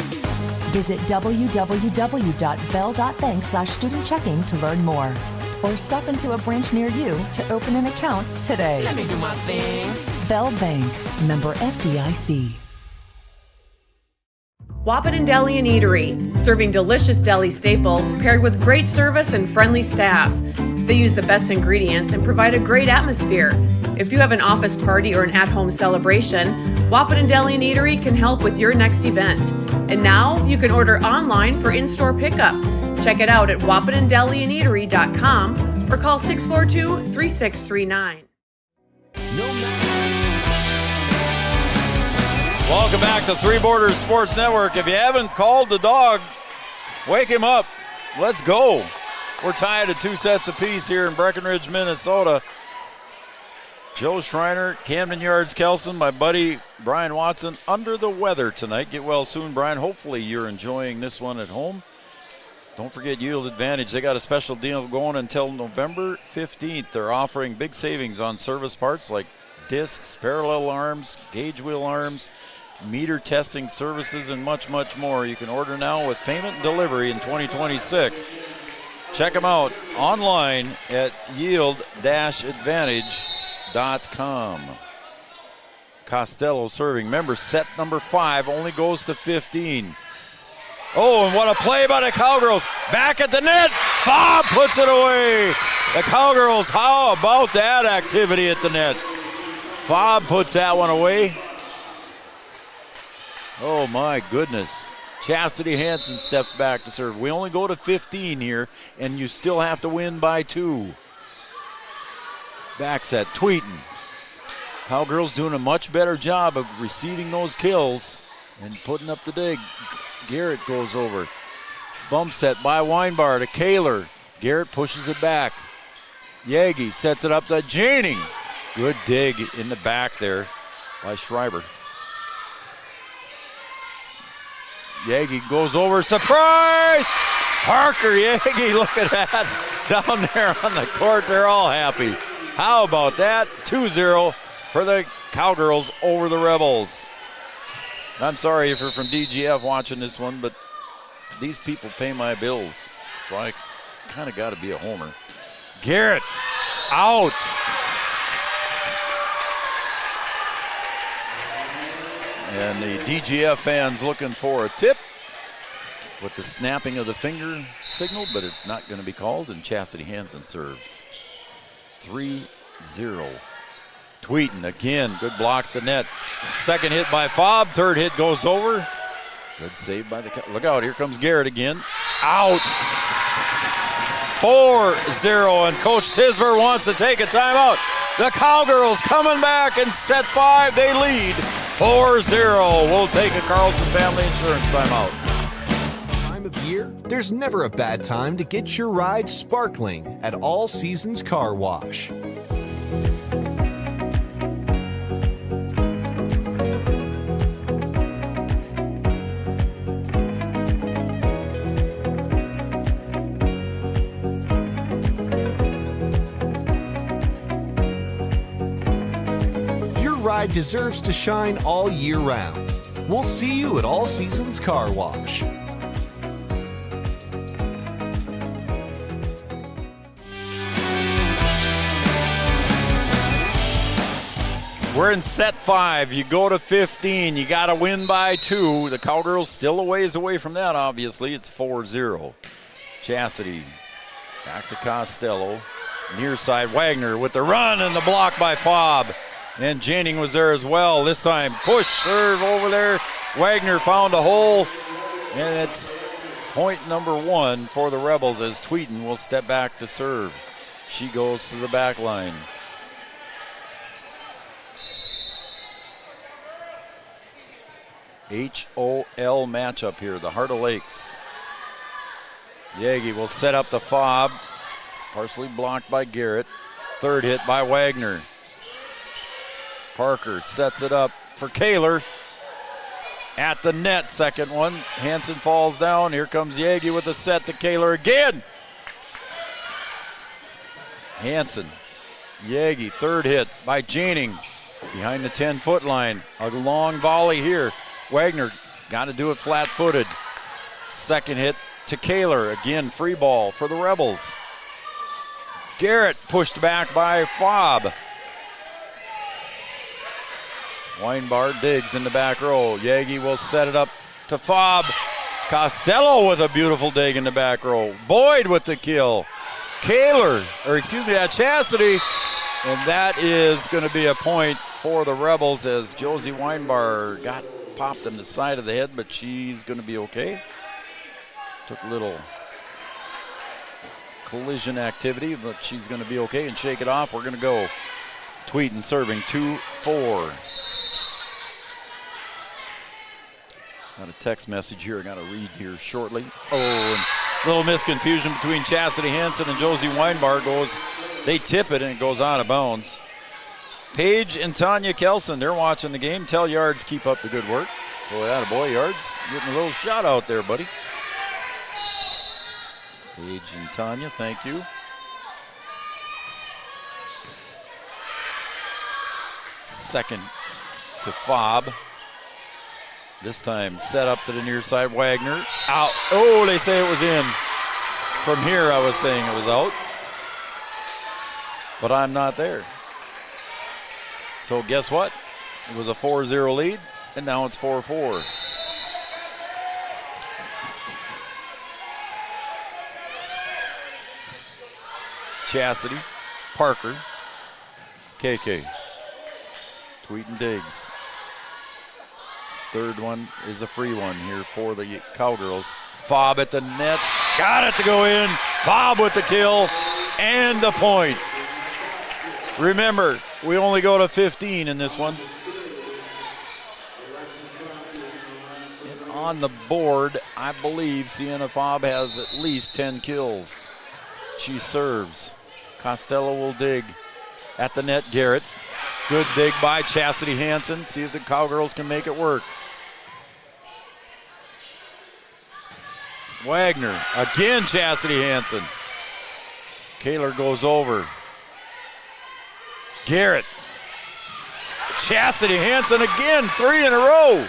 Visit www.bell.bank/student-checking to learn more. Or stop into a branch near you to open an account today. Let me do my thing. Bell Bank, member FDIC. Wahpeton Deli and Eatery, serving delicious deli staples paired with great service and friendly staff. They use the best ingredients and provide a great atmosphere. If you have an office party or an at-home celebration, Wahpeton Deli and Eatery can help with your next event. And now you can order online for in-store pickup. Check it out at wahpetondeliandeatery.com or call 642-3639. Welcome back to Three Borders Sports Network. If you haven't called the dog, wake him up. Let's go. We're tied at 2 sets apiece here in Breckenridge, Minnesota. Joe Schreiner, Camden Yards, Kelson, my buddy Brian Watson, under the weather tonight. Get well soon, Brian. Hopefully you're enjoying this one at home. Don't forget Yield Advantage. They got a special deal going until November 15th. They're offering big savings on service parts like discs, parallel arms, gauge wheel arms, meter testing services, and much, much more. You can order now with payment and delivery in 2026. Check them out online at yield-advantage.com. Costello serving. Remember, set number 5 only goes to 15. Oh, and what a play by the Cowgirls. Back at the net. Fobb puts it away. The Cowgirls, how about that activity at the net? Fobb puts that one away. Oh, my goodness. Chastity Hansen steps back to serve. We only go to 15 here, and you still have to win by 2. Back set, Tweeten. Cowgirls doing a much better job of receiving those kills and putting up the dig. Garrett goes over. Bump set by Weinbar to Kaler. Garrett pushes it back. Yagi sets it up to Janing. Good dig in the back there by Schreiber. Yagi goes over. Surprise! Parker Yagi, look at that. Down there on the court, they're all happy. How about that? 2-0 for the Cowgirls over the Rebels. I'm sorry if you're from DGF watching this one, but these people pay my bills, so I kind of got to be a homer. Garrett, out. And the DGF fans looking for a tip with the snapping of the finger signal, but it's not going to be called, and Chastity Hansen serves. 3-0. Tweeten again, good block to net. Second hit by Fobb, third hit goes over. Good save by the, look out, here comes Garrett again. Out. 4-0, and Coach Tisver wants to take a timeout. The Cowgirls coming back in set 5, they lead 4-0. We'll take a Carlson Family Insurance timeout. Time of year, there's never a bad time to get your ride sparkling at All Seasons Car Wash. Ride deserves to shine all year round. We'll see you at All Seasons Car Wash. We're in set 5. You go to 15. You got to win by 2. The Cowgirls still a ways away from that, obviously. It's 4-0. Chastity back to Costello. Near side, Wagner with the run and the block by Fobb. And Janing was there as well. This time, push, serve over there. Wagner found a hole. And it's point number 1 for the Rebels as Tweeten will step back to serve. She goes to the back line. HOL matchup here, the Heart of Lakes. Yagi will set up the Fobb. Partially blocked by Garrett. Third hit by Wagner. Parker sets it up for Kaler. At the net, second one. Hansen falls down. Here comes Yagi with a set to Kaler again. Hansen, Yagi, third hit by Janing. Behind the 10-foot line. A long volley here. Wagner got to do it flat-footed. Second hit to Kaler. Again, free ball for the Rebels. Garrett pushed back by Fobb. Weinbar digs in the back row. Yagi will set it up to Fobb. Costello with a beautiful dig in the back row. Boyd with the kill. Chastity. And that is going to be a point for the Rebels as Josie Weinbar got popped in the side of the head, but she's going to be okay. Took a little collision activity, but she's going to be okay and shake it off. We're going to go Tweeten serving 2-4. Got a text message here I got to read here shortly. Oh, and a little misconfusion between Chastity Hansen and Josie Weinbar goes. They tip it and it goes out of bounds. Paige and Tanya Kelson, they're watching the game. Tell Yards keep up the good work. So attaboy, Yards. Getting a little shout out there, buddy. Paige and Tanya, thank you. Second to Fobb. This time set up to the near side. Wagner out. Oh, they say it was in. From here I was saying it was out. But I'm not there. So guess what? It was a 4-0 lead, and now it's 4-4. Chastity, Parker, KK, Tweeten digs. Third one is a free one here for the Cowgirls. Fobb at the net, got it to go in. Fobb with the kill and the point. Remember, we only go to 15 in this one. And on the board, I believe Sienna Fobb has at least 10 kills. She serves. Costello will dig at the net. Garrett. Good dig by Chastity Hansen. See if the Cowgirls can make it work. Wagner. Again, Chastity Hansen. Kaler goes over. Garrett. Chastity Hansen again. 3 in a row.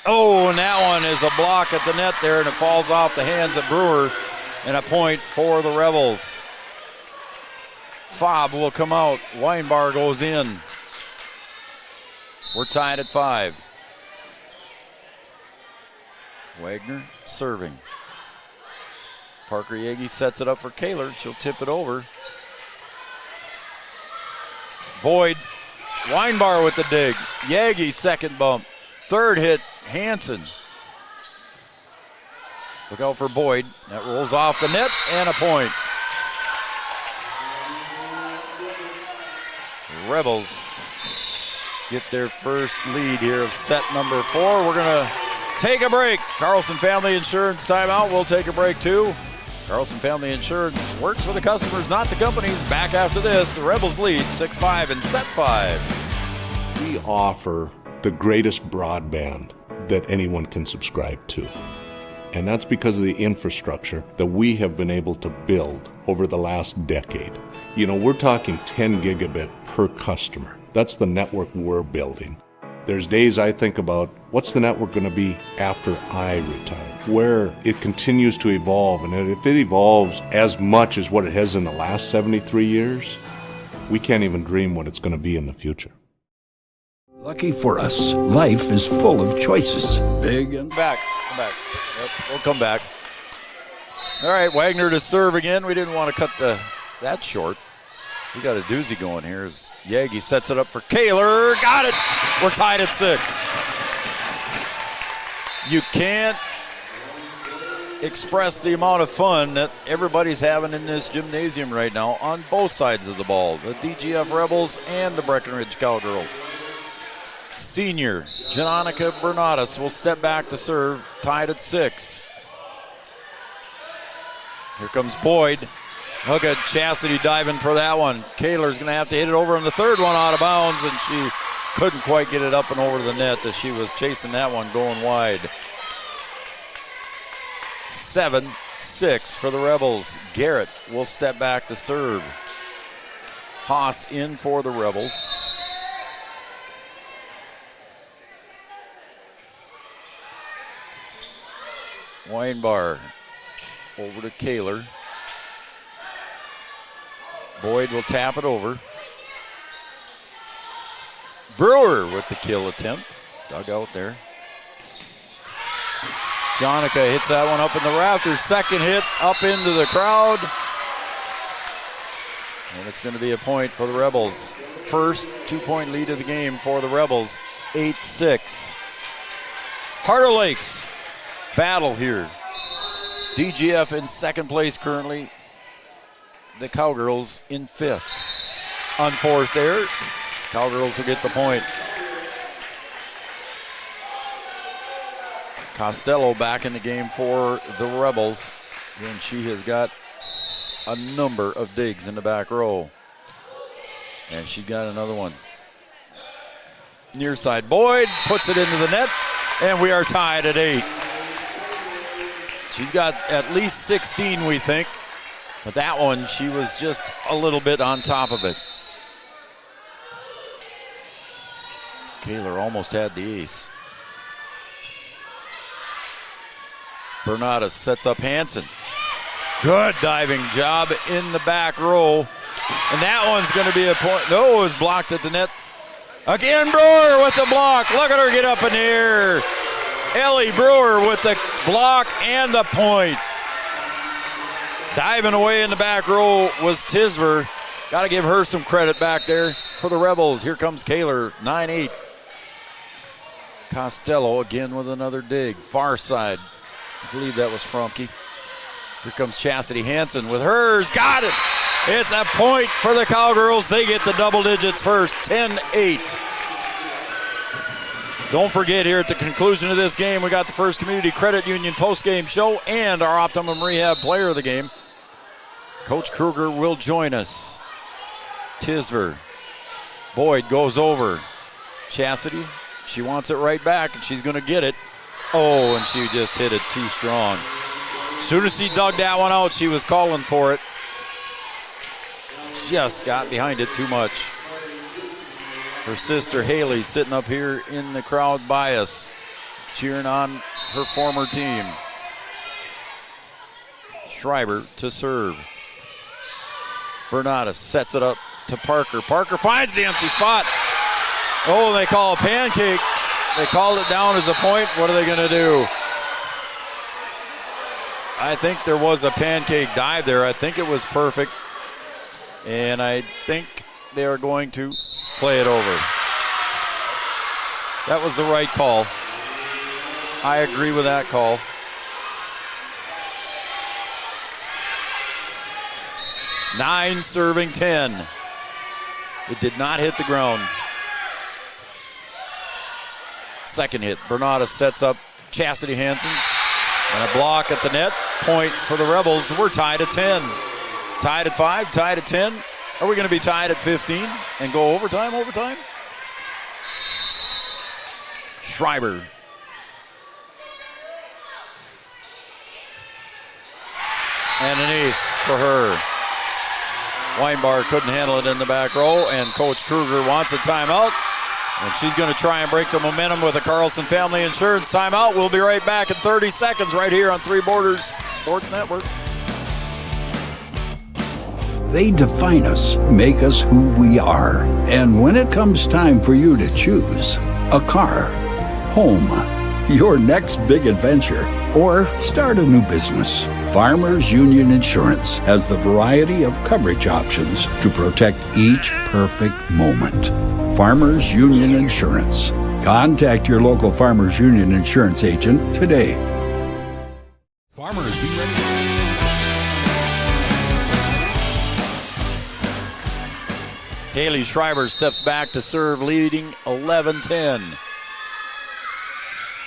Oh, and that one is a block at the net there, and it falls off the hands of Brewer, and a point for the Rebels. Fobb will come out. Weinbar goes in. We're tied at 5. Wagner serving. Parker Yagi sets it up for Kaler. She'll tip it over. Boyd. Weinbar with the dig. Yagi second bump. Third hit, Hansen. Look out for Boyd. That rolls off the net and a point. Rebels get their first lead here of set number 4. We're going to take a break. Carlson Family Insurance timeout. We'll take a break too. Carlson Family Insurance works for the customers, not the companies. Back after this, the Rebels lead 6-5 in set 5. We offer the greatest broadband that anyone can subscribe to. And that's because of the infrastructure that we have been able to build over the last decade. You know, we're talking 10 gigabit per customer. That's the network we're building. There's days I think about what's the network going to be after I retire, where it continues to evolve. And if it evolves as much as what it has in the last 73 years, we can't even dream what it's going to be in the future. Lucky for us, life is full of choices. Big and... Come back. Yep, we'll come back. All right, Wagner to serve again. We didn't want to cut that short. We got a doozy going here as Yagi sets it up for Kaler. Got it. We're tied at 6. You can't express the amount of fun that everybody's having in this gymnasium right now on both sides of the ball. The DGF Rebels and the Breckenridge Cowgirls. Senior Janonica Bernatus will step back to serve, tied at 6. Here comes Boyd. Look at Chastity diving for that one. Kaler's going to have to hit it over on the third one out of bounds, and she couldn't quite get it up and over the net as she was chasing that one going wide. 7-6 for the Rebels. Garrett will step back to serve. Haas in for the Rebels. Weinbar over to Kaler. Boyd will tap it over. Brewer with the kill attempt. Dug out there. Jonica hits that one up in the rafters. Second hit up into the crowd. And it's going to be a point for the Rebels. First 2-point lead of the game for the Rebels. 8-6. Heart of Lakes battle here. DGF in second place currently. The Cowgirls in fifth. Unforced error. Cowgirls will get the point. Costello back in the game for the Rebels. And she has got a number of digs in the back row. And she's got another one. Near side. Boyd puts it into the net. And we are tied at 8. She's got at least 16, we think. But that one, she was just a little bit on top of it. Kaler almost had the ace. Bernadas sets up Hansen. Good diving job in the back row. And that one's going to be a point. No, it was blocked at the net. Again, Brewer with the block. Look at her get up in the air. Ellie Brewer with the block and the point. Diving away in the back row was Tisver. Got to give her some credit back there for the Rebels. Here comes Kaler, 9-8. Costello again with another dig. Far side. I believe that was Fromke. Here comes Chastity Hansen with hers. Got it. It's a point for the Cowgirls. They get the double digits first, 10-8. Don't forget, here at the conclusion of this game, we got the First Community Credit Union post-game show and our Optimum Rehab player of the game. Coach Kruger will join us. Tisver. Boyd goes over. Chastity, she wants it right back, and she's going to get it. Oh, and she just hit it too strong. As soon as she dug that one out, she was calling for it. Just got behind it too much. Her sister Haley sitting up here in the crowd by us, cheering on her former team. Schreiber to serve. Bernadas sets it up to Parker. Parker finds the empty spot. Oh, they call a pancake. They called it down as a point. What are they going to do? I think there was a pancake dive there. I think it was perfect. And I think they are going to play it over. That was the right call. I agree with that call. Nine serving 10. It did not hit the ground. Second hit. Bernadas sets up Chastity Hansen. And a block at the net. Point for the Rebels. We're tied at 10. Tied at 5, tied at 10. Are we going to be tied at 15 and go overtime? Schreiber. And an ace for her. Weinbar couldn't handle it in the back row, and Coach Kruger wants a timeout. And she's going to try and break the momentum with a Carlson Family Insurance timeout. We'll be right back in 30 seconds right here on Three Borders Sports Network. They define us, make us who we are. And when it comes time for you to choose a car, home, your next big adventure, or start a new business, Farmers Union Insurance has the variety of coverage options to protect each perfect moment. Farmers Union Insurance. Contact your local Farmers Union Insurance agent today. Farmers, be ready. Haley Schreiber steps back to serve, leading 11-10.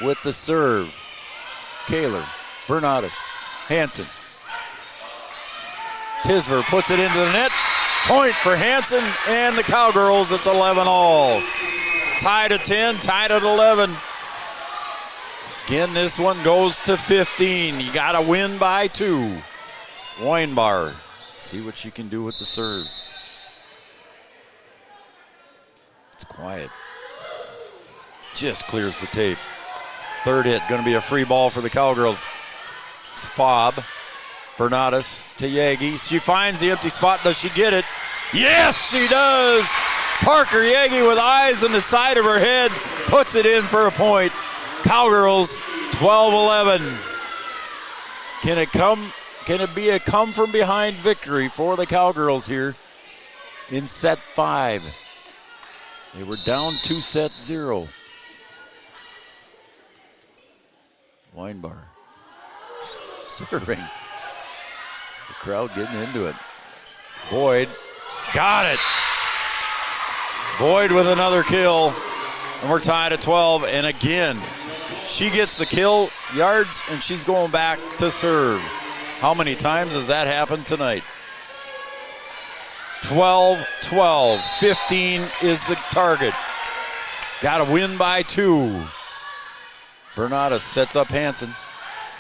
With the serve, Kaler, Bernadas, Hansen. Tisver puts it into the net. Point for Hansen and the Cowgirls. It's 11-all. Tied at 10, tied at 11. Again, this one goes to 15. You got to win by 2. Weinbar, see what she can do with the serve. It's quiet. Just clears the tape. Third hit, going to be a free ball for the Cowgirls. It's Fobb. Bernatus to Yagi. She finds the empty spot. Does she get it? Yes, she does. Parker Yagi with eyes on the side of her head puts it in for a point. Cowgirls 12-11. Can it be a come from behind victory for the Cowgirls here in set 5? They were down 2-0. Weinbar serving. The crowd getting into it. Boyd got it. Boyd with another kill. And we're tied at 12. And again, she gets the kill yards and she's going back to serve. How many times has that happened tonight? 12-12. 15 is the target. Got to win by 2. Bernatus sets up Hansen.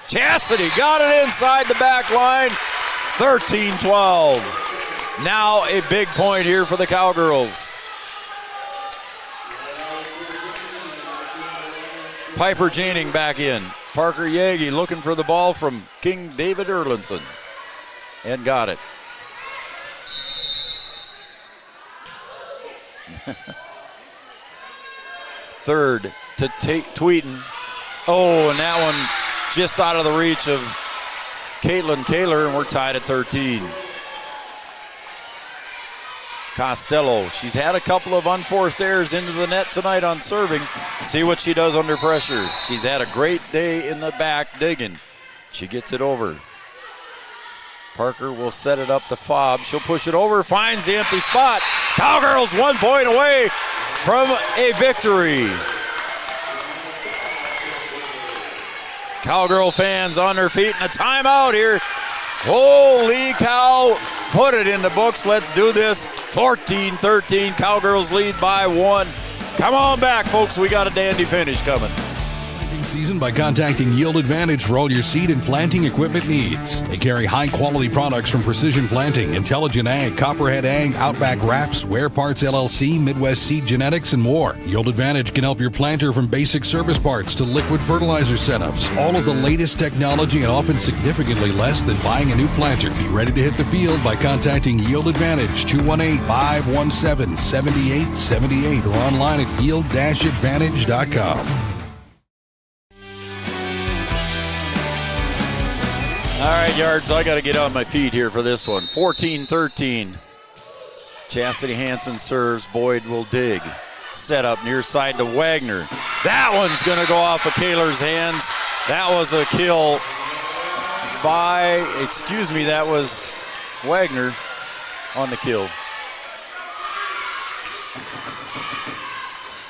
Chastity got it inside the back line. 13-12. Now a big point here for the Cowgirls. Piper Janing back in. Parker Yagi looking for the ball from King David Erlinson. And got it. Third to Tweeten. Oh, and that one just out of the reach of Caitlin Kaler, and we're tied at 13. Costello, she's had a couple of unforced errors into the net tonight on serving. See what she does under pressure. She's had a great day in the back digging. She gets it over. Parker will set it up to Fobb. She'll push it over, finds the empty spot. Cowgirls 1 point away from a victory. Cowgirl fans on their feet and a timeout here. Holy cow. Put it in the books. Let's do this. 14-13. Cowgirls lead by 1. Come on back, folks. We got a dandy finish coming. Season by contacting Yield Advantage for all your seed and planting equipment needs. They carry high-quality products from Precision Planting, Intelligent Ag, Copperhead Ag, Outback Wraps, Wear Parts LLC, Midwest Seed Genetics, and more. Yield Advantage can help your planter from basic service parts to liquid fertilizer setups. All of the latest technology and often significantly less than buying a new planter. Be ready to hit the field by contacting Yield Advantage 218-517-7878 or online at yield-advantage.com. All right, Yards, I got to get on my feet here for this one. 14-13. Chastity Hansen serves. Boyd will dig. Set up near side to Wagner. That one's going to go off of Kaler's hands. That was a kill that was Wagner on the kill.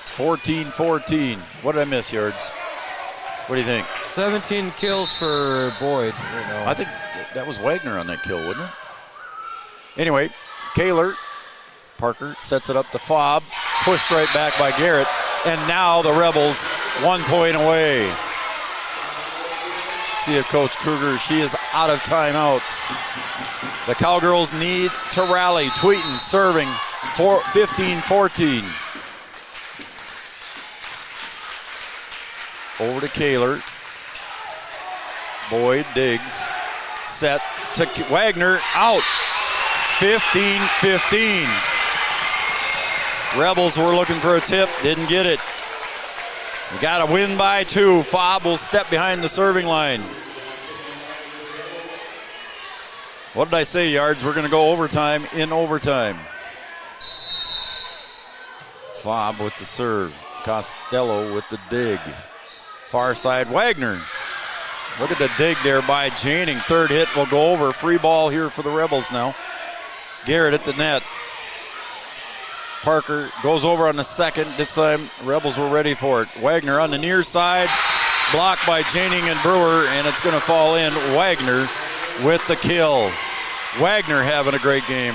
It's 14-14. What did I miss, Yards? What do you think? 17 kills for Boyd. I think that was Wagner on that kill, wasn't it? Anyway, Kaler, Parker sets it up to Fobb. Pushed right back by Garrett. And now the Rebels 1 point away. See if Coach Kruger, she is out of timeouts. The Cowgirls need to rally. Tweeten serving 15-14. Over to Kaler. Boyd digs. Set to Wagner. Out. 15-15. Rebels were looking for a tip. Didn't get it. You got to win by 2. Fobb will step behind the serving line. What did I say, Yards? We're going to go overtime in overtime. Fobb with the serve. Costello with the dig. Far side, Wagner. Look at the dig there by Janing. Third hit will go over. Free ball here for the Rebels now. Garrett at the net. Parker goes over on the second. This time, Rebels were ready for it. Wagner on the near side. Blocked by Janing and Brewer, and it's going to fall in. Wagner with the kill. Wagner having a great game.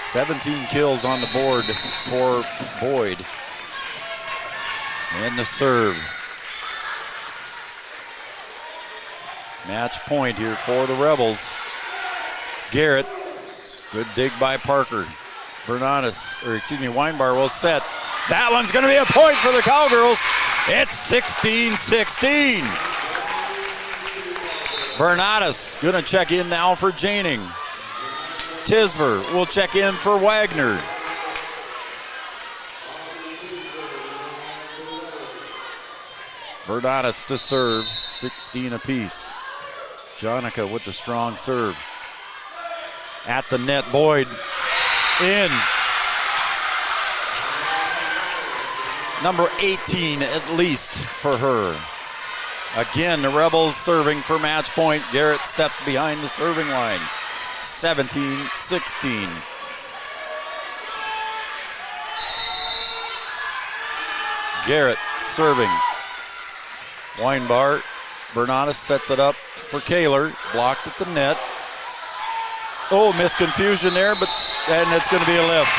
"17 kills on the board for Boyd. And the serve. Match point here for the Rebels. Garrett, good dig by Parker. Weinbar will set. That one's going to be a point for the Cowgirls. It's 16-16. Bernatus going to check in now for Janing. Tisver will check in for Wagner. Bernatus to serve, 16 apiece. Jonica with the strong serve. At the net, Boyd in. Number 18 at least for her. Again, the Rebels serving for match point. Garrett steps behind the serving line. 17-16. Garrett serving. Weinbar. Bernatus sets it up for Kaler. Blocked at the net. Oh, missed confusion there, and it's going to be a lift.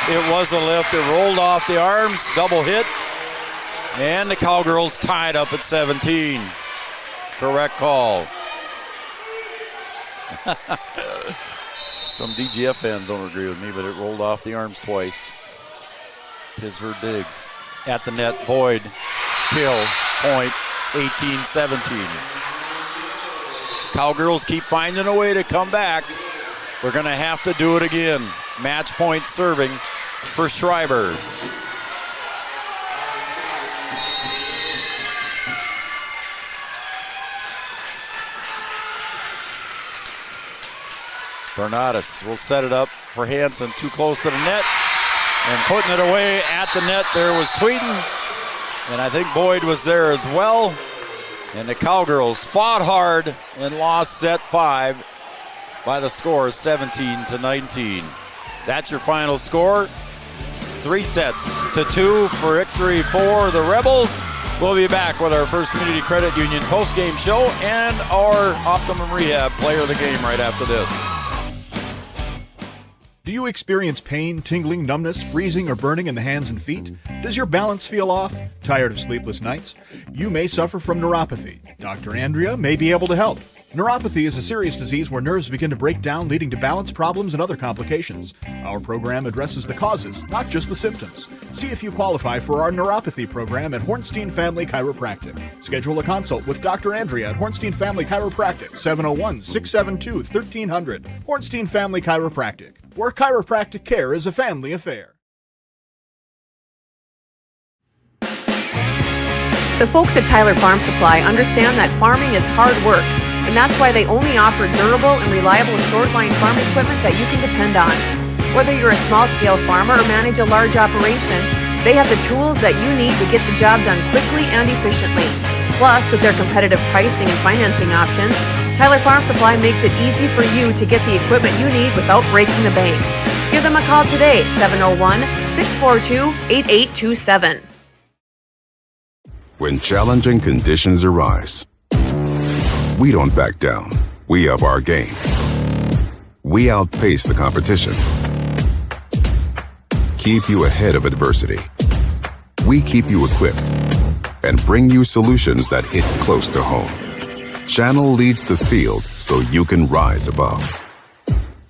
It was a lift. It rolled off the arms. Double hit. And the Cowgirls tied up at 17. Correct call. Some DGF fans don't agree with me, but it rolled off the arms twice. Tisver digs. At the net, Boyd. Kill. Point. 18-17. Cowgirls keep finding a way to come back. They're going to have to do it again. Match point serving for Schreiber. Bernatus will set it up for Hansen. Too close to the net. And putting it away at the net there was Tweeden. And I think Boyd was there as well. And the Cowgirls fought hard and lost set 5 by the score 17-19. That's your final score. 3-2 for victory for the Rebels. We'll be back with our First Community Credit Union post-game show and our Optimum Rehab player of the game right after this. Do you experience pain, tingling, numbness, freezing, or burning in the hands and feet? Does your balance feel off? Tired of sleepless nights? You may suffer from neuropathy. Dr. Andrea may be able to help. Neuropathy is a serious disease where nerves begin to break down, leading to balance problems and other complications. Our program addresses the causes, not just the symptoms. See if you qualify for our neuropathy program at Hornstein Family Chiropractic. Schedule a consult with Dr. Andrea at Hornstein Family Chiropractic, 701-672-1300. Hornstein Family Chiropractic, where chiropractic care is a family affair. The folks at Tyler Farm Supply understand that farming is hard work, and that's why they only offer durable and reliable short-line farm equipment that you can depend on. Whether you're a small-scale farmer or manage a large operation, they have the tools that you need to get the job done quickly and efficiently. Plus, with their competitive pricing and financing options, Tyler Farm Supply makes it easy for you to get the equipment you need without breaking the bank. Give them a call today, 701-642-8827. When challenging conditions arise, we don't back down. We up our game. We outpace the competition. Keep you ahead of adversity. We keep you equipped and bring you solutions that hit close to home. Channel leads the field so you can rise above.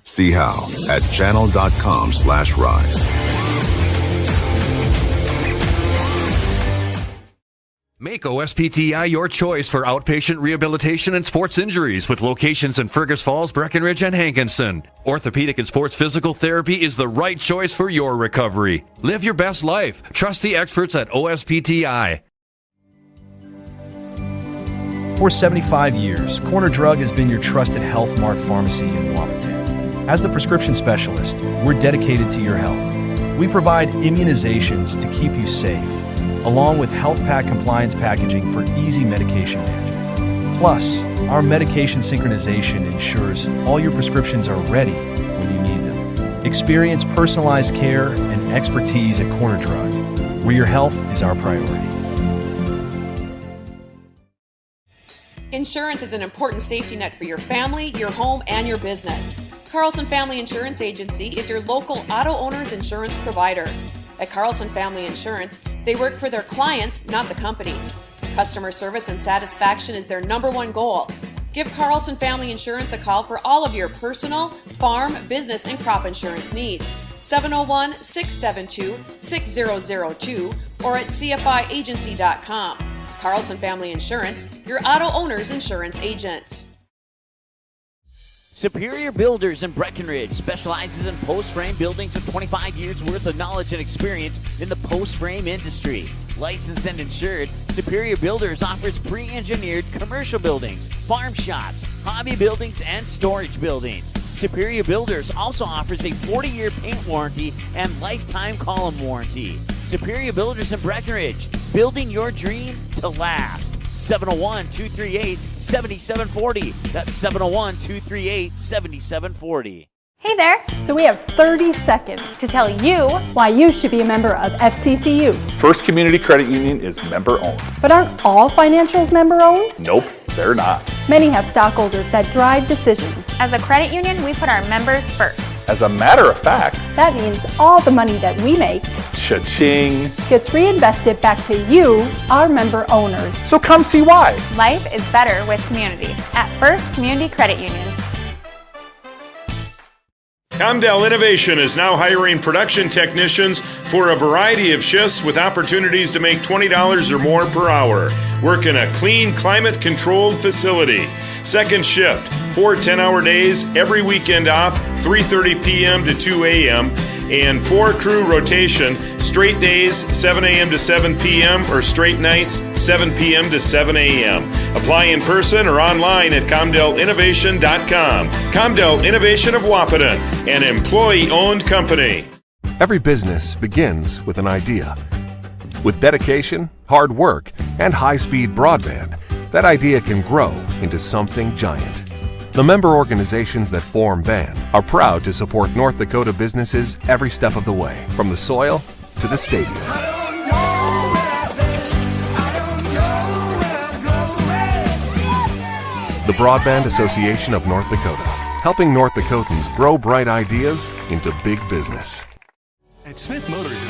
See how at channel.com/rise. Make OSPTI your choice for outpatient rehabilitation and sports injuries with locations in Fergus Falls, Breckenridge, and Hankinson. Orthopedic and sports physical therapy is the right choice for your recovery. Live your best life. Trust the experts at OSPTI. For 75 years, Corner Drug has been your trusted Health Mart pharmacy in Wapaton. As the prescription specialist, we're dedicated to your health. We provide immunizations to keep you safe, along with health pack compliance packaging for easy medication management. Plus, our medication synchronization ensures all your prescriptions are ready when you need them. Experience personalized care and expertise at Corner Drug, where your health is our priority. Insurance is an important safety net for your family, your home, and your business. Carlson Family Insurance Agency is your local auto owner's insurance provider. At Carlson Family Insurance, they work for their clients, not the companies. Customer service and satisfaction is their #1 goal. Give Carlson Family Insurance a call for all of your personal, farm, business, and crop insurance needs. 701-672-6002 or at cfiagency.com. Carlson Family Insurance, your auto owner's insurance agent. Superior Builders in Breckenridge specializes in post-frame buildings with 25 years worth of knowledge and experience in the post-frame industry. Licensed and insured, Superior Builders offers pre-engineered commercial buildings, farm shops, hobby buildings, and storage buildings. Superior Builders also offers a 40-year paint warranty and lifetime column warranty. Superior Builders in Breckenridge, building your dream to last. 701-238-7740. That's 701-238-7740. Hey there! So we have 30 seconds to tell you why you should be a member of FCCU. First Community Credit Union is member-owned. But aren't all financials member-owned? Nope, they're not. Many have stockholders that drive decisions. As a credit union, we put our members first. As a matter of fact, that means all the money that we make cha-ching gets reinvested back to you, our member owners. So come see why. Life is better with community at First Community Credit Union. Comdell Innovation is now hiring production technicians for a variety of shifts with opportunities to make $20 or more per hour. Work in a clean, climate-controlled facility. Second shift, 4 10-hour days, every weekend off, 3:30 p.m. to 2 a.m., and 4-crew rotation, straight days, 7 a.m. to 7 p.m., or straight nights, 7 p.m. to 7 a.m. Apply in person or online at ComdellInnovation.com. Comdell Innovation of Wahpeton, an employee-owned company. Every business begins with an idea. With dedication, hard work, and high-speed broadband, that idea can grow into something giant. The member organizations that form BAN are proud to support North Dakota businesses every step of the way, from the soil to the stadium. The Broadband Association of North Dakota, helping North Dakotans grow bright ideas into big business. At Smith Motors.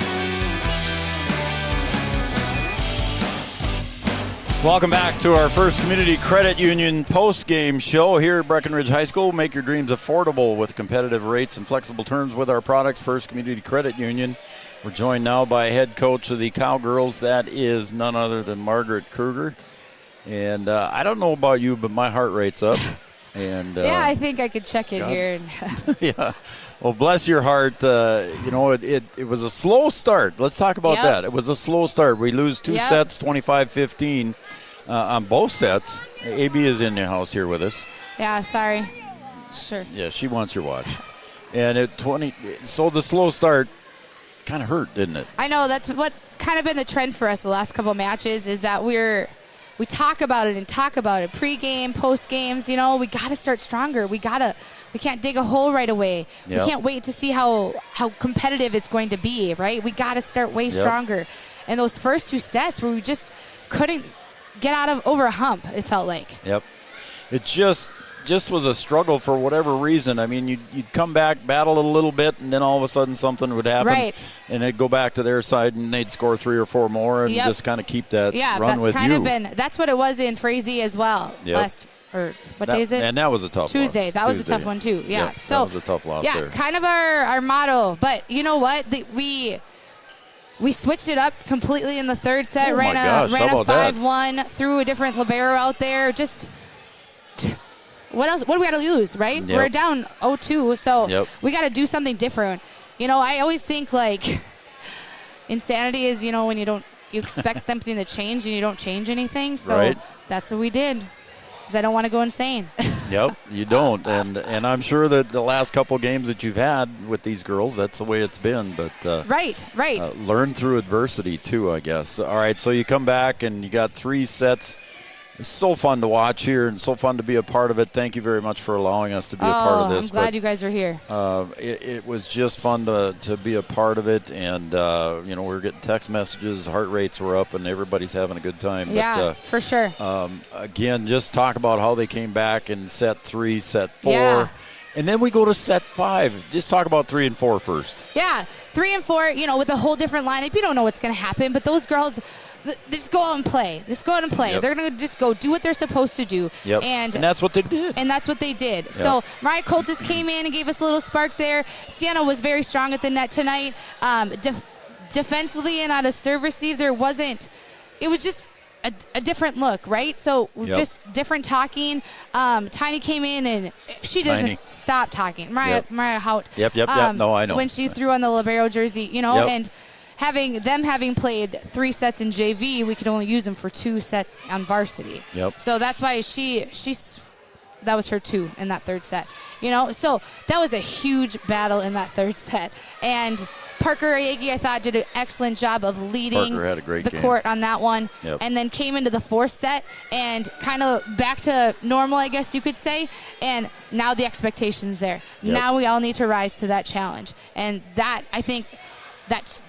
Welcome back to our First Community Credit Union post-game show here at Breckenridge High School. Make your dreams affordable with competitive rates and flexible terms with our products, First Community Credit Union. We're joined now by head coach of the Cowgirls. That is none other than Margaret Kruger. And I don't know about you, but my heart rate's up. And yeah, I think I could check it here. Yeah. Well, bless your heart. It was a slow start. Let's talk about that. It was a slow start. We lose 2 sets, 25-15 on both sets. AB is in the house here with us. Yeah, sorry. Sure. Yeah, she wants your watch. And so the slow start kind of hurt, didn't it? I know. That's what's kind of been the trend for us the last couple of matches is that we talk about it pre-game, post-games. We got to start stronger. We can't dig a hole right away. Yep. We can't wait to see how competitive it's going to be, right? We got to start way stronger. And those first 2 sets where we just couldn't get over a hump, it felt like. Yep. It just was a struggle for whatever reason. I mean, you'd come back, battle it a little bit, and then all of a sudden something would happen. Right. And it'd go back to their side, and they'd score 3 or 4 more and just kind of keep that run with you. That's what it was in Frazee as well. Yep. What day is it? And that was a tough Tuesday. loss. That was a tough one, too. Yeah. Yep, so that was a tough loss there. Yeah, kind of our motto. But you know what? We switched it up completely in the third set. Ran a 5-1, threw a different libero out there. Just what else? What do we got to lose, right? Yep. We're down 0-2, so we got to do something different. I always think like insanity is, when you expect something to change and you don't change anything. So that's what we did. Because I don't want to go insane. Yep, you don't. And I'm sure that the last couple games that you've had with these girls, that's the way it's been. But right. Learn through adversity too, I guess. All right, so you come back and you got 3 sets It's so fun to watch here and so fun to be a part of it. Thank you very much for allowing us to be a part of this. I'm glad you guys are here. It was just fun to be a part of it, and we were getting text messages, heart rates were up, and everybody's having a good time. Yeah, but, for sure. Again, just talk about how they came back in set 3, set 4. Yeah. And then we go to set 5. Just talk about 3 and 4 first. Yeah, 3 and 4, with a whole different lineup. You don't know what's going to happen, but those girls, they just go out and play. Just go out and play. Yep. They're going to just go do what they're supposed to do. Yep. And that's what they did. And that's what they did. Yep. So Mariah Coltis came in and gave us a little spark there. Sienna was very strong at the net tonight. Defensively and on a serve receive, it was just a different look, right? So just different talking. Tiny came in and she doesn't stop talking. Mariah Hout. Yep. No, I know. When she threw on the libero jersey, and having played 3 sets in JV, we could only use them for 2 sets on varsity. Yep. So that's why that was her 2 in that 3rd set. So that was a huge battle in that 3rd set. And Parker Ayagi, I thought, did an excellent job of leading the court on that one. Yep. And then came into the 4th set and kind of back to normal, I guess you could say. And now the expectation's there. Yep. Now we all need to rise to that challenge. And that, I think, that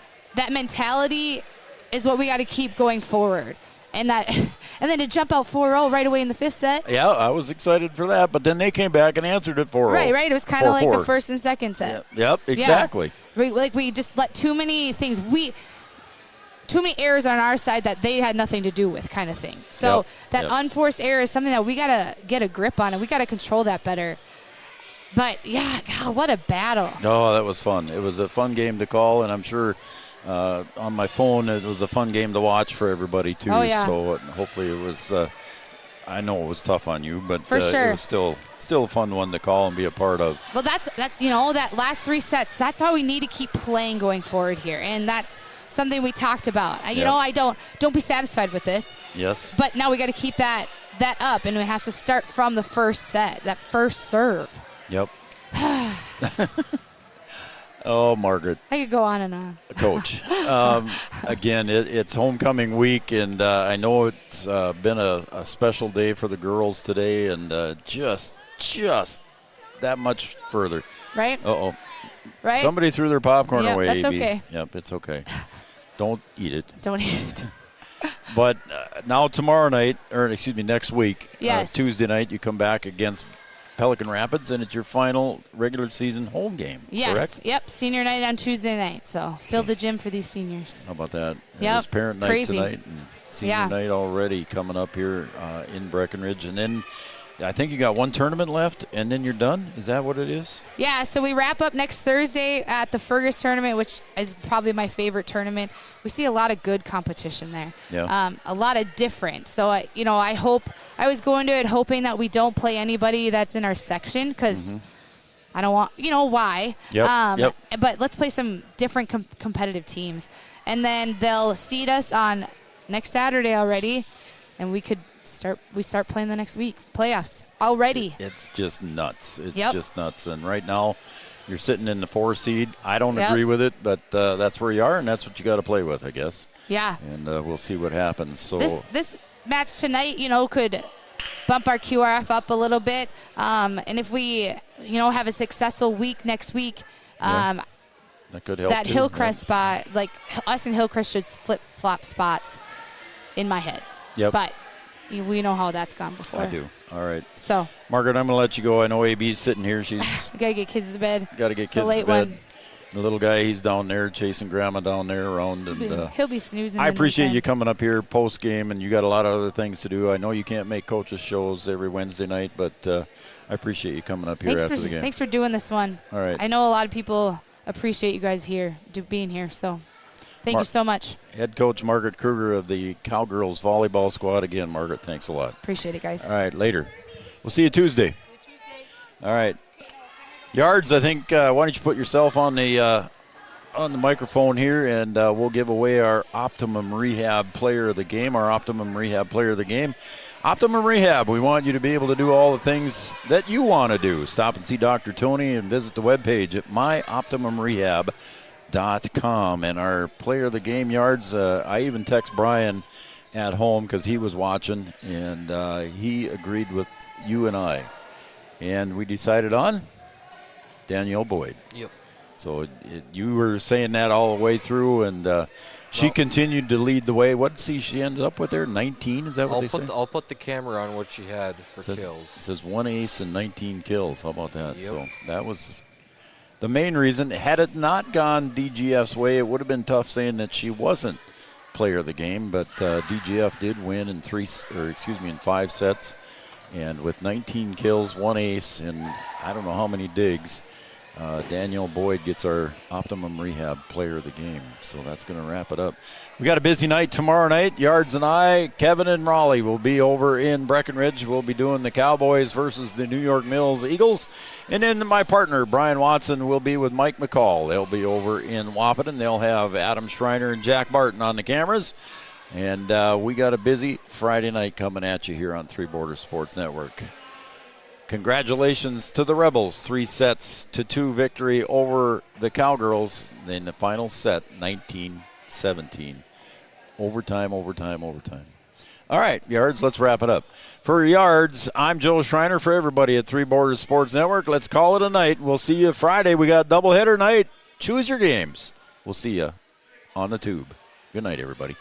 mentality is what we got to keep going forward. And then to jump out 4-0 right away in the 5th set. Yeah, I was excited for that, but then they came back and answered it 4-0. Right. It was kind of like the 1st and 2nd set. Yep, exactly. Yeah. We just let too many things. Too many errors on our side that they had nothing to do with, kind of thing. So unforced error is something that we got to get a grip on, and we got to control that better. But, yeah, God, what a battle. Oh, that was fun. It was a fun game to call, and I'm sure – on my phone, it was a fun game to watch for everybody too. Oh, yeah. So hopefully it was. I know it was tough on you, but for sure. It was still a fun one to call and be a part of. Well, that's that last 3 sets. That's how we need to keep playing going forward here, and that's something we talked about. I don't be satisfied with this. Yes. But now we got to keep that up, and it has to start from the 1st set, that first serve. Yep. Oh, Margaret. I could go on and on. Coach. Again, it's homecoming week, and I know it's been a special day for the girls today, and just that much further. Right? Uh-oh. Right? Somebody threw their popcorn away. That's okay. Yep, it's okay. Don't eat it. Don't eat it. But now next week, yes. Tuesday night, you come back against Pelican Rapids, and it's your final regular season home game, yes. Correct? Yep, senior night on Tuesday night, so fill the gym for these seniors. How about that? Yep, It was parent night crazy. tonight, and senior night already coming up here in Breckenridge, and then I think you got one tournament left, and then you're done? Is that what it is? Yeah, so we wrap up next Thursday at the Fergus tournament, which is probably my favorite tournament. We see a lot of good competition there. Yeah. A lot of different. So, I was going to it hoping that we don't play anybody that's in our section because I don't want, why. Yep. But let's play some different competitive teams. And then they'll seed us on next Saturday already, and we start playing the next week. Playoffs already. It's just nuts. It's Yep. just nuts. And right now, you're sitting in the 4 seed. I don't agree with it, but that's where you are, and that's what you got to play with, I guess. Yeah. And we'll see what happens. So this match tonight, could bump our QRF up a little bit. And if we, have a successful week next week, that could help. That too. Hillcrest spot, like us and Hillcrest should flip-flop spots in my head. Yep. But we know how that's gone before. I do. All right. So, Margaret, I'm going to let you go. I know AB's sitting here. She's we got to get kids to bed. got to get It's kids a late to bed. one. The little guy, he's down there chasing grandma down there around. And He'll be snoozing. I appreciate you coming up here post-game, and you got a lot of other things to do. I know you can't make coaches' shows every Wednesday night, but I appreciate you coming up here after the game. Thanks for doing this one. All right. I know a lot of people appreciate you guys being here, so thank you so much. Head coach Margaret Kruger of the Cowgirls volleyball squad. Again, Margaret, thanks a lot. Appreciate it, guys. All right, later. We'll see you Tuesday. All right. Yards, I think, why don't you put yourself on the microphone here, and we'll give away our Optimum Rehab Player of the Game, Optimum Rehab, we want you to be able to do all the things that you want to do. Stop and see Dr. Tony and visit the webpage at myoptimumrehab.com. And our Player of the Game, Yards, I even text Brian at home because he was watching, and he agreed with you and I. And we decided on Danielle Boyd. Yep. So you were saying that all the way through, and she continued to lead the way. What did she end up with there? 19? Is that what they say? I'll put the camera on what she had for kills. It says 1 ace and 19 kills. How about that? Yep. So that was the main reason. Had it not gone DGF's way, it would have been tough saying that she wasn't player of the game. But DGF did win in 5 sets, and with 19 kills, 1 ace, and I don't know how many digs. Danielle Boyd gets our Optimum Rehab Player of the Game. So that's going to wrap it up. We got a busy night tomorrow night. Yards and I, Kevin and Raleigh will be over in Breckenridge. We'll be doing the Cowboys versus the New York Mills Eagles. And then my partner, Brian Watson, will be with Mike McCall. They'll be over in Wahpeton. They'll have Adam Schreiner and Jack Barton on the cameras. And we got a busy Friday night coming at you here on Three Borders Sports Network. Congratulations to the Rebels. 3-2 victory over the Cowgirls in the final set, 19-17. Overtime. All right, Yards, let's wrap it up. For Yards, I'm Joe Schreiner. For everybody at Three Borders Sports Network, let's call it a night. We'll see you Friday. We got doubleheader night. Choose your games. We'll see you on the tube. Good night, everybody.